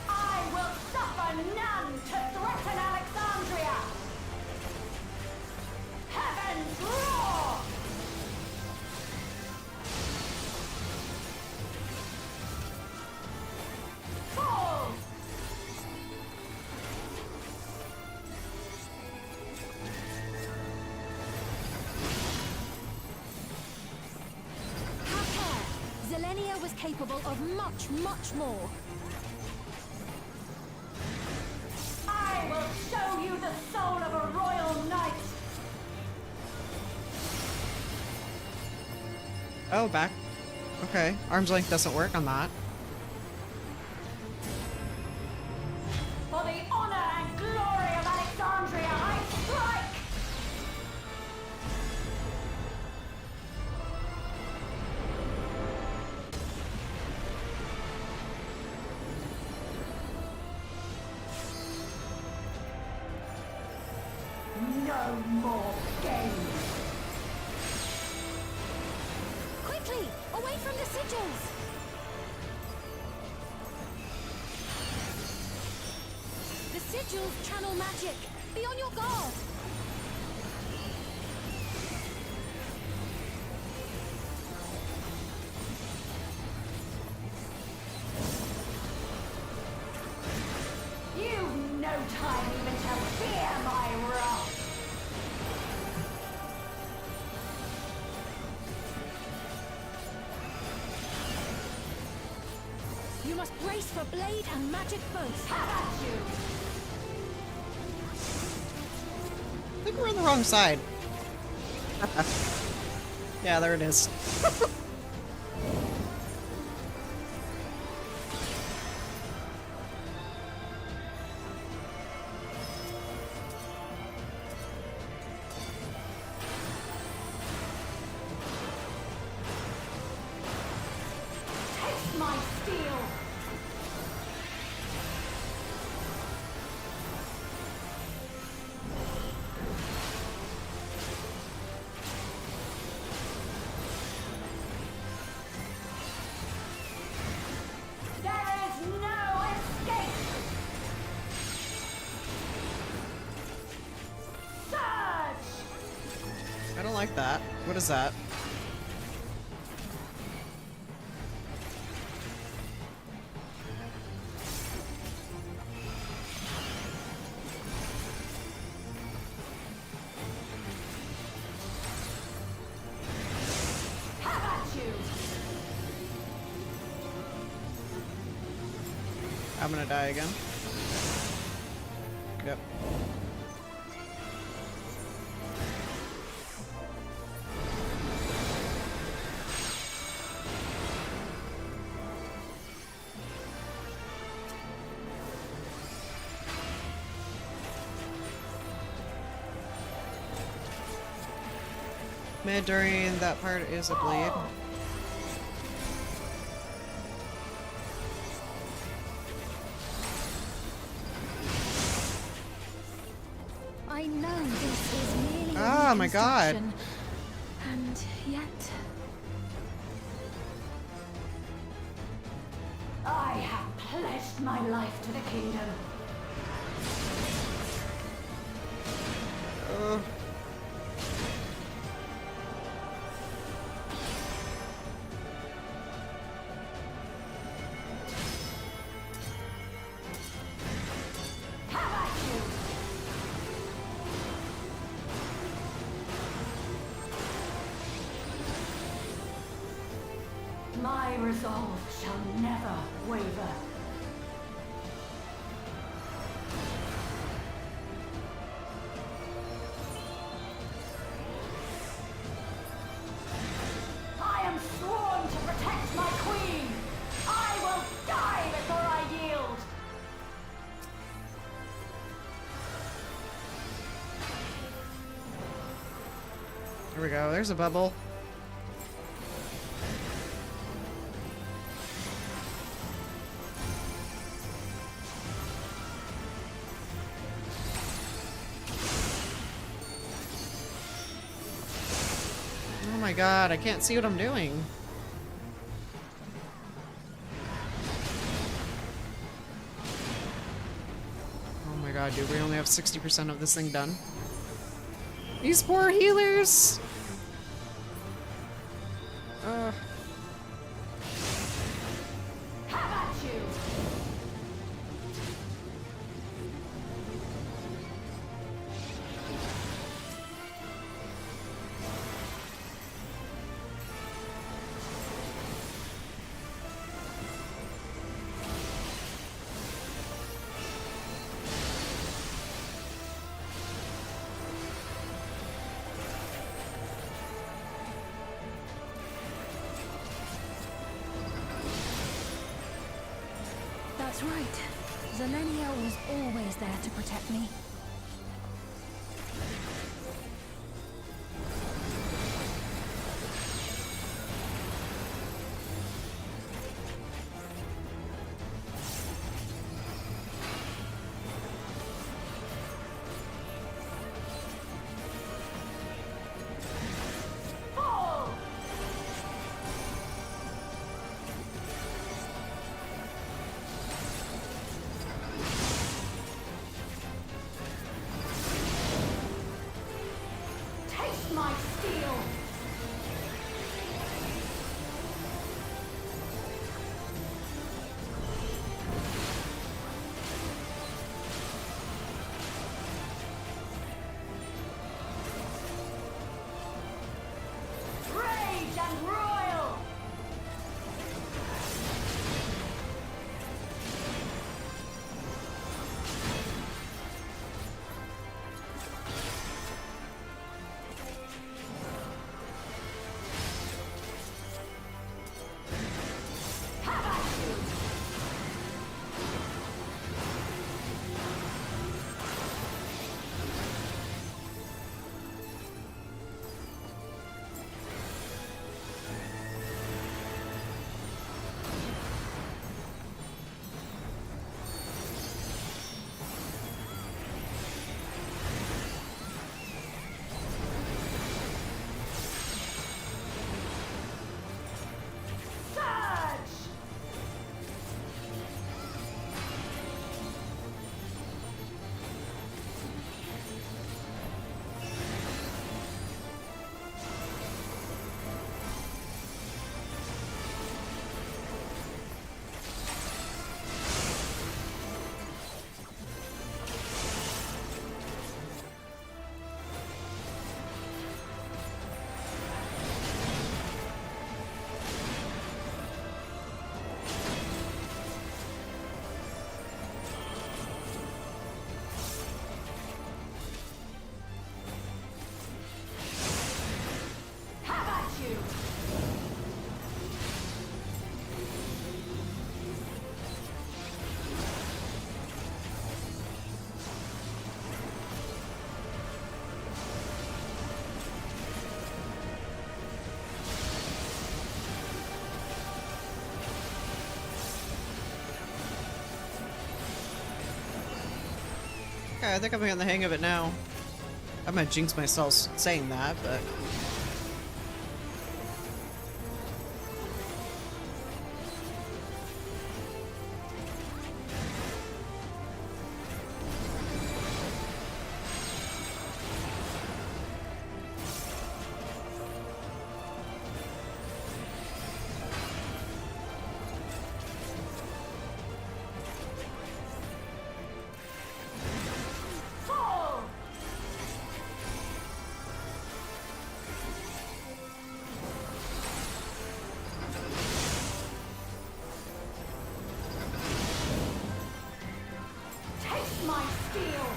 I will suffer none to threaten Alexandria! Heavens roar! Fall! Have care. Zelenia was capable of much, much more. I will show you the soul of a royal knight! Oh, back. Okay. Arm's length doesn't work on that. For the honor and glory of Alexandria, I strike! No more games! Quickly, away from the sigils! The sigils channel magic. Be on your guard. must brace for blade and magic both. Have at you! I think we're on the wrong side. Yeah, there it is. Taste my steel! There is no escape! Surge! I don't like that. What is that? Have at you! I'm gonna die again. Yep. Mid during that part is a bleed. I know this is merely Oh my god. reconstruction, and yet I have pledged my life to the kingdom. Have at you! My resolve shall never waver. I am sworn to protect my queen. I will die before I yield. There we go. There's a bubble. Oh my god, I can't see what I'm doing. Oh my god, dude, we only have 60% of this thing done. These poor healers! Have at you! that's right. Zelenia was always there to protect me. Fall! Okay, I think I'm getting the hang of it now. I might jinx myself saying that, but... Taste my steel!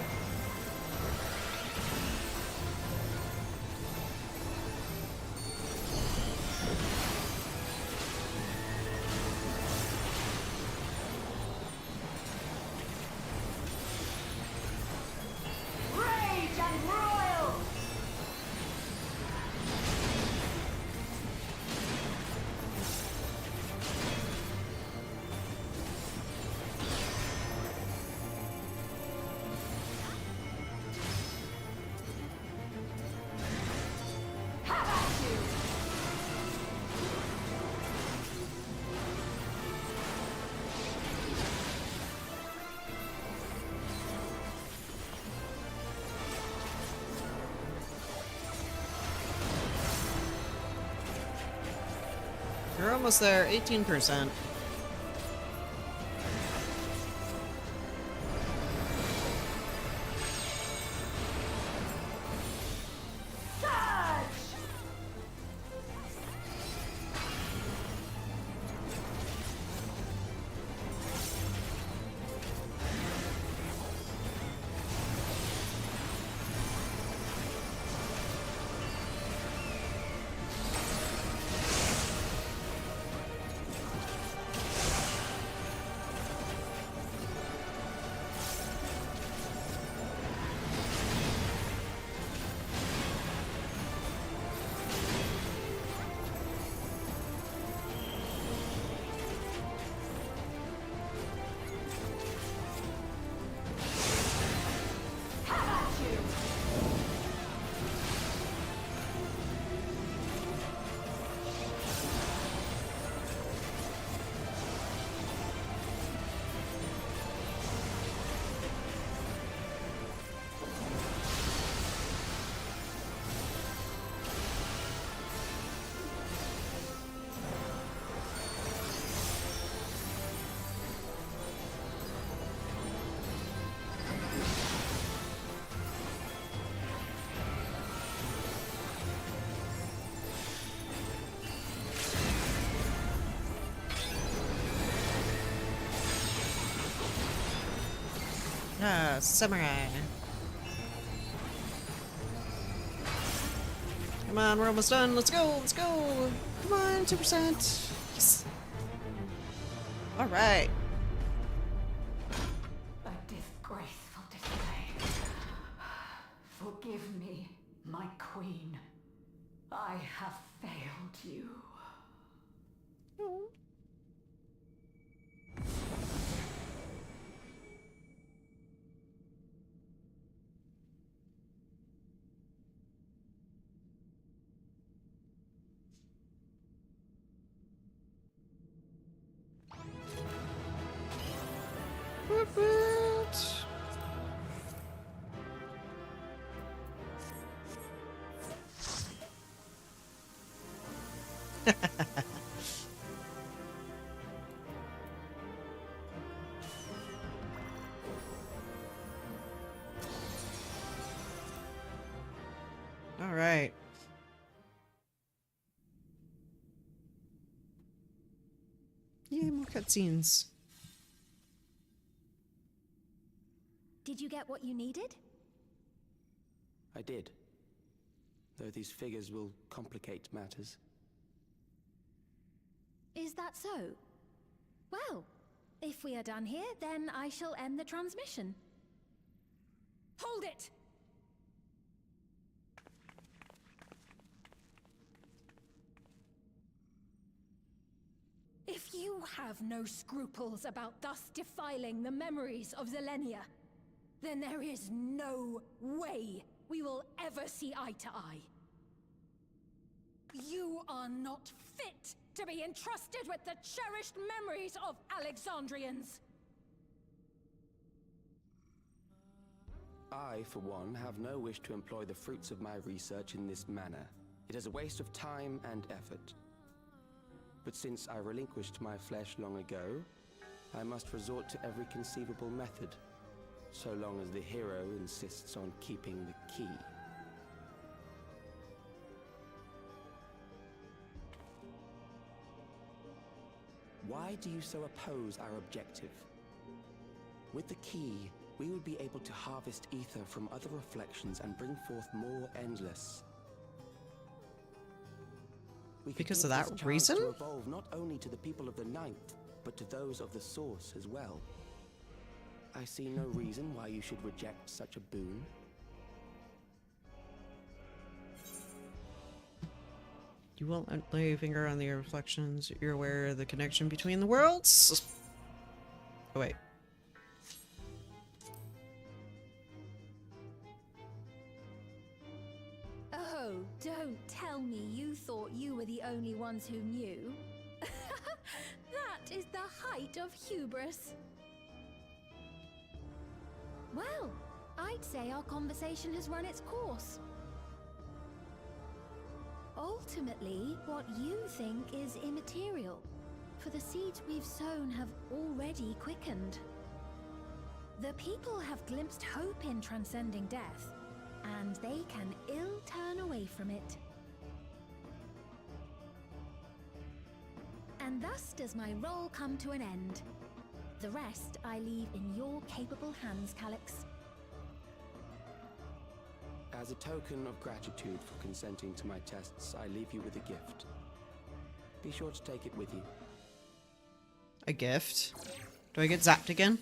Rage and royal! Have at you! You're almost there, 18%. Surge! Have at you! Ah, samurai. Come on, we're almost done. Let's go, let's go. Come on, 2%. Yes. All right. A disgraceful display. Forgive me, my queen. I have failed you. All right. Yay, more cutscenes. Did you get what you needed? I did. Though these figures will complicate matters. Is that so? Well, if we are done here, then I shall end the transmission. Hold it! If you have no scruples about thus defiling the memories of Zelenia, then there is no way we will ever see eye to eye. You are not fit to be entrusted with the cherished memories of Alexandrians. I, for one, have no wish to employ the fruits of my research in this manner. It is a waste of time and effort. But since I relinquished my flesh long ago, I must resort to every conceivable method, so long as the hero insists on keeping the key. Why do you so oppose our objective? With the key, we would be able to harvest ether from other reflections and bring forth more endless. We could Because give of this that chance reason? to evolve not only to the people of the Ninth, but to those of the Source as well. I see no reason why you should reject such a boon. You won't lay a finger on the reflections. You're aware of the connection between the worlds? Oh, wait. Oh, don't tell me you thought you were the only ones who knew. That is the height of hubris. Well, I'd say our conversation has run its course. Ultimately, what you think is immaterial, for the seeds we've sown have already quickened. The people have glimpsed hope in transcending death, and they can ill turn away from it. And thus does my role come to an end. The rest I leave in your capable hands, Calyx. As a token of gratitude for consenting to my tests, I leave you with a gift. Be sure to take it with you. A gift? Do I get zapped again?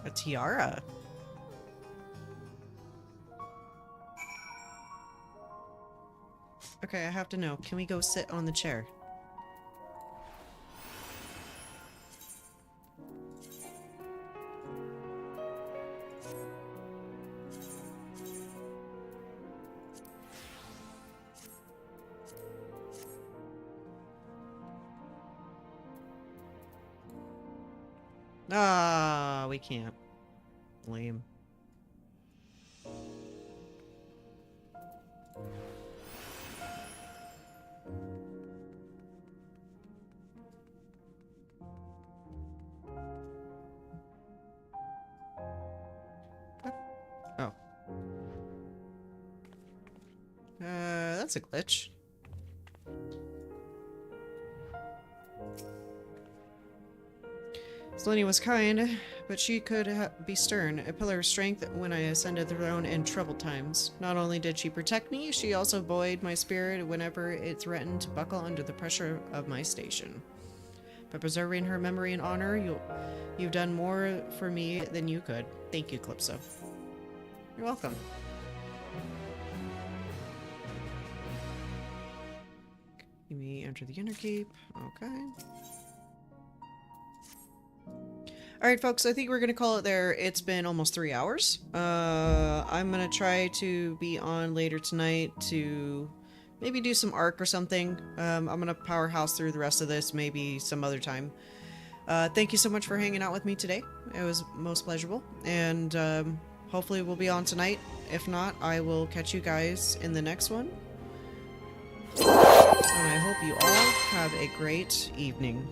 A tiara. Okay, I have to know. Can we go sit on the chair? Ah, we can't. Lame. Oh. That's a glitch. Selene was kind, but she could be stern, a pillar of strength when I ascended the throne in troubled times. Not only did she protect me, she also buoyed my spirit whenever it threatened to buckle under the pressure of my station. By preserving her memory and honor, you've done more for me than you could. Thank you, Calypso. You're welcome. You may enter the inner keep. Okay. Alright folks, I think we're gonna call it there. It's been almost 3 hours. I'm gonna try to be on later tonight to maybe do some ARC or something. I'm gonna powerhouse through the rest of this maybe some other time. Thank you so much for hanging out with me today. It was most pleasurable, and hopefully we'll be on tonight. If not, I will catch you guys in the next one. And I hope you all have a great evening.